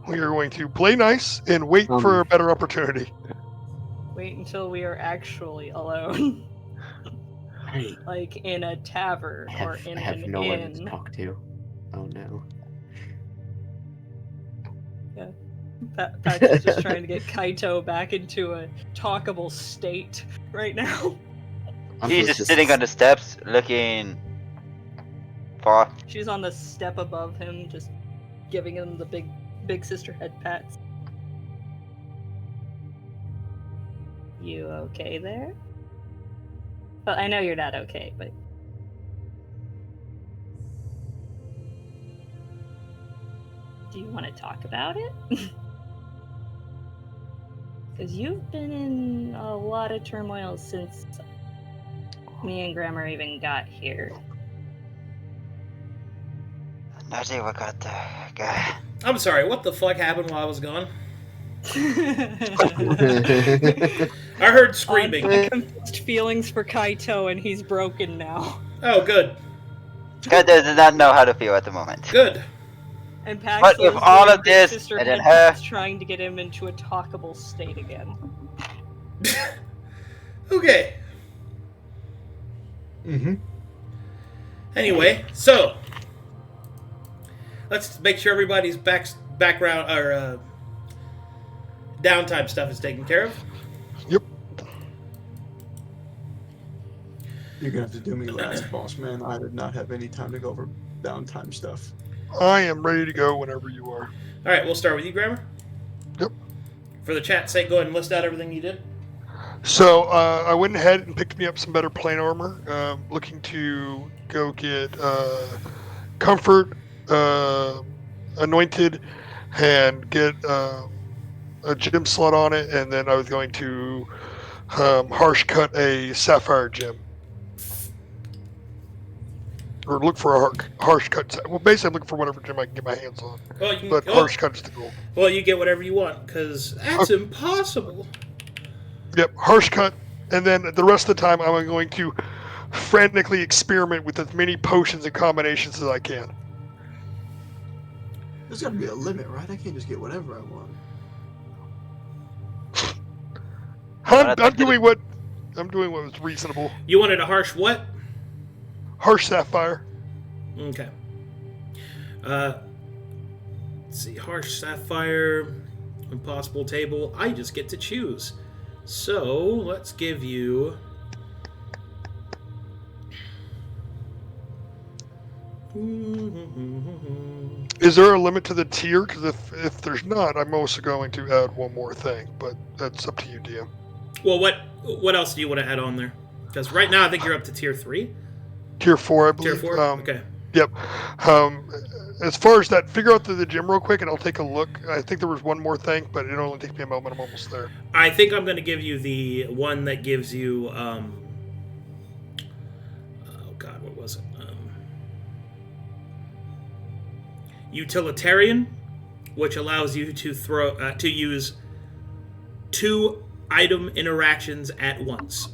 We are going to play nice and wait for a better opportunity. Wait until we are actually alone. Like in a tavern or in I have an no one inn. to talk to. Oh no. Yeah. Paxil's just trying to get Kaito back into a talkable state right now. He's just sitting on the steps, looking far. She's on the step above him, just giving him the big sister head pats. You okay there? Well, I know you're not okay, but... Do you want to talk about it? Because you've been in a lot of turmoil since me and Gramr even got here. Nothing we got there. I'm sorry, what the fuck happened while I was gone? I heard screaming. Confused feelings for Kaito, and he's broken now. Oh, good. Kaito does not know how to feel at the moment. Good. And Paxil But with is all doing of this, sister and then head her... trying to get him into a talkable state again. Okay. Mm-hmm. Anyway, so let's make sure everybody's background or downtime stuff is taken care of. Yep. You're gonna have to do me last, boss man. I did not have any time to go over downtime stuff. I am ready to go whenever you are. All right, we'll start with you, Gramr. Yep. For the chat's sake, go ahead and list out everything you did. So I went ahead and picked me up some better plane armor. Looking to go get comfort, anointed, and get a gem slot on it, and then I was going to harsh cut a sapphire gem. Or look for a harsh cut. Well, basically, I'm looking for whatever gem I can get my hands on. Well, you can, But harsh cut is the goal. Well, you get whatever you want, because that's impossible. Yep, harsh cut, and then the rest of the time I'm going to frantically experiment with as many potions and combinations as I can. There's gotta be a limit, right? I can't just get whatever I want. I'm doing what was reasonable. You wanted a harsh what? Harsh sapphire. Okay. Let's see. Harsh sapphire, impossible table. I just get to choose. So let's give you. Is there a limit to the tier? Because if there's not, I'm also going to add one more thing, but that's up to you, DM. Well, what else do you want to add on there? Because right now I think you're up to tier 3. Tier 4, I believe. Tier 4? Okay. Yep. As far as that, figure out the gym real quick, and I'll take a look. I think there was one more thing, but it only takes me a moment. I'm almost there. I think I'm going to give you the one that gives you. Oh God, what was it? Utilitarian, which allows you to use 2 item interactions at once.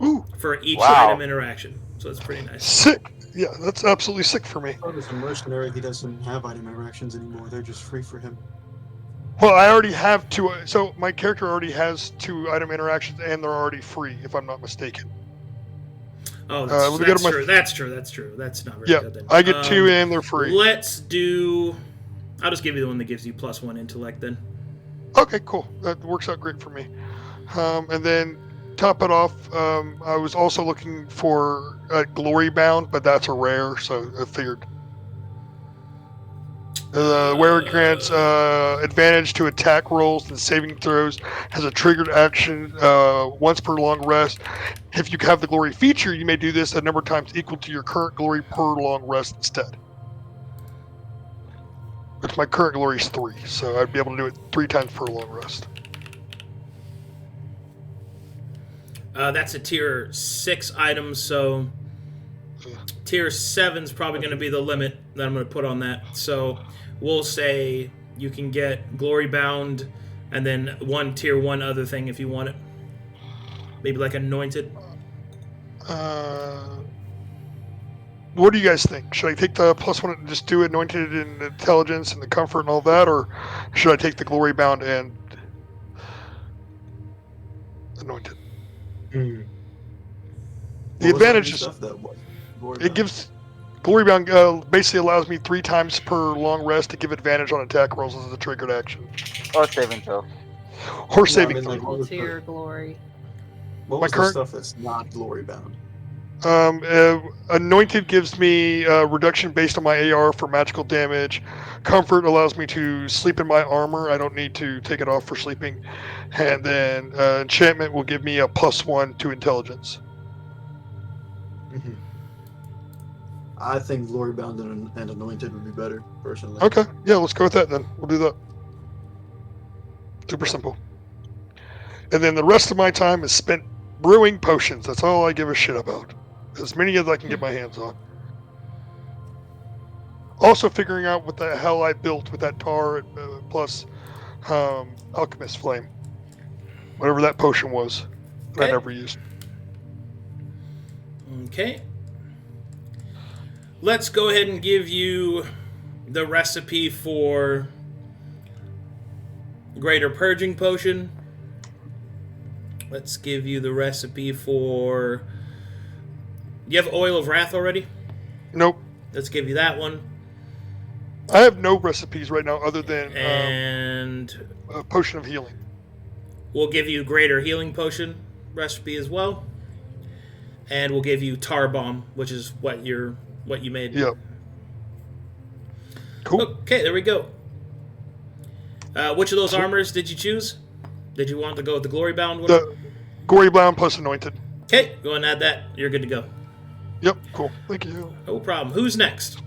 Ooh. For each item interaction. So it's pretty nice. Sick. Yeah, that's absolutely sick for me. Oh, as a mercenary, he doesn't have item interactions anymore. They're just free for him. Well, I already have 2. So my character already has 2 item interactions, and they're already free, if I'm not mistaken. Oh, that's true. That's true. That's not very good then. I get 2 and they're free. Let's do. I'll just give you the one that gives you +1 intellect then. Okay, cool. That works out great for me. And then top it off, I was also looking for Glory Bound, but that's a rare, so I figured. Where it grants advantage to attack rolls and saving throws, has a triggered action once per long rest. If you have the Glory feature, you may do this a number of times equal to your current Glory per long rest instead. Which my current Glory is 3, so I'd be able to do it 3 times per long rest. That's a tier 6 item, so tier 7 is probably going to be the limit that I'm going to put on that. So we'll say you can get Glory Bound and then 1 tier 1 other thing if you want it. Maybe like Anointed. What do you guys think? Should I take the +1 and just do Anointed and Intelligence and the Comfort and all that, or should I take the Glory Bound and Anointed? Mm. The advantage is stuff that it gives Glory Bound basically allows me 3 times per long rest to give advantage on attack rolls as a triggered action. Or saving throw. Or saving mean, throw. like, what Equal was to your glory. What My was current- the stuff that's not glory bound? Anointed gives me reduction based on my AR for magical damage. Comfort allows me to sleep in my armor. I don't need to take it off for sleeping. And then enchantment will give me a +1 to intelligence. Mm-hmm. I think glory bound and anointed would be better, personally. Okay, yeah, let's go with that then. We'll do that. Super simple. And then the rest of my time is spent brewing potions. That's all I give a shit about. As many as I can get my hands on. Also figuring out what the hell I built with that tar plus alchemist flame. Whatever that potion was that I Okay. never used. Okay. Let's go ahead and give you the recipe for Greater Purging Potion. Let's give you the recipe for... You have Oil of Wrath already? Nope. Let's give you that one. I have no recipes right now other than And a potion of healing. we'll give you Greater Healing Potion recipe as well. And we'll give you Tar Bomb, which is what you made. Yep. Cool. Okay, there we go. Which of those armors did you choose? Did you want to go with the Glory Bound one? The Gory Bound plus Anointed. Okay, go and add that. You're good to go. Yep, cool. Thank you. No problem. Who's next?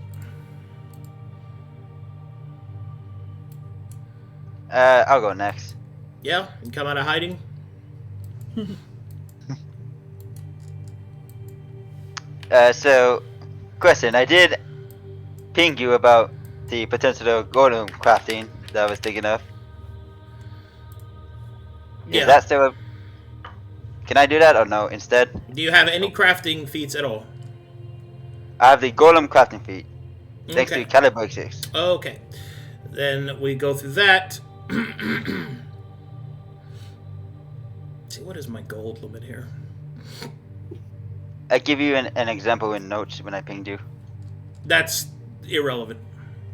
I'll go next. Yeah, and come out of hiding. So, question. I did ping you about the potential golem crafting that I was thinking of. Yeah. Is that still a... Can I do that or no instead? Do you have any crafting feats at all? I have the golem crafting feat. Thanks Okay. to Caliber 6. Okay. Then we go through that. See, what is my gold limit here? I give you an example in notes when I pinged you. That's irrelevant.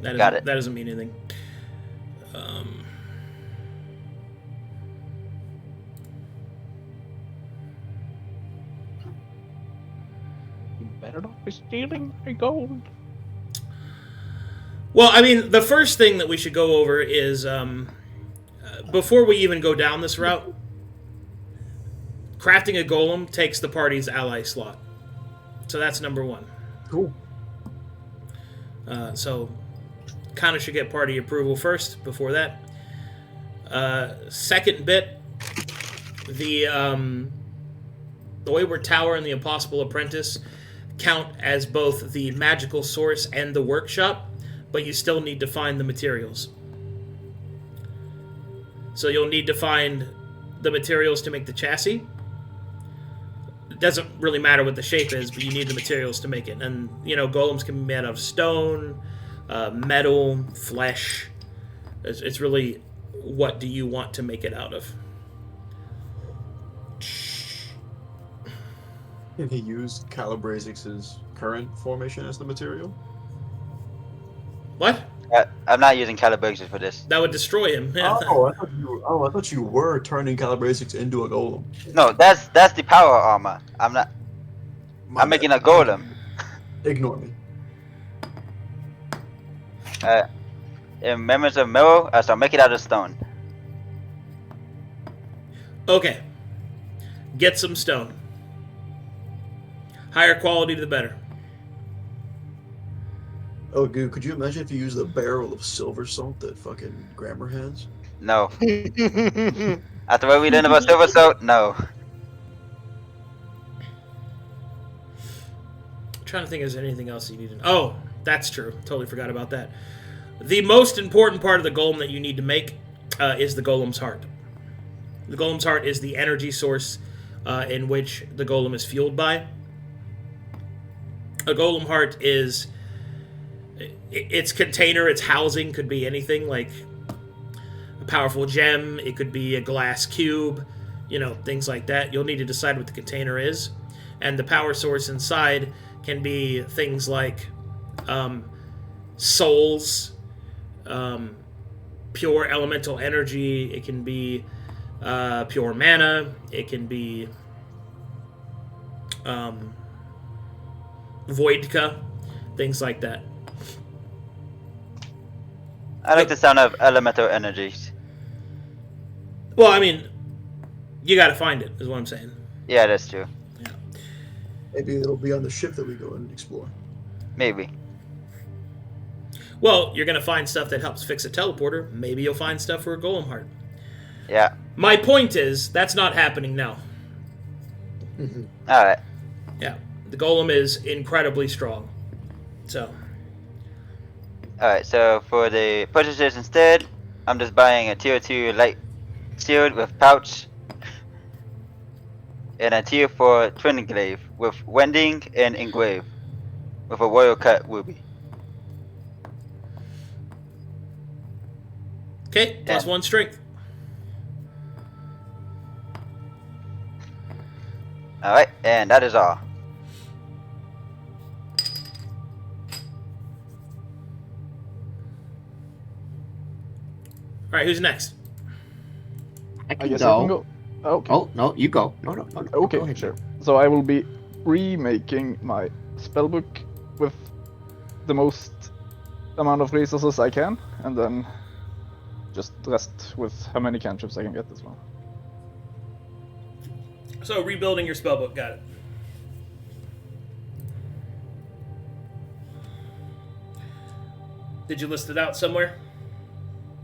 That Got it. That doesn't mean anything. You better not be stealing my gold. Well, I mean, the first thing that we should go over is, before we even go down this route, crafting a golem takes the party's ally slot. So that's number one. Cool. So, kind of should get party approval first before that. Second bit, the Wayward Tower and the Impossible Apprentice count as both the magical source and the workshop, but you still need to find the materials. So you'll need to find the materials to make the chassis. It doesn't really matter what the shape is, but you need the materials to make it. And, you know, golems can be made out of stone, metal, flesh. It's really, what do you want to make it out of? Can he use Calibrazix's current formation as the material? What? I'm not using Caliber 6 for this. That would destroy him. Oh, I thought you were turning Calibrazix into a golem. No, that's the power armor. I'm not. My I'm bad. making a golem. Ignore me. In Memories of Mirror, so I'll make it out of stone. Okay. Get some stone. Higher quality, the better. Oh, dude, could you imagine if you used the barrel of silver salt that fucking Gramr has? No. After what we learned about Silver Salt, no. I'm trying to think if there's anything else you need to know. Oh, that's true. Totally forgot about that. The most important part of the golem that you need to make is the golem's heart. The golem's heart is the energy source in which the golem is fueled by. A golem heart is its container, its housing could be anything, like a powerful gem, it could be a glass cube, you know, things like that. You'll need to decide what the container is. And the power source inside can be things like souls, pure elemental energy. It can be pure mana. It can be Voidka, things like that. I like the sound of elemental energies. Well, I mean, you gotta find it, is what I'm saying. Yeah, that's true. Maybe it'll be on the ship that we go and explore. Maybe. Well, you're gonna find stuff that helps fix a teleporter. Maybe you'll find stuff for a golem heart. Yeah. My point is, that's not happening now. Alright. Yeah. The golem is incredibly strong. So. Alright, so for the purchases instead, I'm just buying a tier 2 light shield with pouch. And a tier 4 twin glaive with wending and engrave. With a royal cut ruby. Okay, plus 1 strength. Alright, and that is all. Alright, who's next? I I can guess go. I can go. Okay. Oh, no, you go. No. Okay, Go ahead. sure. So I will be remaking my spellbook with the most amount of resources I can, and then just rest with how many cantrips I can get as well. So, rebuilding your spellbook, got it. Did you list it out somewhere?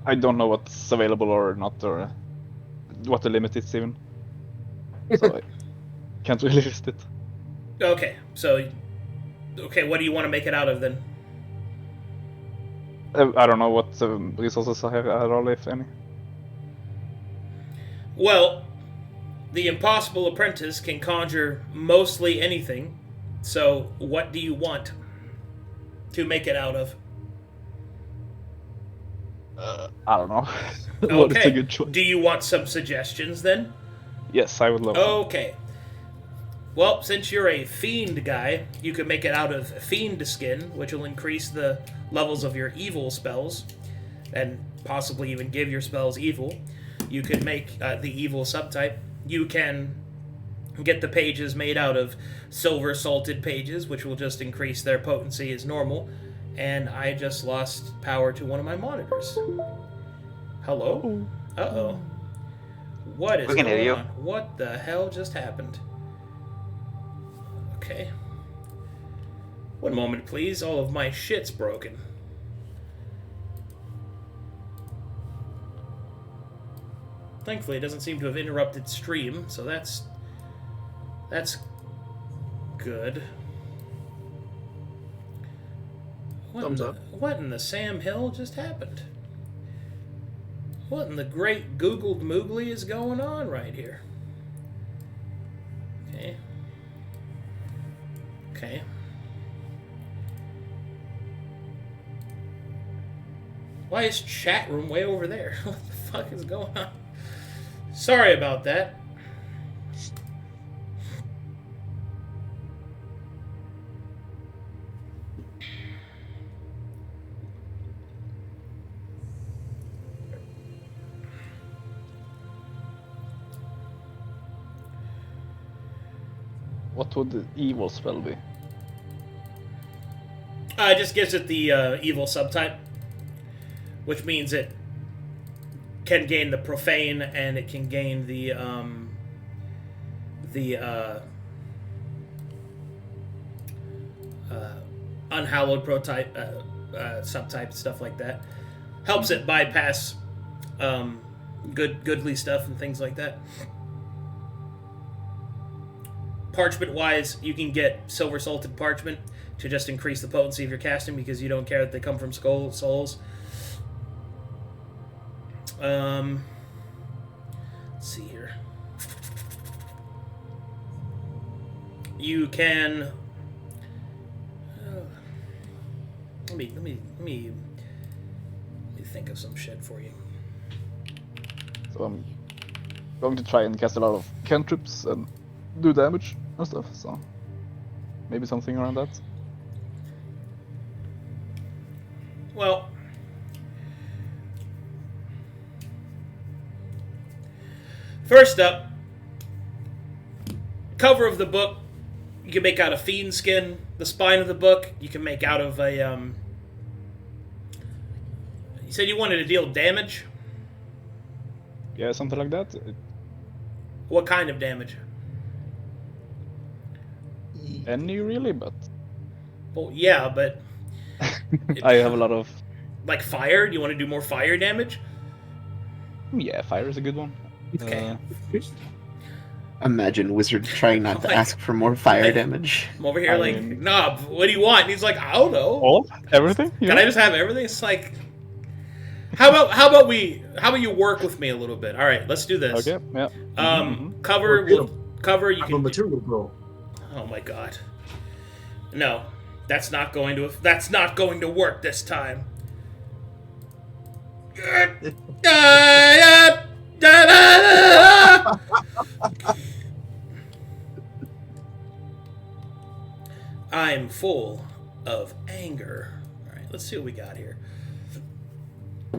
I don't know what's available or not, or what the limit is even. So I can't really list it. Okay, so... Okay, what do you want to make it out of, then? I don't know what resources I have at all, if any. Well, the Impossible Apprentice can conjure mostly anything, so what do you want to make it out of? I don't know. What is a good choice? Do you want some suggestions, then? Yes, I would love that. Okay. Well, since you're a fiend guy, you can make it out of fiend skin, which will increase the levels of your evil spells, and possibly even give your spells evil. You can make the evil subtype. You can get the pages made out of silver salted pages, which will just increase their potency as normal. And I just lost power to one of my monitors. Hello? Uh-oh. What is We can hear going you. on? What the hell just happened? Okay. One moment, please. All of my shit's broken. Thankfully, it doesn't seem to have interrupted stream, so that's good. Thumbs up. What in the Sam Hill just happened? What in the great Googled Moogly is going on right here? Okay. Okay. Why is chat room way over there? What the fuck is going on? Sorry about that. What would the evil spell be? It just gives it the evil subtype, which means it can gain the profane and it can gain the unhallowed protype subtype, stuff like that. Helps it bypass goodly stuff and things like that. Parchment wise, you can get silver salted parchment to just increase the potency of your casting because you don't care that they come from souls. Let's see here. You can. Let me think of some shit for you. So I'm going to try and cast a lot of cantrips and do damage and stuff, so maybe something around that. Well, first up, cover of the book, you can make out of fiend skin. The spine of the book, you can make out of a, You said you wanted to deal damage? Yeah, something like that. What kind of damage? Any really, but Well, yeah, but... I have a lot of. Like fire? Do you want to do more fire damage? Yeah, fire is a good one. Okay. Imagine wizard trying not to ask for more fire damage. I'm over here I like, mean- Nobb, what do you want? And he's like, I don't know. All everything. Can I just have everything? It's like, how about you work with me a little bit? All right, let's do this. Okay. Yeah. Cover. Cover. You I'm a can. material bro. Oh my god. No, that's not going to work this time. I'm full of anger. All right, let's see what we got here.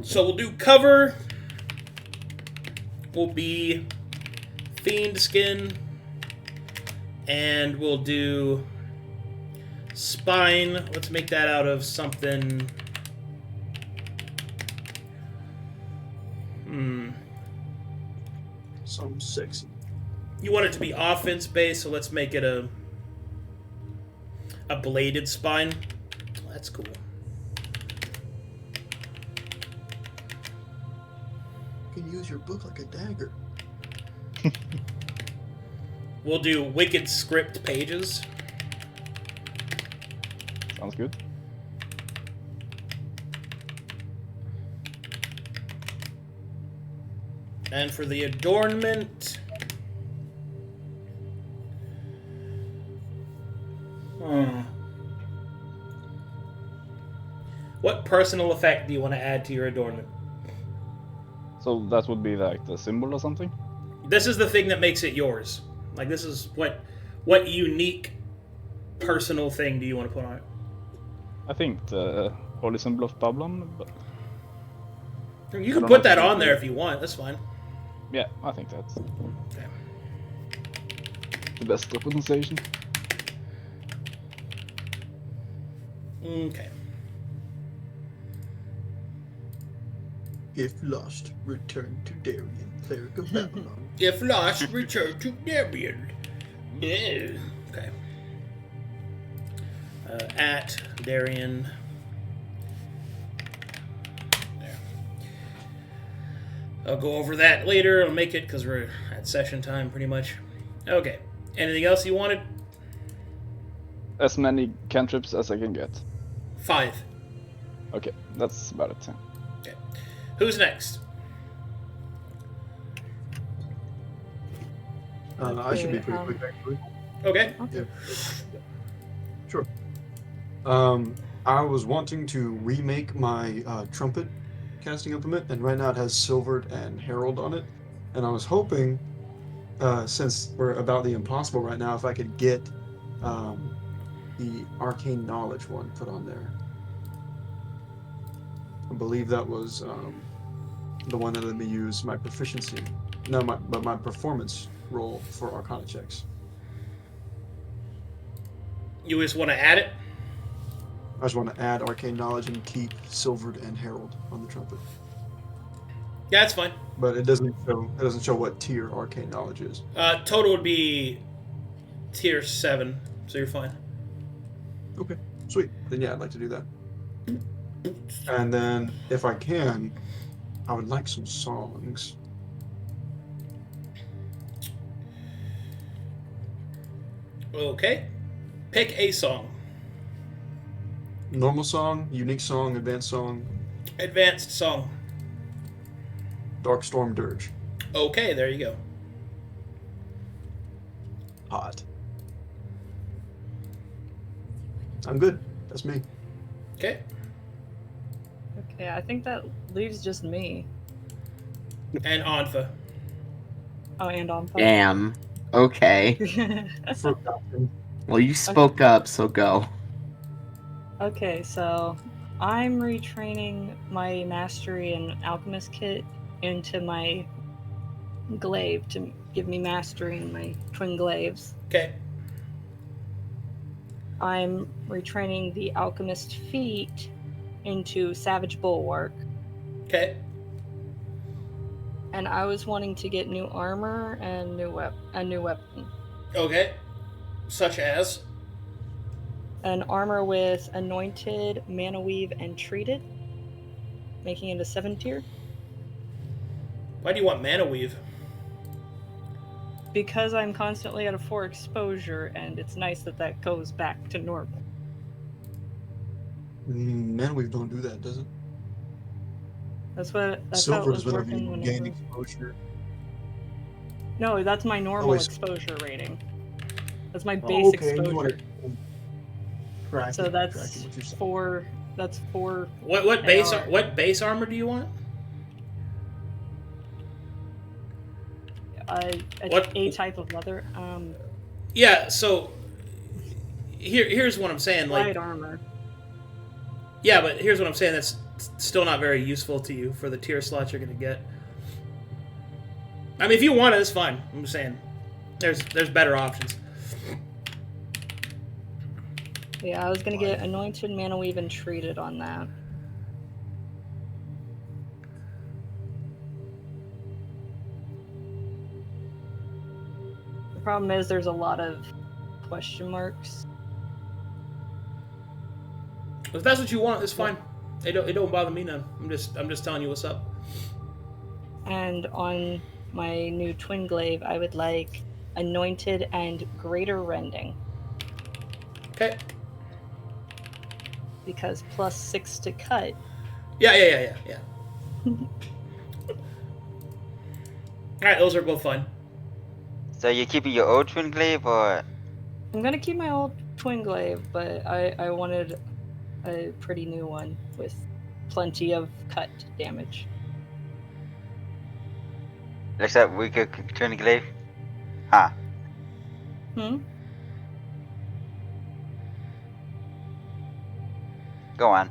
So we'll do cover. Will be fiend skin, and we'll do spine. Let's make that out of something. Something sexy. You want it to be offense based, so let's make it a bladed spine. That's cool. You can use your book like a dagger. We'll do wicked script pages. Sounds good. And for the adornment... What personal effect do you want to add to your adornment? So that would be like the symbol or something? This is the thing that makes it yours. Like, this is what unique personal thing do you want to put on it? I think the holy symbol of Babylon, but You can put that on there if you want. That's fine. yeah, I think that's Okay. the best representation. Okay. If lost, return to Darien, cleric of Babylon. If lost, return to Darien. Yeah. Okay. At Darien. There. I'll go over that later. I'll make it because we're at session time pretty much. Okay. Anything else you wanted? As many cantrips as I can get. 5. Okay, that's about it. Okay. Who's next? I should be Okay, pretty quick, actually. Okay. Yeah. Sure. I was wanting to remake my trumpet casting implement, and right now it has Silvered and Herald on it. And I was hoping, since we're about the impossible right now, if I could get the Arcane Knowledge one put on there. I believe that was the one that let me use my proficiency. No, my performance roll for Arcana checks. You just want to add it? I just want to add Arcane Knowledge and keep Silvered and Herald on the trumpet. Yeah, that's fine. But it doesn't show what tier Arcane Knowledge is. Total would be tier 7, so you're fine. Okay, sweet. Then yeah, I'd like to do that. And then, if I can, I would like some songs. Okay. Pick a song. Normal song, unique song, advanced song, Advanced song. Dark Storm Dirge. Okay, there you go. Hot. I'm good. That's me. Okay. Okay, I think that leaves just me. And Anfa. Oh, and on. Damn. Okay. Forgotten. Well, you spoke up, so go. Okay, so I'm retraining my mastery and alchemist kit into my glaive to give me mastery in my twin glaives. Okay. I'm retraining the alchemist feat into savage bulwark. Okay. And I was wanting to get new armor and a new weapon. Okay. Such as? An armor with anointed, mana weave, and treated, making it a 7 tier. Why do you want mana weave? Because I'm constantly at a 4 exposure, and it's nice that that goes back to normal. Manweave don't do that, does it? That's how Silver it is was whenever working you whenever. gain exposure. No, that's my normal Always. exposure rating. That's my Oh, base okay, you want exposure. to track So it, that's tracking what you're saying. 4. That's 4. What base armor do you want? A type of leather. Yeah. So here's what I'm saying. Like, Light armor. yeah, but here's what I'm saying. That's still not very useful to you for the tier slots you're gonna get. I mean, if you want it, it's fine. I'm just saying, there's better options. Yeah, I was gonna get anointed, mana weave, and treated on that. The problem is there's a lot of question marks. If that's what you want, it's fine. It don't bother me none. I'm just telling you what's up. And on my new twin glaive, I would like anointed and greater rending. Okay. Because +6 to cut. Yeah. Alright, those are both fine. So you're keeping your old twin glaive, or? I'm gonna keep my old twin glaive, but I wanted a pretty new one with plenty of cut damage. Looks like weaker twin glaive? Huh. Go on.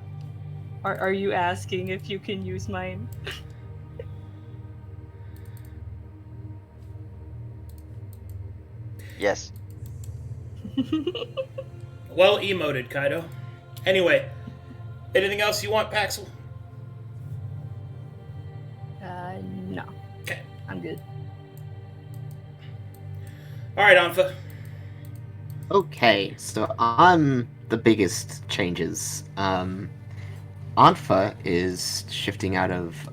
Are you asking if you can use mine? Yes. Well emoted, Kaito. Anyway, anything else you want, Paxil? No. Okay. I'm good. Alright, Anfa. Okay, so on the biggest changes, Anfa is shifting out of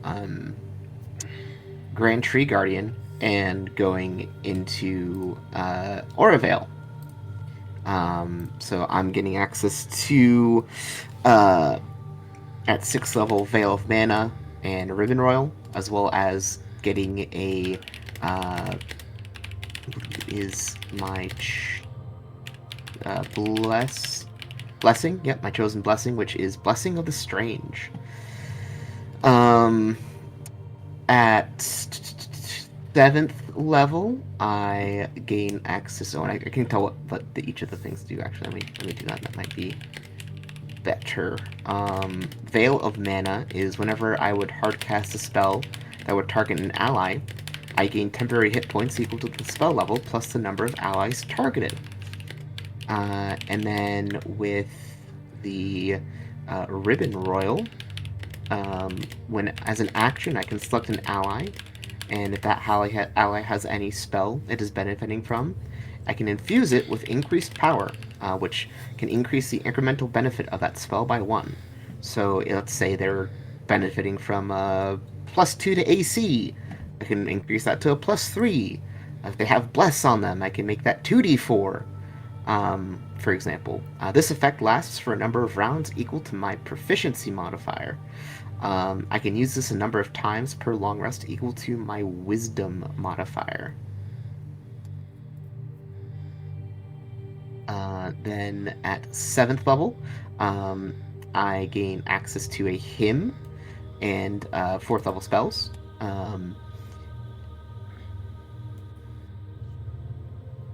Grand Tree Guardian and going into Auravale. So I'm getting access to at 6th level Veil of Mana and Ribbon Royal, as well as getting a is my blessing. Yep, my chosen blessing, which is Blessing of the Strange. At 7th level, I gain access. Oh, and I can tell what each of the things do. Actually, let me do that. That might be better. Veil of Mana is whenever I would hardcast a spell that would target an ally, I gain temporary hit points equal to the spell level plus the number of allies targeted. And then with the Ribbon Royal, when as an action I can select an ally, and if that ally has any spell it is benefiting from, I can infuse it with increased power, which can increase the incremental benefit of that spell by 1. So let's say they're benefiting from +2 to AC, I can increase that to a +3. If they have Bless on them, I can make that 2d4. For example, this effect lasts for a number of rounds equal to my proficiency modifier. I can use this a number of times per long rest equal to my wisdom modifier. Then at 7th level, I gain access to a hymn and 4th level spells.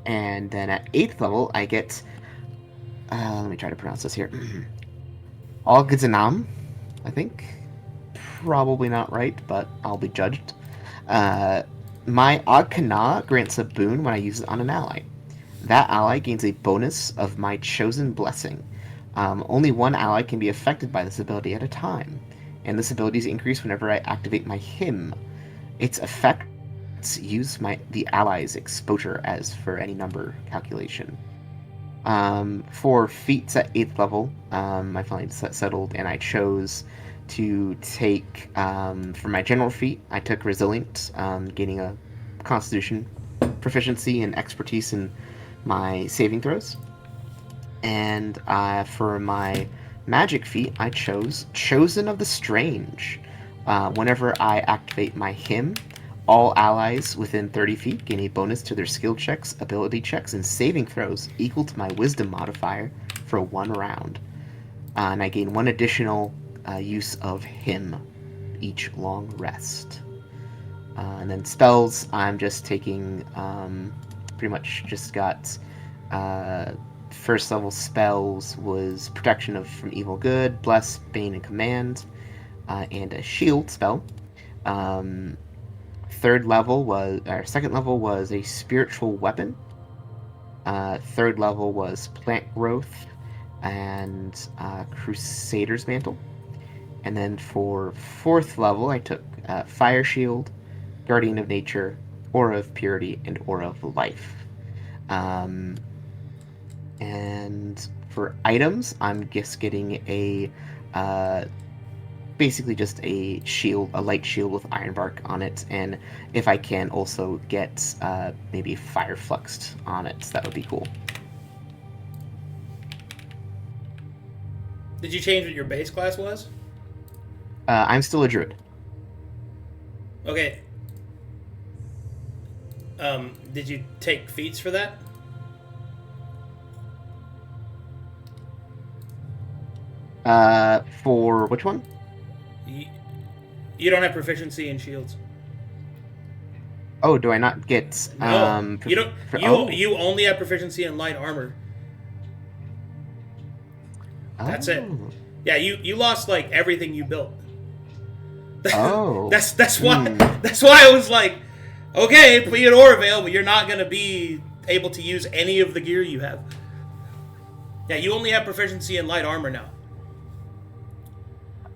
And then at 8th level, I get... let me try to pronounce this here. Arcadum, I think. Probably not right, but I'll be judged. My Arcana grants a boon when I use it on an ally. That ally gains a bonus of my chosen blessing. Only one ally can be affected by this ability at a time, and this ability is increased whenever I activate my hymn. Its effects use the ally's exposure as for any number calculation. For feats at 8th level, I finally settled, and I chose to take, for my general feat, I took Resilient, gaining a Constitution proficiency and expertise in my saving throws. And for my magic feat, I chose Chosen of the Strange. Whenever I activate my hymn, all allies within 30 feet gain a bonus to their skill checks, ability checks, and saving throws equal to my wisdom modifier for 1 round. And I gain 1 additional use of hymn each long rest. And then spells, I'm just taking, pretty much just got, first level spells was Protection from Evil Good, Bless, Bane, and Command, and a shield spell. Second level was a Spiritual Weapon. Third level was Plant Growth and Crusader's Mantle. And then for 4th level, I took Fire Shield, Guardian of Nature, Aura of Purity, and Aura of Life. And for items, I'm just getting a basically just a shield, a light shield with Ironbark on it, and if I can also get maybe Fire Fluxed on it, that would be cool. Did you change what your base class was? I'm still a druid. Okay. Did you take feats for that? For which one? You don't have proficiency in shields. Oh, do I not get? No, you don't. You only have proficiency in light armor. That's it. Yeah, you lost like everything you built. Oh. that's why I was like, okay, be an Orovale, but you're not gonna be able to use any of the gear you have. Yeah, you only have proficiency in light armor now.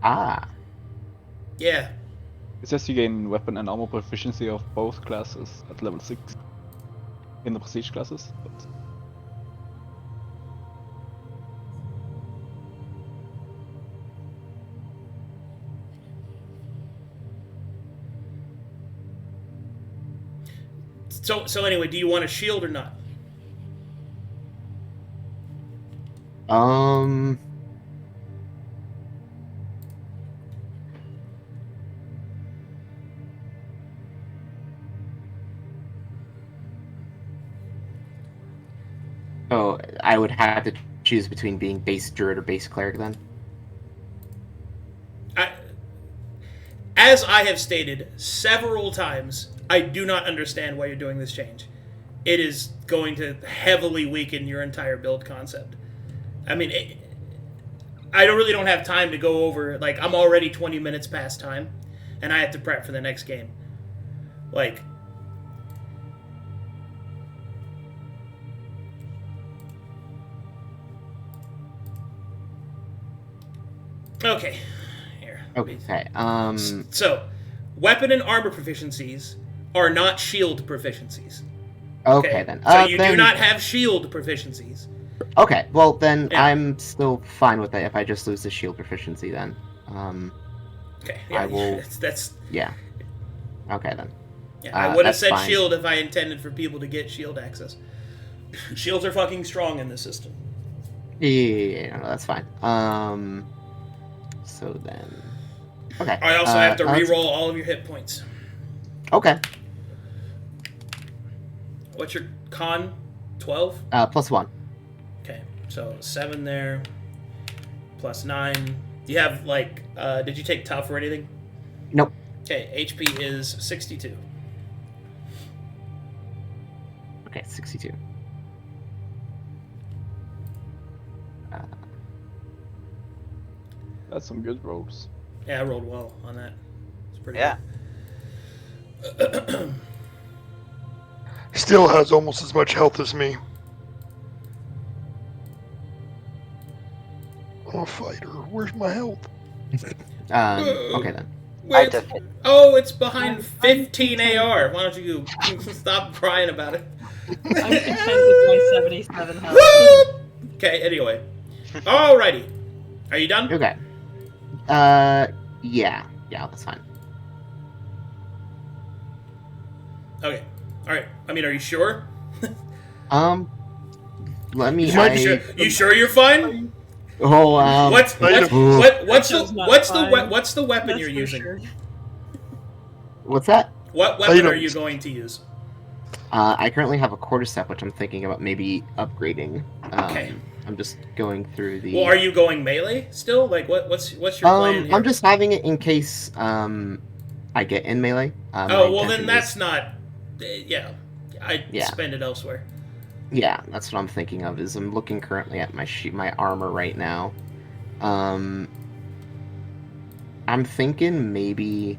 Ah. Yeah. It says you gain weapon and armor proficiency of both classes at level 6 in the prestige classes. But... So anyway, do you want a shield or not? Oh, I would have to choose between being base druid or base cleric then? As I have stated several times, I do not understand why you're doing this change. It is going to heavily weaken your entire build concept. I mean, I really don't have time to go over, like, I'm already 20 minutes past time, and I have to prep for the next game. Like... Okay. Here. Okay. So, weapon and armor proficiencies are not shield proficiencies. Okay then. So you do not have shield proficiencies. Okay, well then Yeah. I'm still fine with it if I just lose the shield proficiency then. Okay. Yeah, I will... That's... Yeah. Okay then. Yeah, I would have that's said fine. shield if I intended for people to get shield access. Shields are fucking strong in this system. Yeah, no, that's fine. So then... Okay. I also have to re-roll all of your hit points. Okay. What's your con? 12? +1. Okay, so 7 there, plus 9. Do you have, like, did you take tough or anything? Nope. Okay, HP is 62. Okay, 62. That's some good rolls. Yeah, I rolled well on that. It's pretty Yeah. good. Still has almost as much health as me. I'm a fighter. Where's my health? Okay then. Wait, took it. oh, it's behind 15 AR. Why don't you stop crying about it? I'm content with my 77 health. Okay, anyway. Alrighty. Are you done? Okay. Yeah, that's fine. Okay. Alright. I mean, are you sure? Let me. You sure you're fine? Oh, What's the weapon That's you're for using? sure. What's that? What weapon are you going to use? I currently have a quarterstaff, which I'm thinking about maybe upgrading. Okay. I'm just going through the. Well, are you going melee still? Like, what's your plan here? I'm just having it in case I get in melee. Oh, well, then that's not. Yeah, I'd Yeah. spend it elsewhere. Yeah, that's what I'm thinking of. Is I'm looking currently at my armor right now. I'm thinking maybe.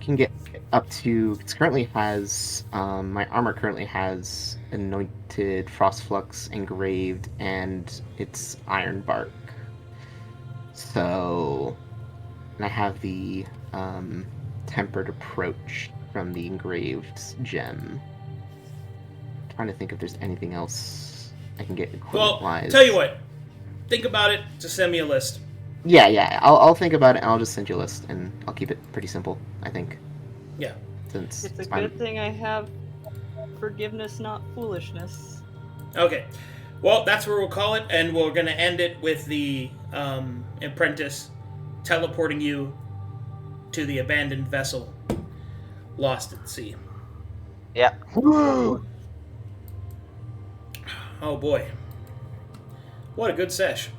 Can get up to. It currently has. My armor currently has anointed frostflux engraved, and it's iron bark. So, and I have the tempered approach from the engraved gem. Trying to think if there's anything else I can get equipment-wise. Well, tell you what. Think about it. Just send me a list. Yeah. I'll think about it and I'll just send you a list, and I'll keep it pretty simple, I think. Yeah. Since It's a fine. good thing I have forgiveness, not foolishness. Okay. Well, that's where we'll call it, and we're going to end it with the apprentice teleporting you to the abandoned vessel lost at sea. Yeah. Woo! Oh boy. What a good sesh.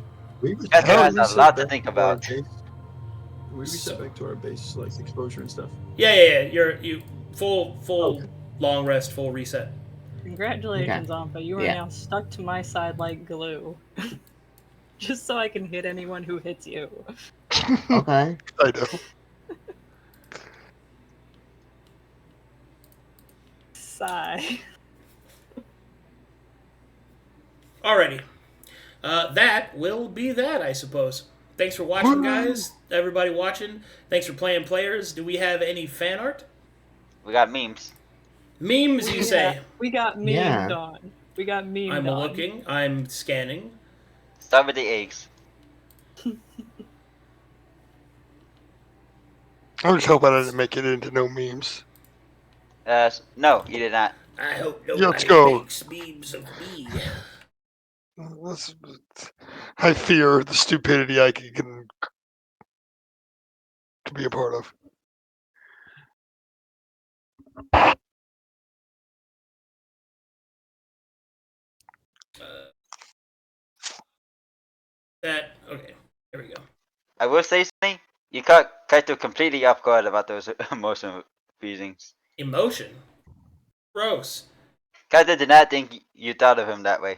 Kaito has a lot to think about. We reset back to our base, like exposure and stuff. Yeah. You full Okay. long rest, full reset. Congratulations, Anfa. You are Yeah. now stuck to my side like glue. Just so I can hit anyone who hits you. Okay. I know. Sigh. Alrighty. That will be that, I suppose. Thanks for watching, guys. Everybody watching. Thanks for playing players. Do we have any fan art? We got memes. Memes, you say? We got memed Yeah. on. We got memed I'm on. looking. I'm scanning. Start with the eggs. I'm just hoping I didn't make it into no memes. No, you did not. I hope Let's nobody go. makes memes of me. I fear the stupidity I can be a part of. Okay, there we go. I will say, Sonny, you caught Kaito completely off guard about those emotion freezings. Emotion? Gross. Kaito did not think you thought of him that way.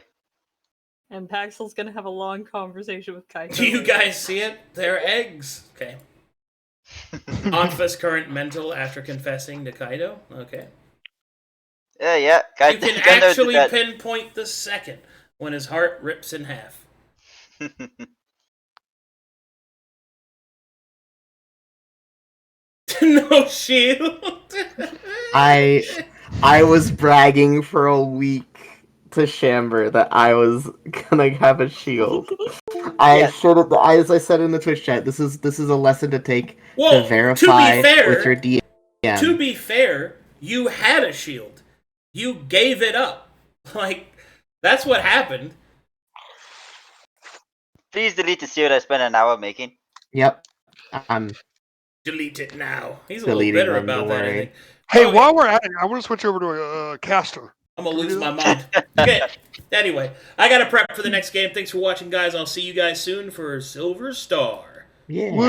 And Paxil's gonna have a long conversation with Kaito. Do you guys see it? They're eggs. Okay. Anfa's current mental after confessing to Kaito. Okay. Yeah. Kaito, You can Kaito actually did pinpoint the second when his heart rips in half. that. No shield. I was bragging for a week to Chamber that I was gonna have a shield. Yeah. should have, as I said in the Twitch chat, this is a lesson to take Well, to verify to be fair, with your DM. To be fair, you had a shield. You gave it up. Like, that's what happened. Please delete the shield I spent an hour making. Yep. I'm Delete it now. He's a Deleting little bitter them, about don't that, I worry. think. Hey, Okay. while we're at it, I want to switch over to a caster. I'm gonna lose my mind. Okay. Anyway, I gotta prep for the next game. Thanks for watching, guys. I'll see you guys soon for Silver Star. yeah. Woo!